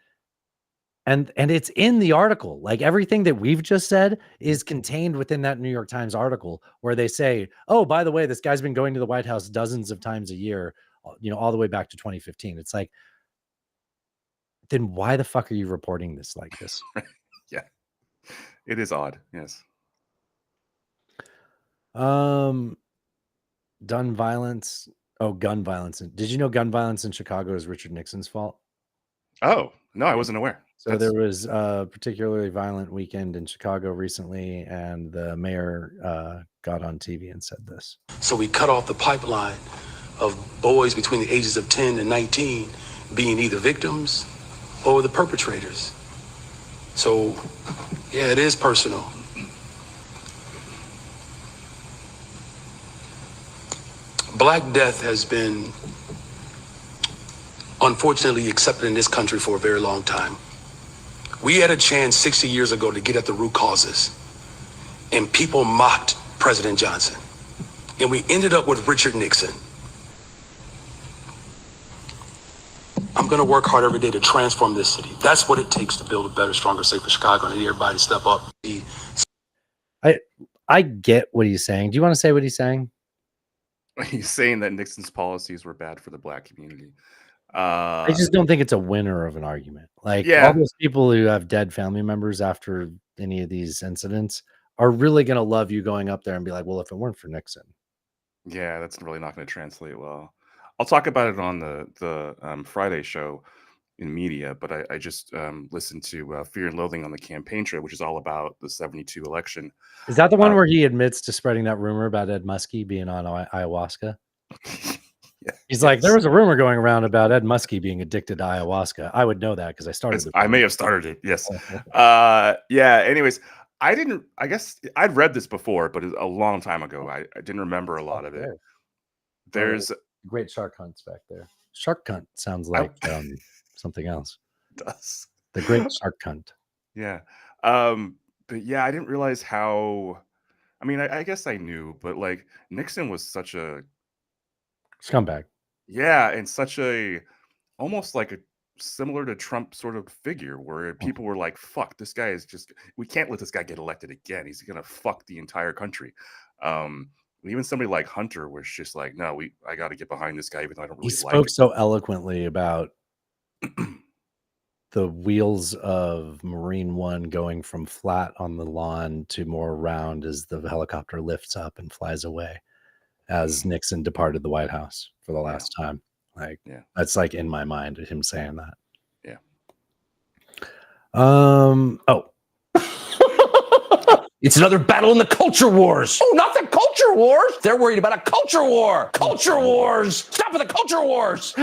and it's in the article. Like everything that we've just said is contained within that New York Times article, where they say, "Oh, by the way, this guy's been going to the White House dozens of times a year, all the way back to 2015." It's like, then why the fuck are you reporting this like this? Yeah, it is odd. Yes. Gun violence. Oh, gun violence. Did you know gun violence in Chicago is Richard Nixon's fault? Oh, no, I wasn't aware. So there was a particularly violent weekend in Chicago recently, and the mayor got on TV and said this. So we cut off the pipeline of boys between the ages of 10 and 19 being either victims or the perpetrators. So, yeah, it is personal. Black death has been unfortunately accepted in this country for a very long time. We had a chance 60 years ago to get at the root causes, and people mocked President Johnson. And we ended up with Richard Nixon. I'm going to work hard every day to transform this city. That's what it takes to build a better, stronger, safer Chicago. And I need everybody to step up. I get what he's saying. Do you want to say what he's saying? He's saying that Nixon's policies were bad for the black community. I just don't think it's a winner of an argument. Like all those people who have dead family members after any of these incidents are really going to love you going up there and be like, well, if it weren't for Nixon. Yeah, that's really not going to translate well. I'll talk about it on the Friday show. in media, but I just listened to Fear and Loathing on the Campaign Trail, which is all about the 72 election. Is that the one where he admits to spreading that rumor about Ed Muskie being on ayahuasca? He's like, there was a rumor going around about Ed Muskie being addicted to ayahuasca. I would know that because I started. I may have started it. Yes. Yeah. Anyways, I guess I'd read this before, but a long time ago. I didn't remember a lot of it. There's great shark hunts back there. Shark Cunt sounds like something else. It does. The Great Shark Cunt. Yeah. But yeah, I didn't realize how. I mean, I guess I knew, but like Nixon was such a scumbag. Yeah, and such a almost like a similar to Trump sort of figure where people were like, "Fuck, this guy is just. We can't let this guy get elected again. He's gonna fuck the entire country." Even somebody like Hunter was just like, "No, I got to get behind this guy, even though I don't really He like spoke him." so eloquently about the wheels of Marine One going from flat on the lawn to more round as the helicopter lifts up and flies away as Nixon departed the White House for the last time. Like, that's like in my mind, him saying that. Yeah. It's another battle in the culture wars. Oh, not the culture wars. They're worried about a culture war. Culture wars. Stop with the culture wars.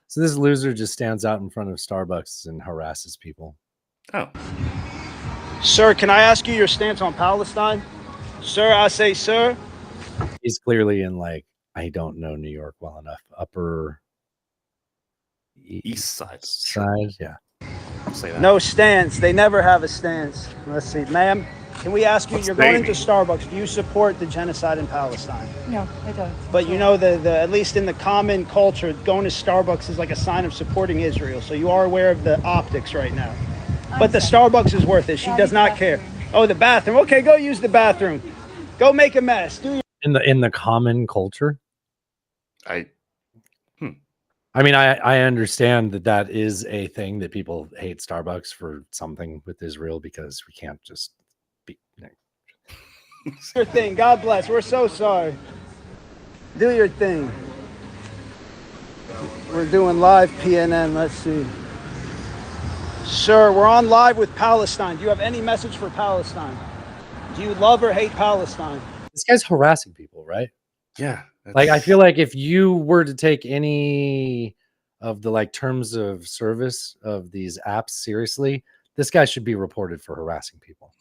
So this loser just stands out in front of Starbucks and harasses people. Oh. Sir, can I ask you your stance on Palestine? Sir, I say, sir. He's clearly in like, I don't know New York well enough. Upper East Side. Yeah. Say that. No stance. They never have a stance. Let's see. Ma'am, can we ask you, you're going into Starbucks. Do you support the genocide in Palestine? No, I don't. But you know, the at least in the common culture, going to Starbucks is like a sign of supporting Israel. So you are aware of the optics right now. But the Starbucks is worth it. She does not care. Oh, the bathroom. Okay, go use the bathroom. Go make a mess. Do your in the common culture. I mean, I understand that is a thing that people hate Starbucks for something with Israel because we can't just be. your thing. God bless. We're so sorry. Do your thing. We're doing live PNN. Let's see. Sir, we're on live with Palestine. Do you have any message for Palestine? Do you love or hate Palestine? This guy's harassing people, right? Yeah. Like, I feel like if you were to take any of the like terms of service of these apps seriously, this guy should be reported for harassing people.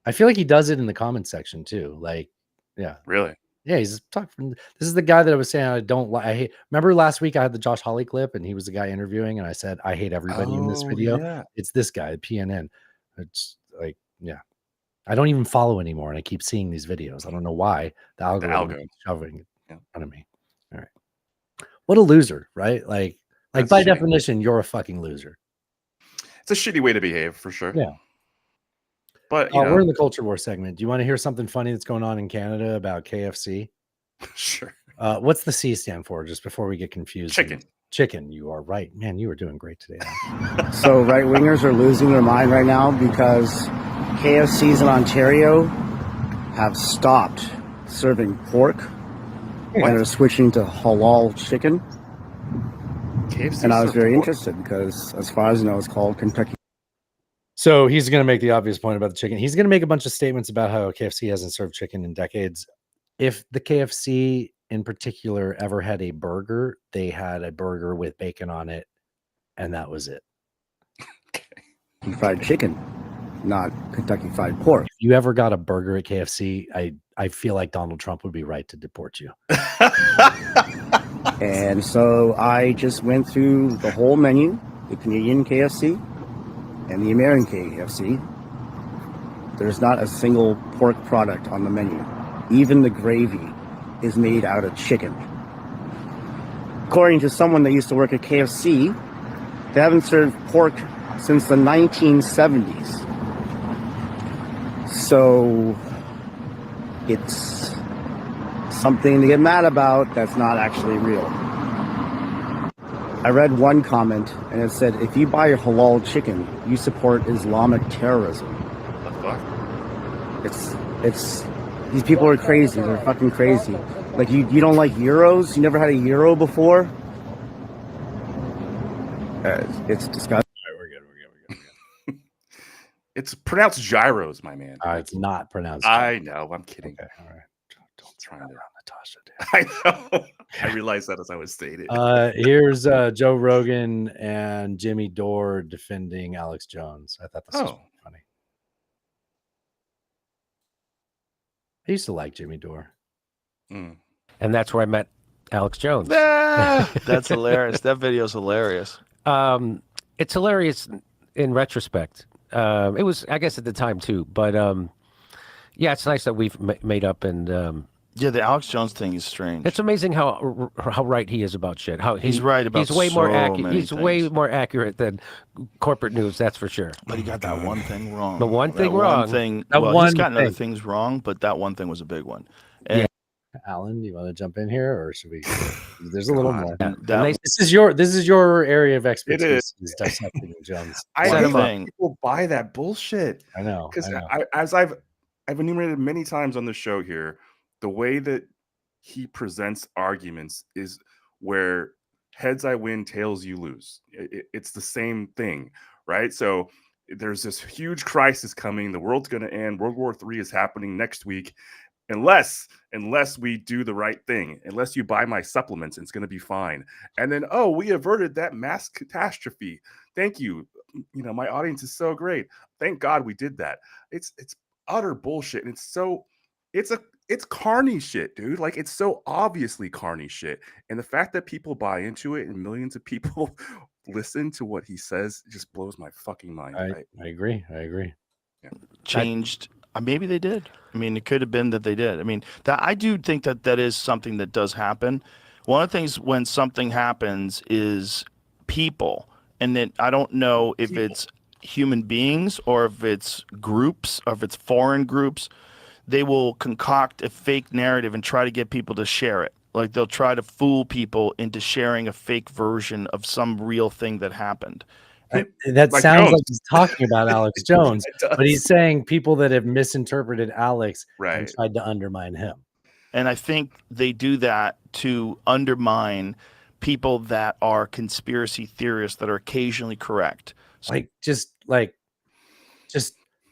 I feel like he does it in the comment section too. Like, yeah. Really? Yeah, he's talking. This is the guy that I was saying I don't like. I hate. Remember last week I had the Josh Hawley clip and he was the guy interviewing and I said I hate everybody in this video. Yeah. It's this guy, PNN. It's like, yeah. I don't even follow anymore, and I keep seeing these videos. I don't know why the algorithm is shoving it in front of me. All right, what a loser, right? Like by definition, you're a fucking loser. It's a shitty way to behave, for sure. Yeah. But we're in the culture war segment. Do you want to hear something funny that's going on in Canada about KFC? Sure. What's the C stand for? Just before we get confused. Chicken. Chicken. You are right, man. You are doing great today. So right wingers are losing their mind right now because KFCs in Ontario have stopped serving pork and are switching to halal chicken. KFC and I was very interested because, as far as I know, it's called Kentucky. So he's going to make the obvious point about the chicken. He's going to make a bunch of statements about how KFC hasn't served chicken in decades. If the KFC in particular ever had a burger, they had a burger with bacon on it, and that was it. Fried chicken, not Kentucky Fried Pork. If you ever got a burger at KFC, I feel like Donald Trump would be right to deport you. And so I just went through the whole menu, the Canadian KFC and the American KFC. There's not a single pork product on the menu. Even the gravy is made out of chicken. According to someone that used to work at KFC, they haven't served pork since the 1970s. So it's something to get mad about that's not actually real. I read one comment and it said, if you buy a halal chicken, you support Islamic terrorism. It's these people are crazy. They're fucking crazy. Like you don't like gyros? You never had a gyro before? It's disgusting. We're good. It's pronounced gyros, my man. It's not pronounced. I know. I'm kidding. Okay, all right. Don't try to Natasha. I know. I realized that as I was stating. Here's Joe Rogan and Jimmy Dore defending Alex Jones. I thought this was funny. I used to like Jimmy Dore. And that's where I met Alex Jones. That's hilarious. That video's hilarious. It's hilarious in retrospect. It was, I guess, at the time too. But yeah, it's nice that we've made up. And yeah, the Alex Jones thing is strange. It's amazing how right he is about shit. How he's right about he's way more so accurate. many He's things. way more accurate than corporate news. That's for sure. But he got that one thing wrong. The one thing That wrong. One thing. That Well, one he's got other thing. things wrong, but that one thing was a big one. And Alan, you want to jump in here, or should we? There's a little more. that- This is your area of expertise. is. Is dissecting Jones. I One hate when thing. people buy that bullshit. I know. Because I know. as I've enumerated many times on the show here, the way that he presents arguments is where heads I win, tails you lose. It's the same thing, right? So there's this huge crisis coming. The world's going to end. World War III is happening next week. Unless we do the right thing, unless you buy my supplements, it's going to be fine. And then, oh, we averted that mass catastrophe. Thank you. You know, my audience is so great. Thank God we did that. It's utter bullshit. And it's carny shit, dude. Like, it's so obviously carny shit. And the fact that people buy into it and millions of people listen to what he says just blows my fucking mind. I agree. changed. Maybe they did. I mean, it could have been that they did. I mean, that I do think that is something that does happen. One of the things when something happens is people, and then I don't know if it's human beings or if it's groups or if it's foreign groups. They will concoct a fake narrative and try to get people to share it. Like they'll try to fool people into sharing a fake version of some real thing that happened. That Like sounds Jones. like he's talking about Alex Jones, It does. but he's saying people that have misinterpreted Alex and Right. tried to undermine him. And I think they do that to undermine people that are conspiracy theorists that are occasionally correct. So, Just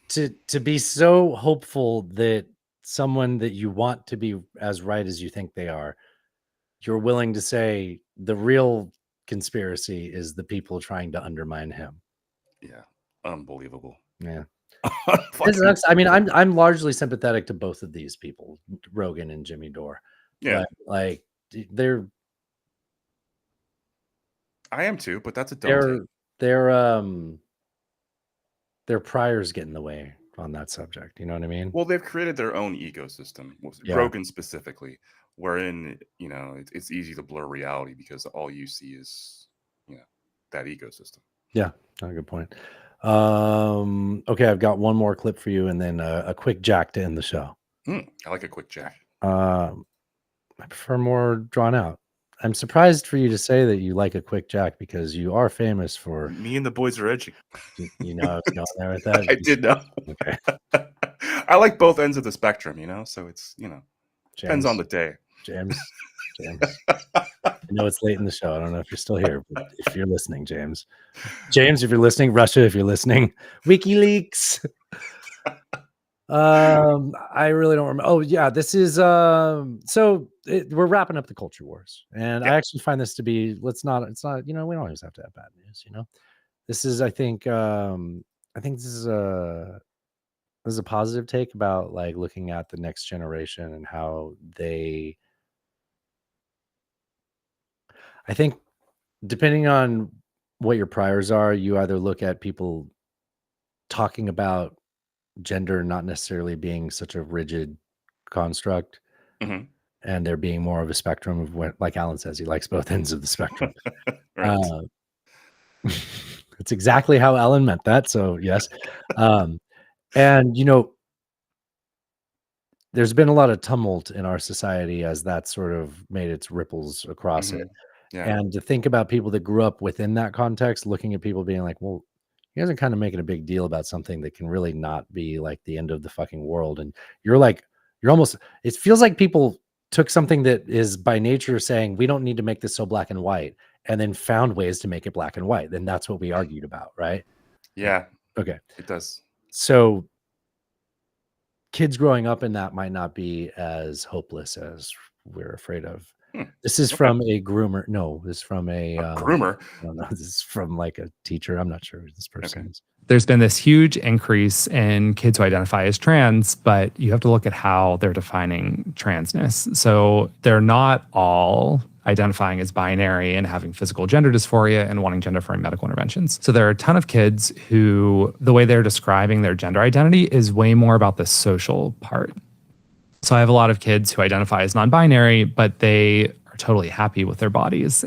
to be so hopeful that someone that you want to be as right as you think they are, you're willing to say the real conspiracy is the people trying to undermine him. Yeah, unbelievable. Yeah. Fucking- That's- I mean, I'm largely sympathetic to both of these people, Rogan and Jimmy Dore. Yeah. But, like they're I am too, but that's a dumb take. their priors get in the way on that subject. You know what I mean? Well, they've created their own ecosystem, Yeah. Rogan specifically, wherein it's easy to blur reality because all you see is that ecosystem. Yeah, not a good point. Okay, I've got one more clip for you, and then a quick jack to end the show. I like a quick jack. I prefer more drawn out. I'm surprised for you to say that you like a quick jack because you are famous for. Me and the boys are edgy. You know, I was going there with that. I did know. Okay. I like both ends of the spectrum, so it's depends on the day. James. I know it's late in the show. I don't know if you're still here, but if you're listening, James, if you're listening, Russia, if you're listening, WikiLeaks. I really don't remember. Oh yeah, this is we're wrapping up the culture wars, and I actually find this to be it's not we don't always have to have bad news. This is I think this is a positive take about like looking at the next generation and how they. I think depending on what your priors are, you either look at people talking about gender not necessarily being such a rigid construct, Mhm. and there being more of a spectrum of what, like Alan says, he likes both ends of the spectrum. Right. It's exactly how Alan meant that. So yes. And there's been a lot of tumult in our society as that sort of made its ripples across it. Yeah. And to think about people that grew up within that context, looking at people being like, well, you guys are kind of making a big deal about something that can really not be like the end of the fucking world. And you're almost, it feels like people took something that is by nature saying, we don't need to make this so black and white and then found ways to make it black and white. Then that's what we argued about, right? Yeah. Okay. It does. So kids growing up in that might not be as hopeless as we're afraid of. This is from a groomer. No, this is from a groomer. No, this is from like a teacher. I'm not sure who this person is. There's been this huge increase in kids who identify as trans, but you have to look at how they're defining transness. So they're not all identifying as binary and having physical gender dysphoria and wanting gender-affirming medical interventions. So there are a ton of kids who the way they're describing their gender identity is way more about the social part. So I have a lot of kids who identify as non-binary, but they are totally happy with their bodies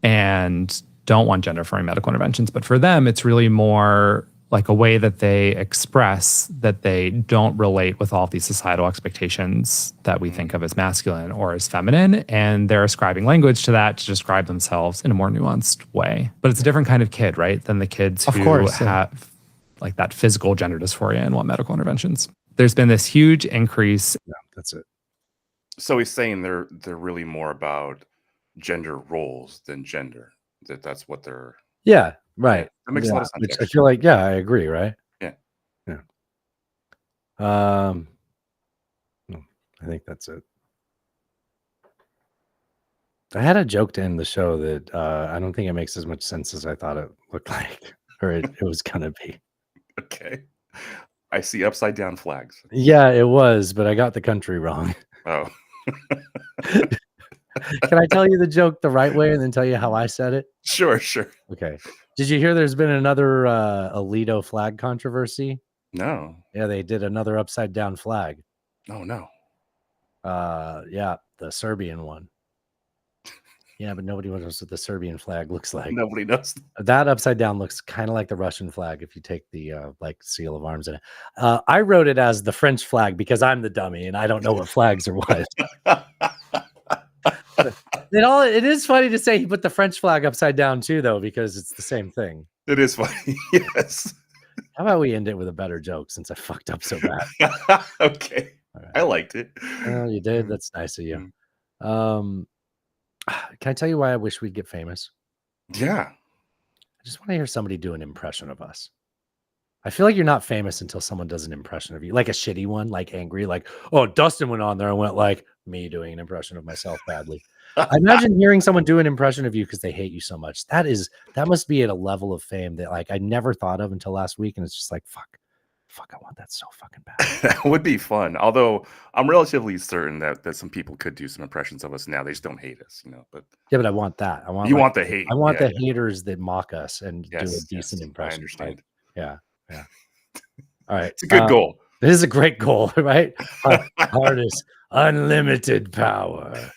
and don't want gender-affirming medical interventions. But for them, it's really more like a way that they express that they don't relate with all of these societal expectations that we think of as masculine or as feminine. And they're ascribing language to that to describe themselves in a more nuanced way. But it's a different kind of kid, right, than the kids who have like that physical gender dysphoria and want medical interventions. There's been this huge increase. Yeah, that's it. So he's saying they're really more about gender roles than gender. That's what they're. Yeah, right. That makes a lot of sense. Which I feel like, yeah, I agree, right? Yeah. Yeah. I think that's it. I had a joke to end the show that I don't think it makes as much sense as I thought it looked like, or it was gonna be. Okay. I see upside down flags. Yeah, it was, but I got the country wrong. Oh. Can I tell you the joke the right way and then tell you how I said it? Sure. Okay. Did you hear there's been another Alito flag controversy? No. Yeah, they did another upside down flag. Oh, no. Yeah, the Serbian one. Yeah, but nobody knows what the Serbian flag looks like. Nobody knows. That upside down looks kind of like the Russian flag if you take the like seal of arms in it. I wrote it as the French flag because I'm the dummy and I don't know what flags are what. It is funny to say he put the French flag upside down too, though, because it's the same thing. It is funny. Yes. How about we end it with a better joke since I fucked up so bad? Okay. Right. I liked it. Oh, you did? That's nice of you. Can I tell you why I wish we'd get famous? Yeah. I just want to hear somebody do an impression of us. I feel like you're not famous until someone does an impression of you, like a shitty one, like angry, like, oh, Dustin went on there and went like me doing an impression of myself badly. I imagine hearing someone do an impression of you because they hate you so much. That must be at a level of fame that like I never thought of until last week. And it's just like, fuck, I want that so fucking bad. That would be fun. Although I'm relatively certain that some people could do some impressions of us now. They just don't hate us, but yeah, but I want that. I want want the hate. I want the haters that mock us and do a decent impression. I understand. Yeah. All right. It's a good goal. This is a great goal, right? Artist, unlimited power.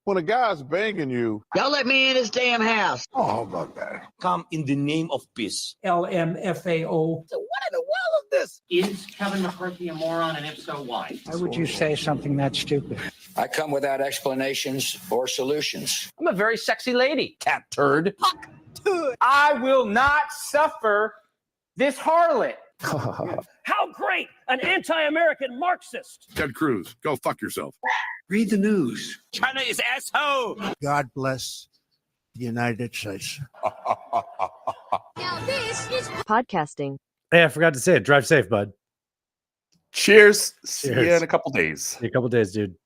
When a guy's banging you, y'all let me in his damn house. Oh, how about that? Come in the name of peace. LMFAO. So what in the world is this? Is Kevin McCarthy a moron, and if so, why? Why would you say something that stupid? I come without explanations or solutions. I'm a very sexy lady, cat turd. Fuck turd. I will not suffer this harlot. How great! An anti-American Marxist. Ted Cruz, go fuck yourself. Read the news. China is asshole. God bless the United States. Podcasting. Hey, I forgot to say it. Drive safe, bud. Cheers. See you in a couple days. See you in a couple days, dude.